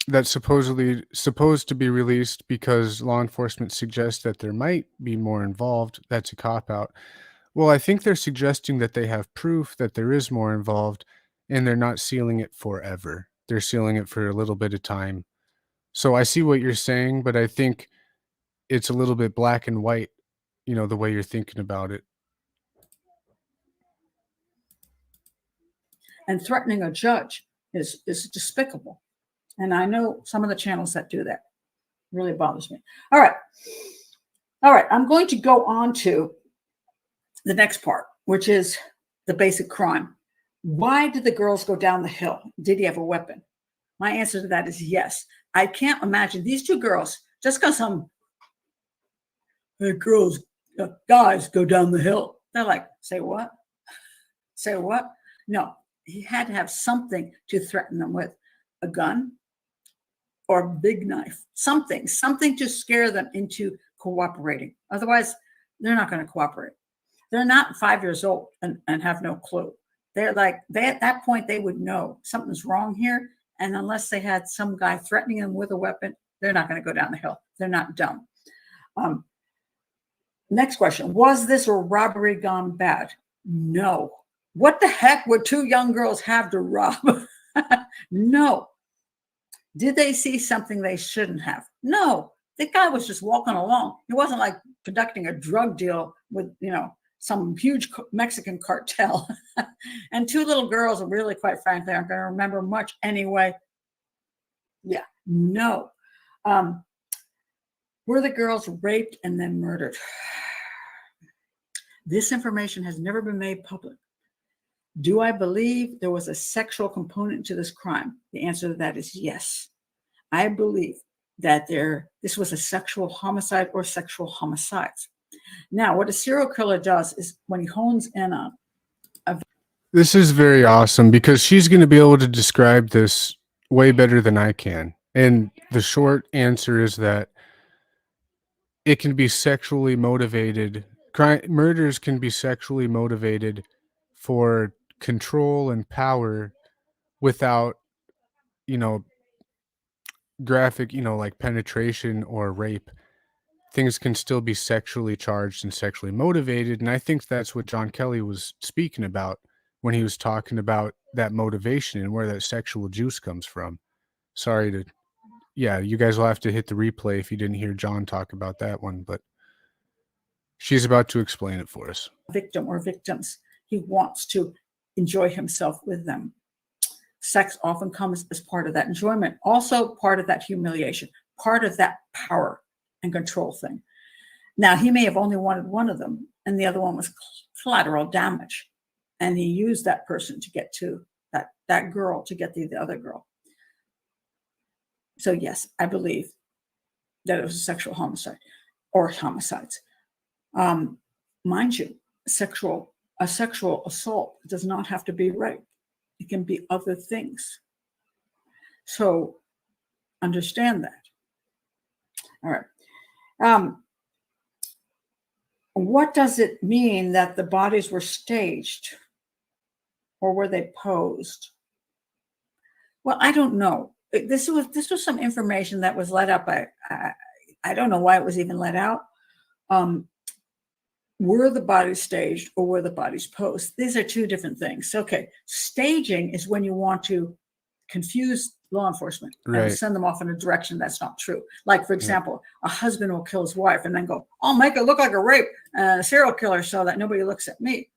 that's supposed to be released because law enforcement suggests that there might be more involved. That's a cop-out. Well, I think they're suggesting that they have proof that there is more involved, and they're not sealing it forever. They're sealing it for a little bit of time. So I see what you're saying, but I think it's a little bit black and white, the way you're thinking about it. And threatening a judge is despicable. And I know some of the channels that do that. It really bothers me. All right. I'm going to go on to the next part, which is the basic crime. Why did the girls go down the hill? Did he have a weapon? My answer to that is yes. I can't imagine these two girls, just because some guys go down the hill. They're like, say what? Say what? No, he had to have something to threaten them with. A gun or a big knife. Something to scare them into cooperating. Otherwise, they're not going to cooperate. They're not 5 years old and have no clue. They're like, at that point, they would know something's wrong here. And unless they had some guy threatening them with a weapon, they're not going to go down the hill. They're not dumb. Next question. Was this a robbery gone bad? No. What the heck would two young girls have to rob? No. Did they see something they shouldn't have? No. The guy was just walking along. He wasn't like conducting a drug deal with, some huge Mexican cartel. And two little girls, really, quite frankly, aren't going to remember much anyway. Yeah, no. Were the girls raped and then murdered? This information has never been made public. Do I believe there was a sexual component to this crime? The answer to that is yes. I believe that this was a sexual homicide or sexual homicides. Now, what a serial killer does is when he hones in on This is very awesome because she's going to be able to describe this way better than I can. And the short answer is that it can be sexually motivated. Murders can be sexually motivated for control and power without, graphic, like penetration or rape. Things can still be sexually charged and sexually motivated. And I think that's what John Kelly was speaking about when he was talking about that motivation and where that sexual juice comes from. You guys will have to hit the replay if you didn't hear John talk about that one, but she's about to explain it for us. Victim or victims. He wants to enjoy himself with them. Sex often comes as part of that enjoyment, also part of that humiliation, part of that power and control thing. Now, he may have only wanted one of them, and the other one was collateral damage. And he used that person to get to that girl to get the other girl. So, yes, I believe that it was a sexual homicide or homicides. Mind you, a sexual assault does not have to be rape. It can be other things. So understand that. All right. What does it mean that the bodies were staged, or were they posed? Well, I don't know. This was some information that was let out by, I don't know why it was even let out. Were the bodies staged or were the bodies posed? These are two different things. Okay, staging is when you want to confuse law enforcement and send them off in a direction that's not true. Like, for example, a husband will kill his wife and then go, I'll make it look like a rape, serial killer, so that nobody looks at me.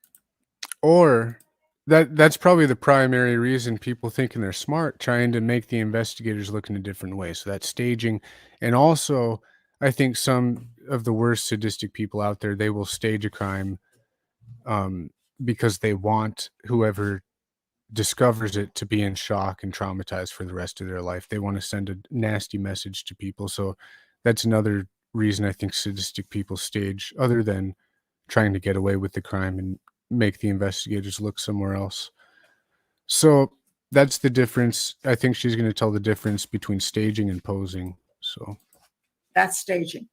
Or that's probably the primary reason people thinking they're smart, trying to make the investigators look in a different way. So that's staging. And also, I think some of the worst sadistic people out there, they will stage a crime because they want whoever discovers it to be in shock and traumatized for the rest of their life. They want to send a nasty message to people. So that's another reason I think sadistic people stage, other than trying to get away with the crime and make the investigators look somewhere else. So that's the difference. I think she's going to tell the difference between staging and posing. So that's staging.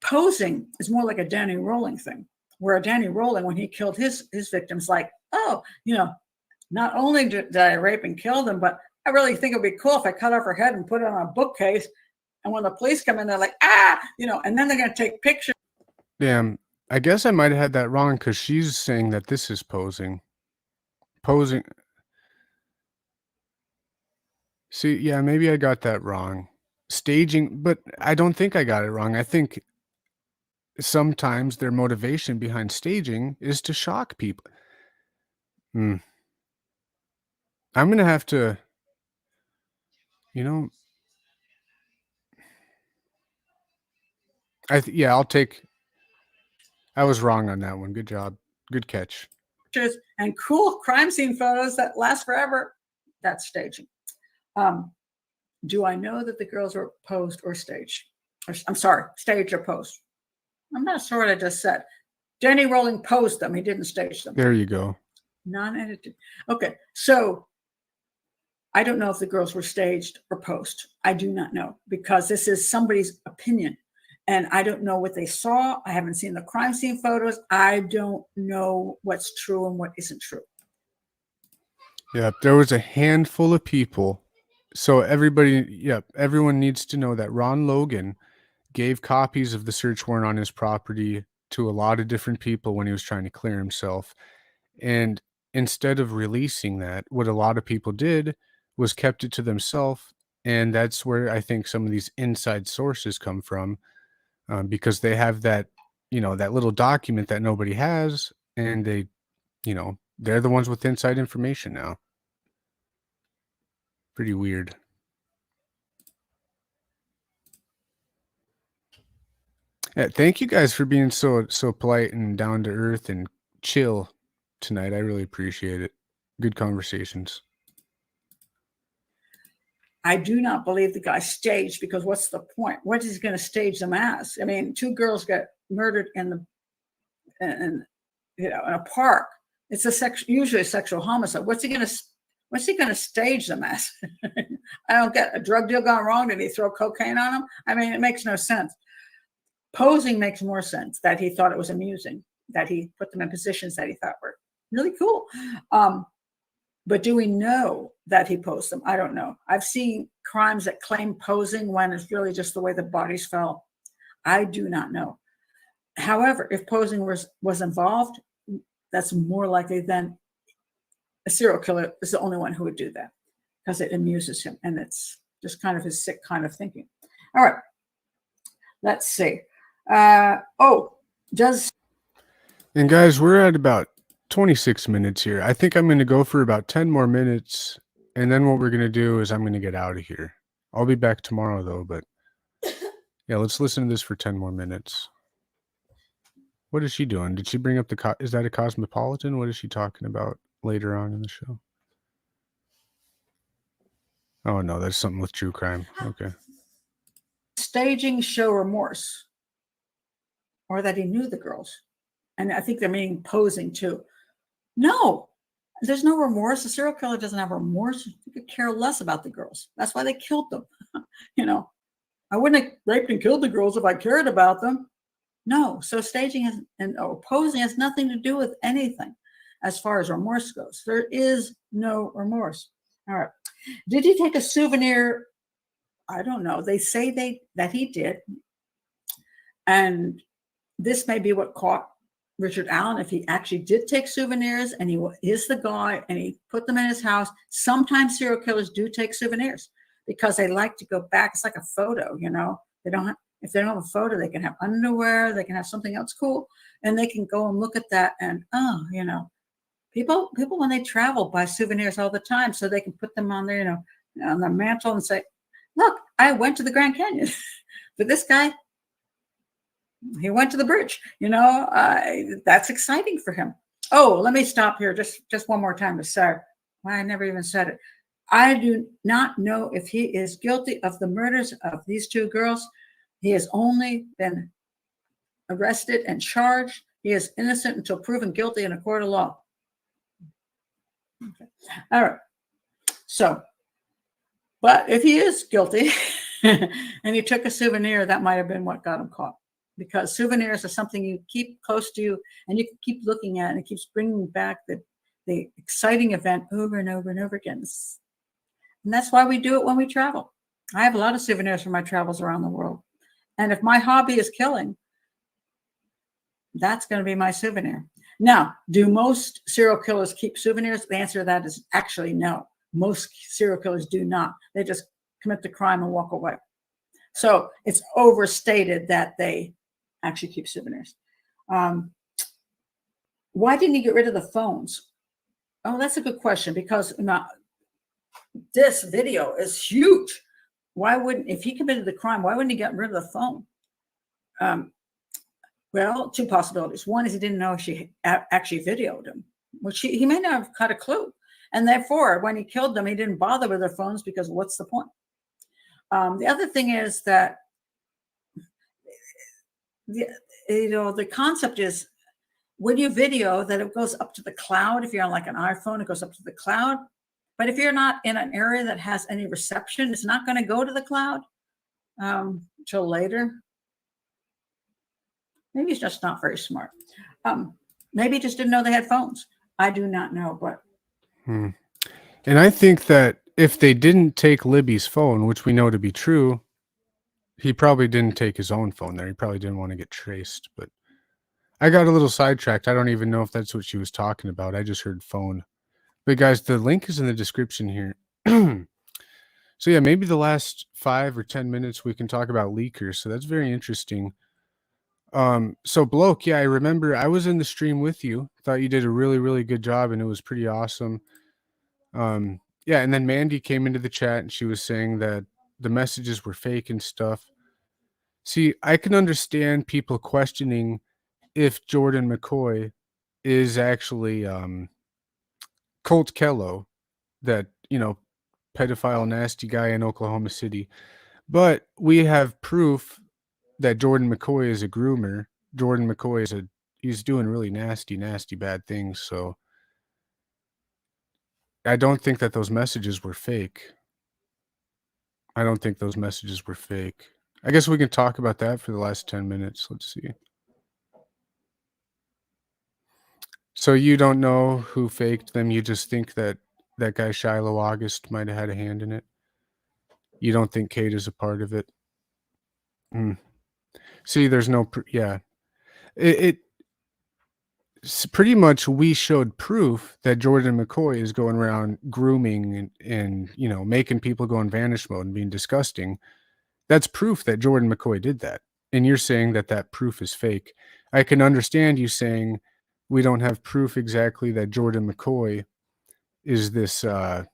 Posing is more like a Danny Rolling thing, where Danny Rolling, when he killed his victims, like, oh, not only did I rape and kill them, but I really think it'd be cool if I cut off her head and put it on a bookcase. And when the police come in, they're like, and then they're going to take pictures. Damn, I guess I might have had that wrong, because she's saying that this is posing. Posing. See, yeah, maybe I got that wrong. Staging, but I don't think I got it wrong. I think sometimes their motivation behind staging is to shock people. I'm going to have to, I'll take, I was wrong on that one. Good job. Good catch. And cool crime scene photos that last forever. That's staging. Do I know that the girls were posed or staged? I'm sorry, staged or posed. I'm not sure what I just said. Danny Rolling posed them. He didn't stage them. There you go. Non-edited. Okay, so I don't know if the girls were staged or posed. I do not know, because this is somebody's opinion. And I don't know what they saw. I haven't seen the crime scene photos. I don't know what's true and what isn't true. Yeah, there was a handful of people. So everyone needs to know that Ron Logan gave copies of the search warrant on his property to a lot of different people when he was trying to clear himself. And instead of releasing that, what a lot of people did was kept it to themselves. And that's where I think some of these inside sources come from, because they have that, that little document that nobody has. And they, they're the ones with inside information now. Pretty weird. Yeah, thank you guys for being so polite and down to earth and chill tonight. I really appreciate it. Good conversations. I do not believe the guy staged, because what's the point? What is he going to stage them as? I mean, two girls got murdered in a park. It's usually a sexual homicide. What's he going to stage them as? I don't get a drug deal gone wrong. Did he throw cocaine on them? I mean, it makes no sense. Posing makes more sense, that he thought it was amusing, that he put them in positions that he thought were really cool. But do we know that he posed them? I don't know. I've seen crimes that claim posing when it's really just the way the bodies fell. I do not know. However, if posing was involved, that's more likely than a serial killer is the only one who would do that, because it amuses him, and it's just kind of his sick kind of thinking. All right. Let's see. And guys, we're at about 26 minutes here. I think I'm going to go for about 10 more minutes, and then what we're going to do is I'm going to get out of here. I'll be back tomorrow though, but yeah, let's listen to this for 10 more minutes. What is she doing? Did she bring up is that a Cosmopolitan? What is she talking about later on in the show? Oh no, that's something with true crime. Okay. Staging show remorse, or that he knew the girls. And I think they're meaning posing too. No, there's no remorse. The serial killer doesn't have remorse. He could care less about the girls. That's why they killed them. You know, I wouldn't have raped and killed the girls if I cared about them. No, so staging or posing has nothing to do with anything as far as remorse goes. There is no remorse. All right. Did he take a souvenir? I don't know. They say that he did. And this may be what caught Richard Allen, if he actually did take souvenirs and he is the guy and he put them in his house. Sometimes serial killers do take souvenirs because they like to go back. It's like a photo, you know. If they don't have a photo, they can have underwear, they can have something else cool, and they can go and look at that and, oh, you know, people when they travel buy souvenirs all the time so they can put them on their, you know, on their mantle and say, look, I went to the Grand Canyon. But this guy, he went to the bridge, you know, that's exciting for him. Oh, let me stop here just one more time to say, well, I never even said it. I do not know if he is guilty of the murders of these two girls. He has only been arrested and charged. He is innocent until proven guilty in a court of law. Okay. All right. So, but if he is guilty and he took a souvenir, that might have been what got him caught. Because souvenirs are something you keep close to you and you can keep looking at, and it keeps bringing back the exciting event over and over and over again. And that's why we do it when we travel. I have a lot of souvenirs from my travels around the world. And if my hobby is killing, that's going to be my souvenir. Now, do most serial killers keep souvenirs? The answer to that is actually no. Most serial killers do not. They just commit the crime and walk away. So it's overstated that they actually keep souvenirs. Why didn't he get rid of the phones? Oh, that's a good question, because this video is huge. Why wouldn't, if he committed the crime, why wouldn't he get rid of the phone? Well, two possibilities. One is he didn't know she actually videoed him, which he may not have had a clue. And therefore, when he killed them, he didn't bother with their phones because what's the point? The other thing is that the concept is when you video that it goes up to the cloud. If you're on like an iPhone, it goes up to the cloud. But if you're not in an area that has any reception, it's not going to go to the cloud till later. Maybe he's just not very smart. Maybe he just didn't know they had phones. I do not know, but. And I think that if they didn't take Libby's phone, which we know to be true, he probably didn't take his own phone there. He probably didn't want to get traced. But I got a little sidetracked. I don't even know if that's what she was talking about. I just heard phone. But guys, the link is in the description here. So yeah, maybe the last 5 or 10 minutes we can talk about leakers. So that's very interesting. So Bloke, yeah, I remember I was in the stream with you. Thought you did a really, really good job, and it was pretty awesome. Yeah, and then Mandy came into the chat and she was saying that the messages were fake and stuff. See, I can understand people questioning if Jordan McCoy is actually Colt Kello, that, you know, pedophile nasty guy in Oklahoma City. But we have proof that Jordan McCoy is a groomer. Jordan McCoy is he's doing really nasty, nasty bad things. So I don't think that those messages were fake. I don't think those messages were fake. I guess we can talk about that for the last 10 minutes. Let's see. So you don't know who faked them. You just think that that guy Shiloh August might have had a hand in it. You don't think Kate is a part of it. See, there's no, yeah. It's pretty much we showed proof that Jordan McCoy is going around grooming and you know, making people go in vanish mode and being disgusting. That's proof that Jordan McCoy did that. And you're saying that that proof is fake. I can understand you saying we don't have proof exactly that Jordan McCoy is this Colt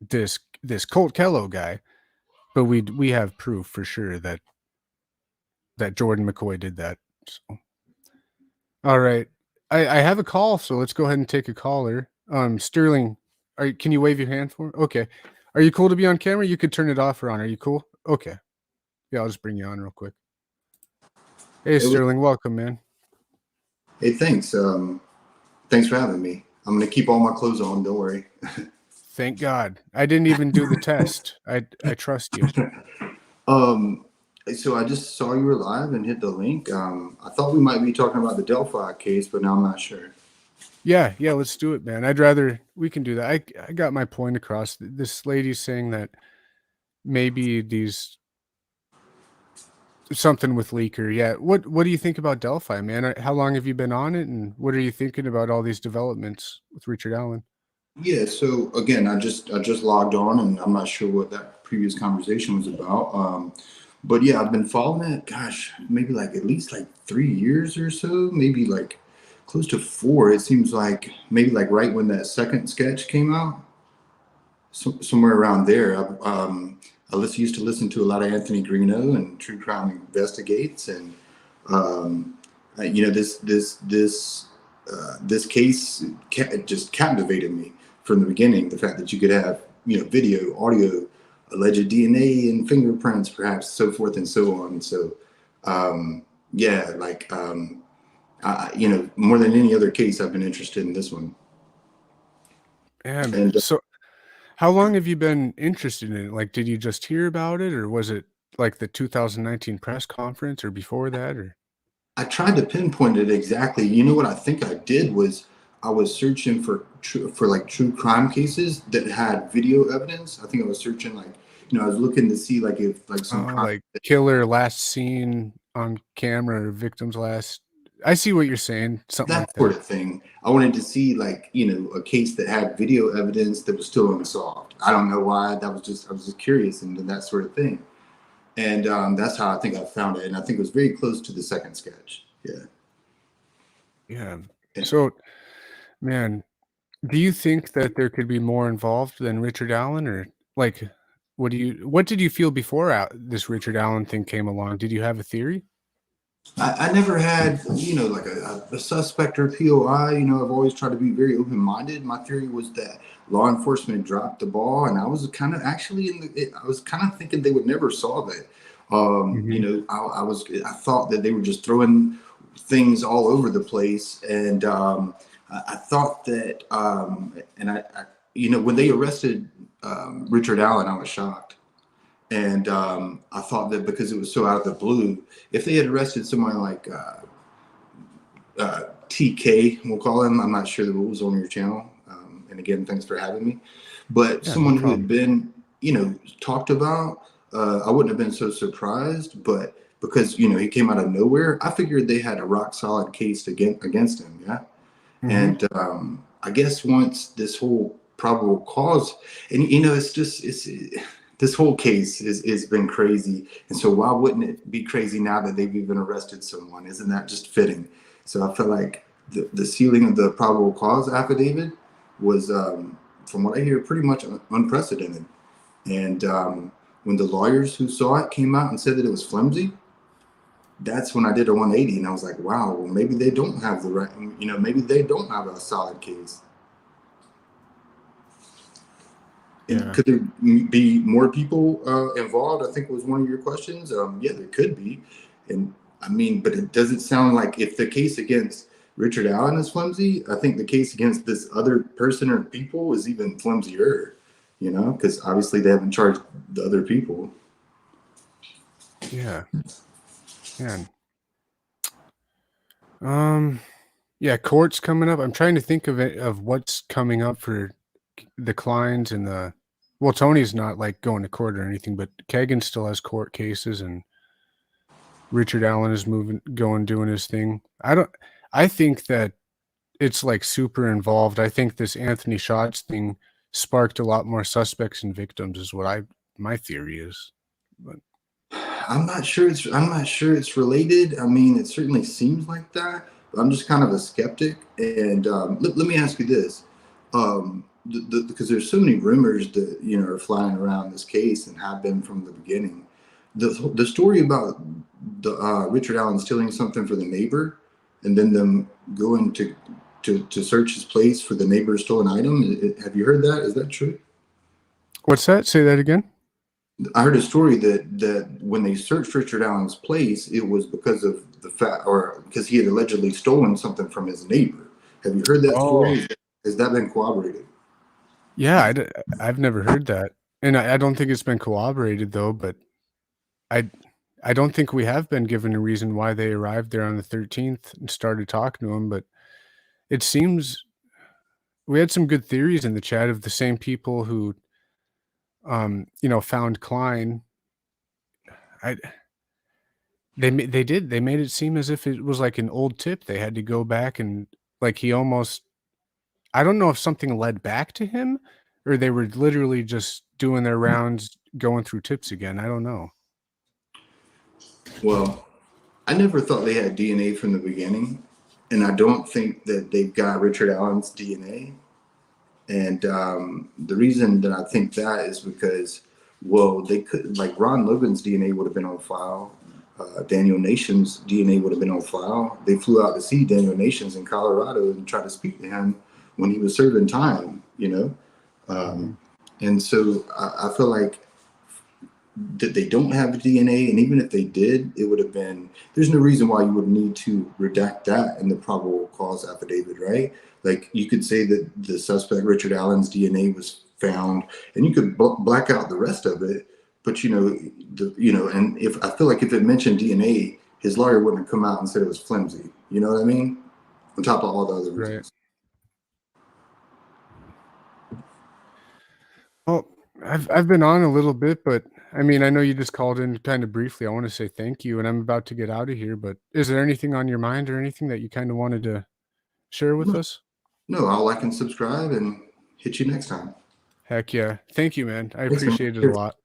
Kello guy, but we have proof for sure that Jordan McCoy did that. So All right. I have a call, so let's go ahead and take a caller. Sterling, can you wave your hand for? Okay. Are you cool to be on camera? You could turn it off or on. Are you cool? Okay. Yeah, I'll just bring you on real quick. Hey, It was, Sterling, welcome, man. hey, thanks. Thanks for having me. I'm gonna keep all my clothes on. Don't worry. Thank God. I didn't even do the test. I trust you. um, so I just saw you were live and hit the link. I thought we might be talking about the Delphi case, but now I'm not sure. Yeah, let's do it, man. We can do that. I got my point across. This lady's saying that maybe something with leaker. Yeah. What do you think about Delphi, man? How long have you been on it, and what are you thinking about all these developments with Richard Allen? Yeah. So again, I just logged on, and I'm not sure what that previous conversation was about. But yeah, I've been following it. Gosh, maybe like at least like 3 years or so. Maybe like close to 4. It seems like maybe like right when that second sketch came out. Somewhere around there. Used to listen to a lot of Anthony Greeno and True Crime Investigates, and this case just captivated me from the beginning. The fact that you could have video, audio, alleged DNA and fingerprints, perhaps, so forth and so on. So more than any other case, I've been interested in this one. And And so how long have you been interested in it? Like, did you just hear about it, or was it like the 2019 press conference, or before that, or? I tried to pinpoint it exactly. You know what I think I did was I was searching for like true crime cases that had video evidence. I think I was searching I was looking to see like if like some crime. Like killer last seen on camera, or victim's last. I see what you're saying. Something like That sort that. of thing. I wanted to see a case that had video evidence that was still unsolved. I don't know why. I was just curious into that sort of thing. And that's how I think I found it. And I think it was very close to the second sketch. Yeah. Yeah. Yeah. So, man, do you think that there could be more involved than Richard Allen, or like, what did you feel before this Richard Allen thing came along? Did you have a theory? I never had, like a suspect or POI. I've always tried to be very open-minded. My theory was that law enforcement dropped the ball, and I was kind of actually I was kind of thinking they would never solve it. Mhm. I thought that they were just throwing things all over the place, and I thought that, when they arrested Richard Allen, I was shocked. And I thought that because it was so out of the blue, if they had arrested someone like TK, we'll call him, I'm not sure the rules on your channel. And again, thanks for having me. But Yeah, no someone who had problem. been, talked about, I wouldn't have been so surprised. But because, he came out of nowhere, I figured they had a rock solid case against him. Yeah. Mhm. And I guess once this whole probable cause, and this whole case is been crazy. And so why wouldn't it be crazy now that they've even arrested someone? Isn't that just fitting? So I feel like the sealing of the probable cause affidavit was, from what I hear, pretty much unprecedented. And when the lawyers who saw it came out and said that it was flimsy, that's when I did a 180, and I was like, wow, well, maybe they don't have the right, maybe they don't have a solid case. And Yeah. could there be more people involved? I think was one of your questions. Yeah, there could be. And I mean, but it doesn't sound like if the case against Richard Allen is flimsy, I think the case against this other person or people is even flimsier, because obviously they haven't charged the other people. Yeah. Man. Yeah, court's coming up. I'm trying to think of what's coming up for the Kleins and well, Tony's not like going to court or anything, but Kagan still has court cases, and Richard Allen is doing his thing. I think that it's like super involved. I think this Anthony Shots thing sparked a lot more suspects and victims, is what my theory is. But I'm not sure it's related. I mean, it certainly seems like that. But I'm just kind of a skeptic. And let me ask you this, because there's so many rumors that are flying around this case and have been from the beginning. The story about the Richard Allen stealing something for the neighbor. and then them going to search his place for the neighbor's stolen item. Have you heard that? Is that true? What's that? Say that again. I heard a story that when they searched Richard Allen's place, it was because of the fact, or because he had allegedly stolen something from his neighbor. Have you heard that story? Has that been corroborated? Yeah, I've never heard that, and I don't think it's been corroborated though. But I don't think we have been given a reason why they arrived there on the 13th and started talking to him. But it seems we had some good theories in the chat of the same people who, found Klein. They made it seem as if it was like an old tip. They had to go back and like he almost. I don't know if something led back to him, or they were literally just doing their rounds, going through tips again. I don't know. Well, I never thought they had DNA from the beginning, and I don't think that they've got Richard Allen's DNA. And the reason that I think that is because, well, they could, like Ron Logan's DNA would have been on file. Daniel Nation's DNA would have been on file. They flew out to see Daniel Nations in Colorado and tried to speak to him when he was serving time, and so I feel like that they don't have DNA, and even if they did, it would have been, there's no reason why you would need to redact that in the probable cause affidavit, right? Like you could say that the suspect Richard Allen's DNA was found, and you could black out the rest of it. But and if I feel like if it mentioned DNA, his lawyer wouldn't have come out and said it was flimsy. You know what I mean? On top of all the other reasons. Well, I've been on a little bit, but I mean, I know you just called in kind of briefly. I want to say thank you, and I'm about to get out of here. But is there anything on your mind or anything that you kind of wanted to share with us? No, I'll like and subscribe and hit you next time. Heck yeah. Thank you, man. I Thanks, man. appreciate it a lot.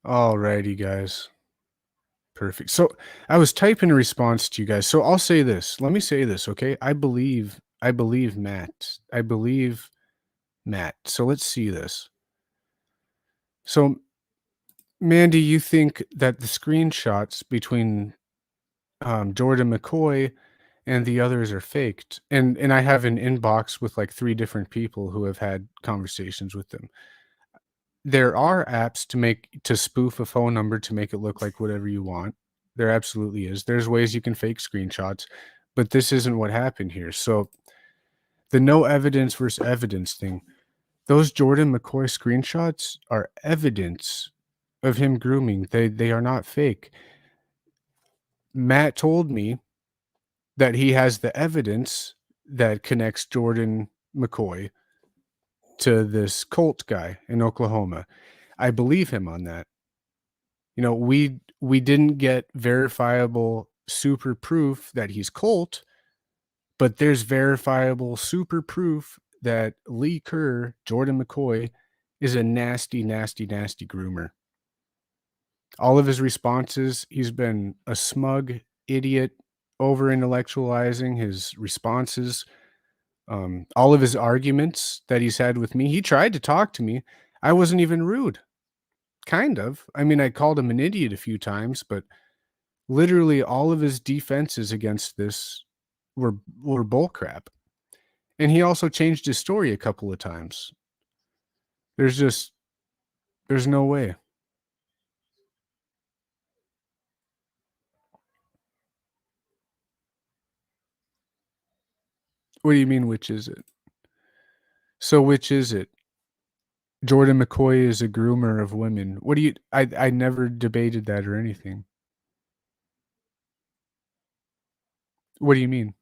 Alrighty, guys. Perfect. So I was typing a response to you guys. So I'll say this. Let me say this, okay? I believe Matt. I believe Matt. So let's see this. So Mandy, you think that the screenshots between Jordan McCoy and the others are faked. And I have an inbox with like 3 different people who have had conversations with them. There are apps to spoof a phone number to make it look like whatever you want. There absolutely is. There's ways you can fake screenshots, but this isn't what happened here. So the no evidence versus evidence thing, those Jordan McCoy screenshots are evidence of him grooming. They are not fake. Matt told me that he has the evidence that connects Jordan McCoy to this Colt guy in Oklahoma. I believe him on that. We didn't get verifiable super proof that he's Colt, but there's verifiable super proof that Lee Kerr, Jordan McCoy, is a nasty, nasty, nasty groomer. All of his responses, he's been a smug idiot, over intellectualizing his responses. All of his arguments that he's had with me, he tried to talk to me. I wasn't even rude. Kind of. I mean, I called him an idiot a few times, but literally all of his defenses against this were bullcrap. And he also changed his story a couple of times. There's no way. What do you mean, which is it? So which is it? Jordan McCoy is a groomer of women. What do you... I never debated that or anything. What do you mean?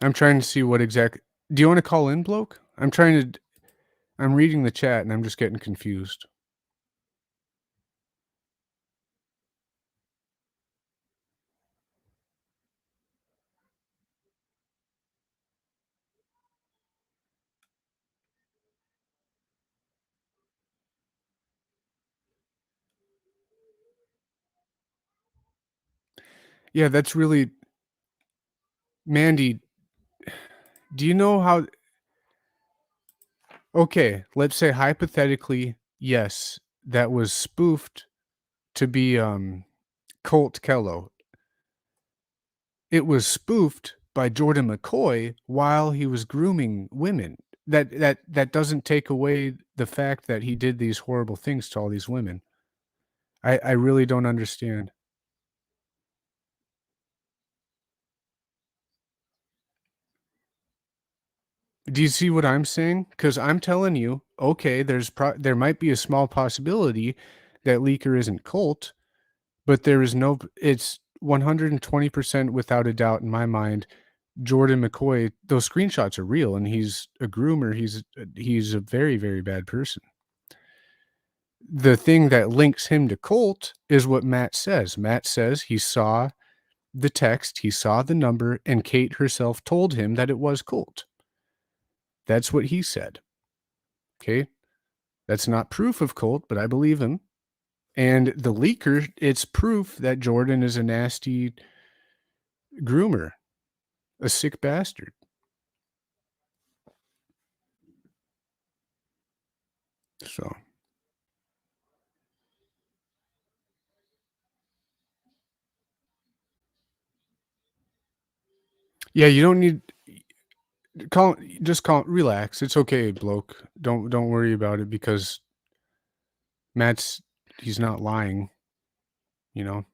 I'm trying to see what exact... Do you want to call in, bloke? I'm reading the chat and I'm just getting confused. Yeah, that's really... Mandy, Do you know how? Okay, let's say hypothetically, yes, that was spoofed to be Colt Kello. It was spoofed by Jordan McCoy while he was grooming women. That doesn't take away the fact that he did these horrible things to all these women. I really don't understand. Do you see what I'm saying? Because I'm telling you, okay, there might be a small possibility that Leaker isn't Colt, but there is no. It's 120% without a doubt in my mind. Jordan McCoy, those screenshots are real, and he's a groomer. He's a very, very bad person. The thing that links him to Colt is what Matt says. Matt says he saw the text, he saw the number, and Kate herself told him that it was Colt. That's what he said. Okay. That's not proof of Colt, but I believe him. And the leaker, it's proof that Jordan is a nasty groomer, a sick bastard. So, yeah, you don't need relax. It's okay, bloke. Don't worry about it because he's not lying, you know.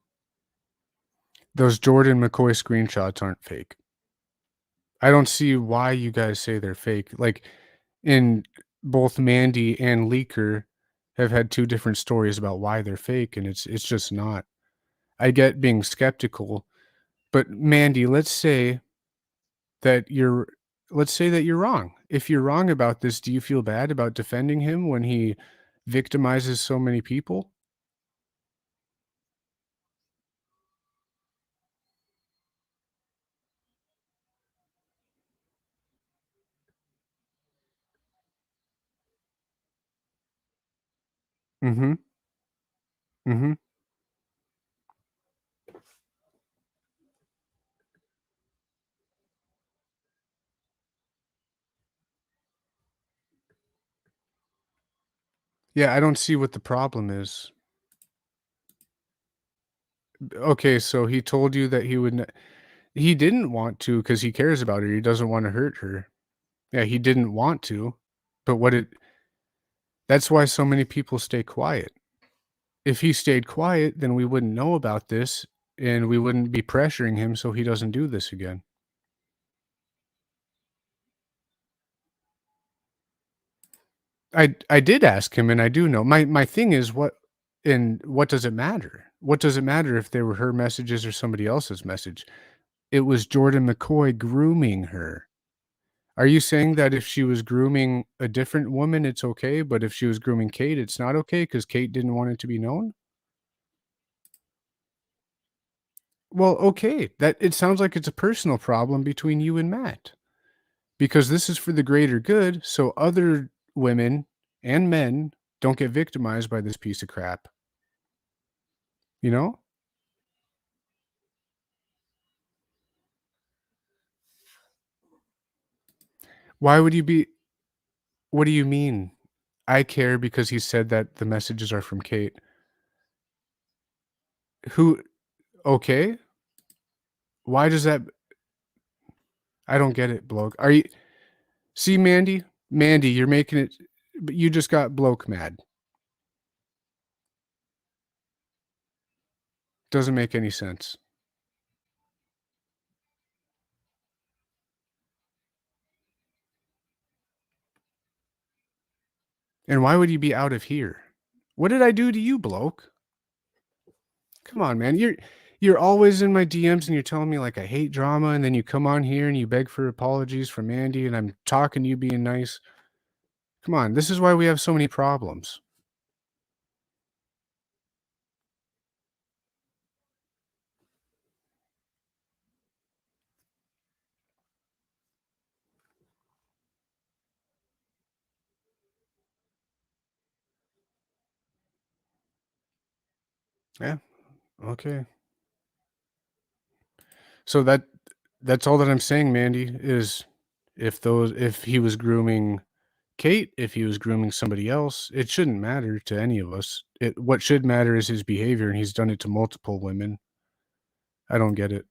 Those Jordan McCoy screenshots aren't fake. I don't see why you guys say they're fake. Like, in both Mandy and Leaker have had two different stories about why they're fake, and it's just not. I get being skeptical, but Mandy, let's say that you're wrong. If you're wrong about this, do you feel bad about defending him when he victimizes so many people? Mm-hmm. Mm-hmm. Yeah, I don't see what the problem is. Okay, so he told you that he didn't want to because he cares about her. He doesn't want to hurt her. Yeah, he didn't want to, but that's why so many people stay quiet. If he stayed quiet, then we wouldn't know about this and we wouldn't be pressuring him so he doesn't do this again. I did ask him, and I do know. My thing is what does it matter? What does it matter if they were her messages or somebody else's message? It was Jordan McCoy grooming her. Are you saying that if she was grooming a different woman, it's okay, but if she was grooming Kate, it's not okay because Kate didn't want it to be known? Well, okay. That it sounds like it's a personal problem between you and Matt. Because this is for the greater good, so other women and men don't get victimized by this piece of crap. You know? Why would you be What do you mean? I care because he said that the messages are from Kate. Who Okay? Why does that I don't get it, bloke. Are you See, Mandy? Mandy, you're making it but you just got bloke mad. Doesn't make any sense. And why would you be out of here? What did I do to you, bloke? Come on, man. You're always in my DMs and you're telling me like I hate drama, and then you come on here and you beg for apologies from Andy, and I'm talking to you being nice. Come on, this is why we have so many problems. Yeah. Okay. So that's all that I'm saying, Mandy, is If he was grooming Kate, if he was grooming somebody else, it shouldn't matter to any of us. What should matter is his behavior, and he's done it to multiple women. I don't get it.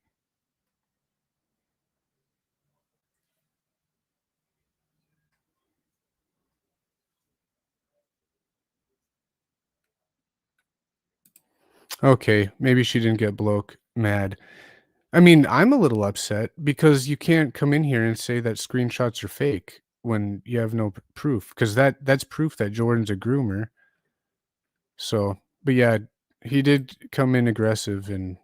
Okay, maybe she didn't get bloke mad. I mean, I'm a little upset because you can't come in here and say that screenshots are fake when you have no proof, because that's proof that Jordan's a groomer. So, but yeah, he did come in aggressive and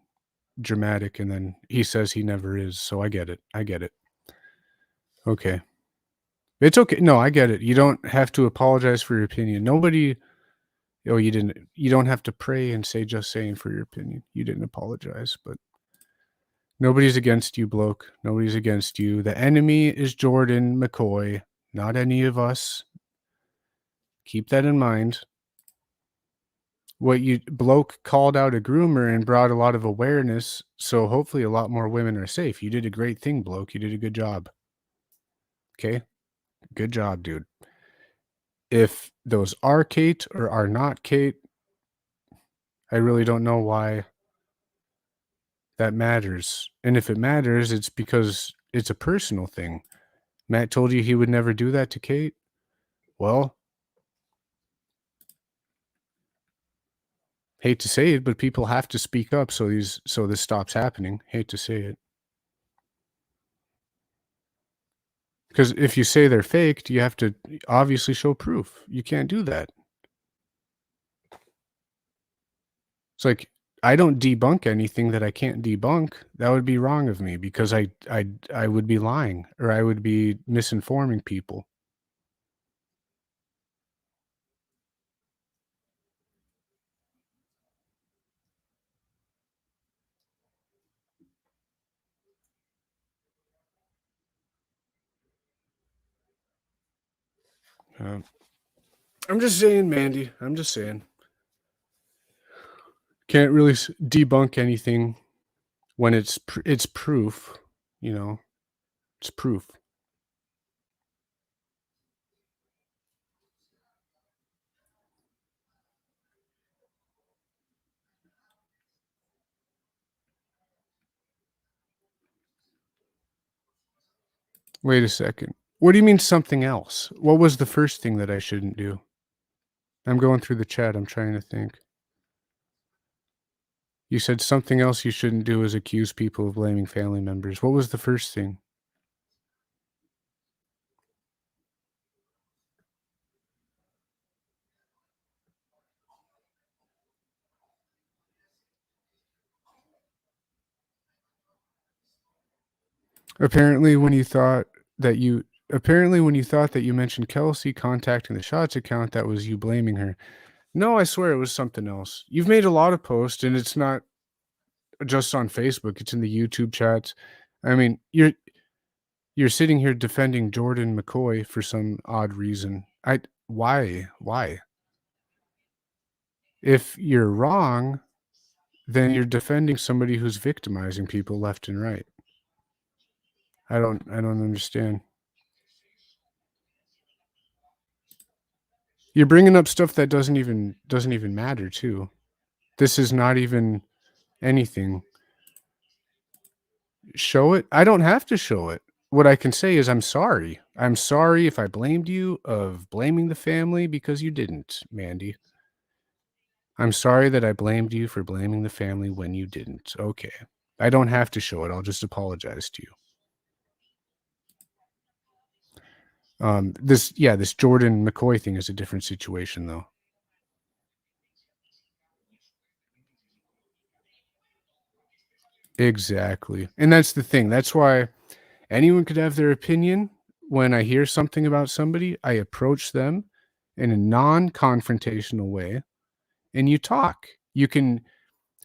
dramatic, and then he says he never is. So I get it. I get it. Okay. It's okay. No, I get it. You don't have to apologize for your opinion. Nobody, oh, you don't have to pray and say just saying for your opinion. You didn't apologize, but nobody's against you, bloke. Nobody's against you. The enemy is Jordan McCoy, not any of us. Keep that in mind. What you bloke called out a groomer and brought a lot of awareness, so hopefully a lot more women are safe. You did a great thing, bloke. You did a good job. Okay? Good job, dude. If those are Kate or are not Kate, I really don't know why that matters. And if it matters, it's because it's a personal thing. Matt told you he would never do that to Kate. Well, hate to say it, but people have to speak up so this stops happening. Hate to say it. Because if you say they're faked, you have to obviously show proof. You can't do that. It's like, I don't debunk anything that I can't debunk. That would be wrong of me, because I would be lying, or I would be misinforming people. I'm just saying, Mandy. I'm just saying. Can't really debunk anything when it's proof. You know, it's proof. Wait a second. What do you mean something else? What was the first thing that I shouldn't do? I'm going through the chat. I'm trying to think. You said something else you shouldn't do is accuse people of blaming family members. What was the first thing? Apparently, when you thought that you mentioned Kelsey contacting the Shots account, that was you blaming her. No, I swear it was something else. You've made a lot of posts, and it's not just on Facebook. It's in the YouTube chats. I mean, you're sitting here defending Jordan McCoy for some odd reason. Why? If you're wrong, then you're defending somebody who's victimizing people left and right. I don't understand. You're bringing up stuff that doesn't even matter too. This is not even anything. Show it. I don't have to show it. What I can say is I'm sorry. I'm sorry if I blamed you of blaming the family, because you didn't, Mandy. I'm sorry that I blamed you for blaming the family when you didn't. Okay. I don't have to show it. I'll just apologize to you. This Jordan McCoy thing is a different situation, though. Exactly. And that's the thing. That's why anyone could have their opinion. When I hear something about somebody, I approach them in a non-confrontational way, and you talk. You can,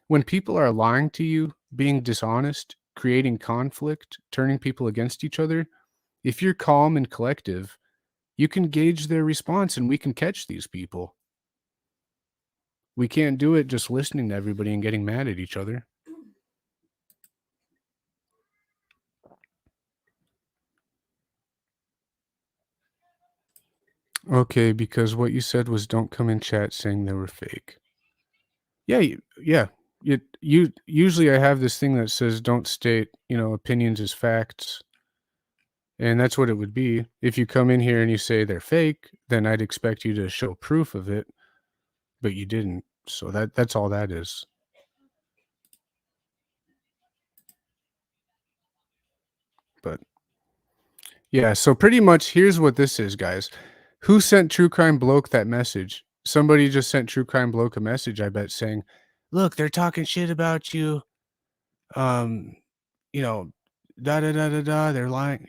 when people are lying to you, being dishonest, creating conflict, turning people against each other, if you're calm and collective, you can gauge their response, and we can catch these people. We can't do it just listening to everybody and getting mad at each other. Okay, because what you said was don't come in chat saying they were fake. Yeah, yeah. You usually I have this thing that says don't state, opinions as facts. And that's what it would be. If you come in here and you say they're fake, then I'd expect you to show proof of it, but you didn't. So that's all that is. But yeah, so pretty much here's what this is, guys. Who sent True Crime Bloke that message? Somebody just sent True Crime Bloke a message, I bet, saying, "Look, they're talking shit about you. Um, da da da da da. They're lying."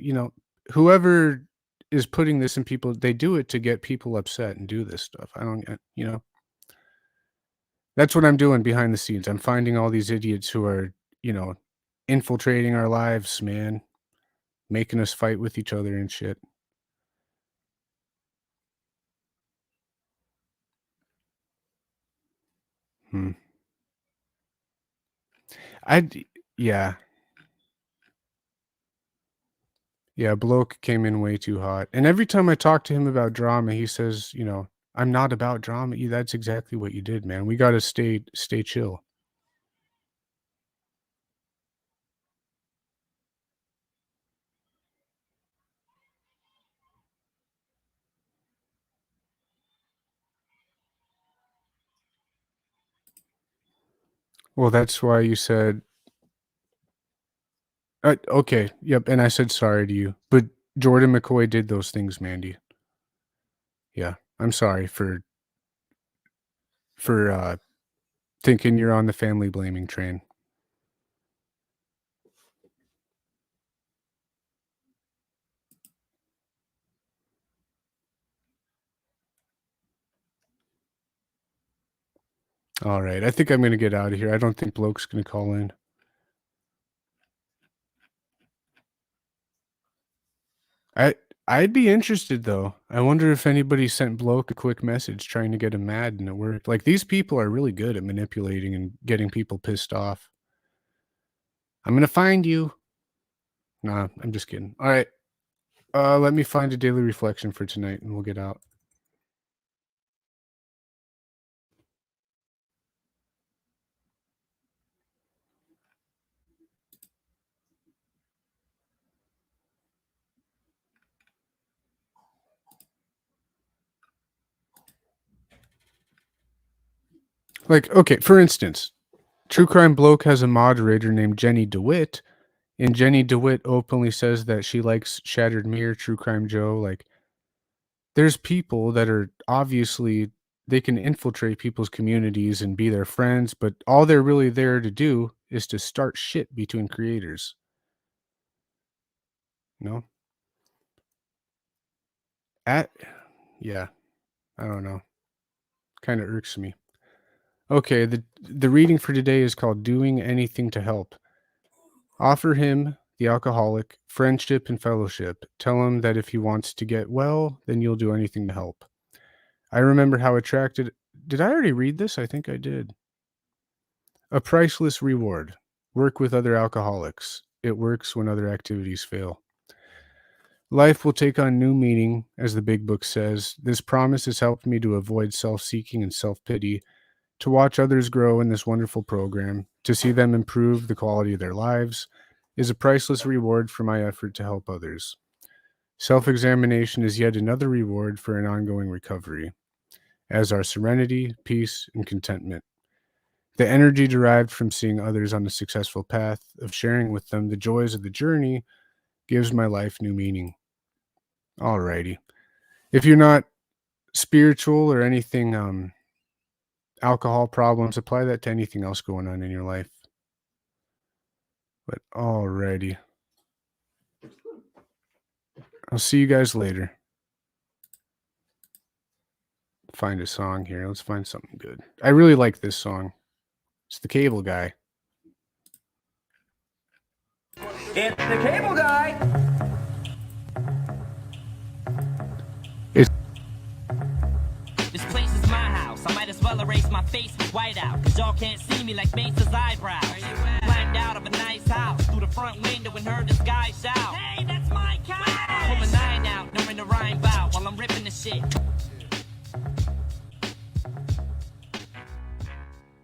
Whoever is putting this in people, they do it to get people upset and do this stuff. I don't, That's what I'm doing behind the scenes. I'm finding all these idiots who are, infiltrating our lives, man, making us fight with each other and shit. Yeah. Yeah, Bloke came in way too hot. And every time I talk to him about drama, he says, I'm not about drama. That's exactly what you did, man. We got to stay chill. Well, that's why you said, okay, yep, and I said sorry to you. But Jordan McCoy did those things, Mandy. Yeah, I'm sorry for thinking you're on the family blaming train. All right, I think I'm going to get out of here. I don't think Bloke's going to call in. I'd be interested, though. I wonder if anybody sent Bloke a quick message trying to get him mad and it worked. Like, these people are really good at manipulating and getting people pissed off. I'm going to find you. Nah, I'm just kidding. All right. Let me find a daily reflection for tonight and we'll get out. Like, okay, for instance, True Crime Bloke has a moderator named Jenny DeWitt, and Jenny DeWitt openly says that she likes Shattered Mirror, True Crime Joe. Like, there's people that are obviously, they can infiltrate people's communities and be their friends, but all they're really there to do is to start shit between creators. Yeah, I don't know. Kind of irks me. Okay, the reading for today is called Doing Anything to Help. Offer him, the alcoholic, friendship and fellowship. Tell him that if he wants to get well, then you'll do anything to help. I remember how attracted... Did I already read this? I think I did. A priceless reward. Work with other alcoholics. It works when other activities fail. Life will take on new meaning, as the big book says. This promise has helped me to avoid self-seeking and self-pity, to watch others grow in this wonderful program, to see them improve the quality of their lives, is a priceless reward for my effort to help others. Self-examination is yet another reward for an ongoing recovery, as are serenity, peace, and contentment. The energy derived from seeing others on a successful path, of sharing with them the joys of the journey, gives my life new meaning. Alrighty. If you're not spiritual or anything, alcohol problems, apply that to anything else going on in your life. But alrighty. I'll see you guys later. Find a song here. Let's find something good. I really like this song. It's The Cable Guy. It's the Cable Guy. This place is my house. I might as well erase my face with white out, cause y'all can't see me like Mace's eyebrows. Climbed out of a nice house through the front window and heard this guy shout, "Hey, that's my cow!" Pull a 9 out during the rhyme bout while I'm ripping the shit.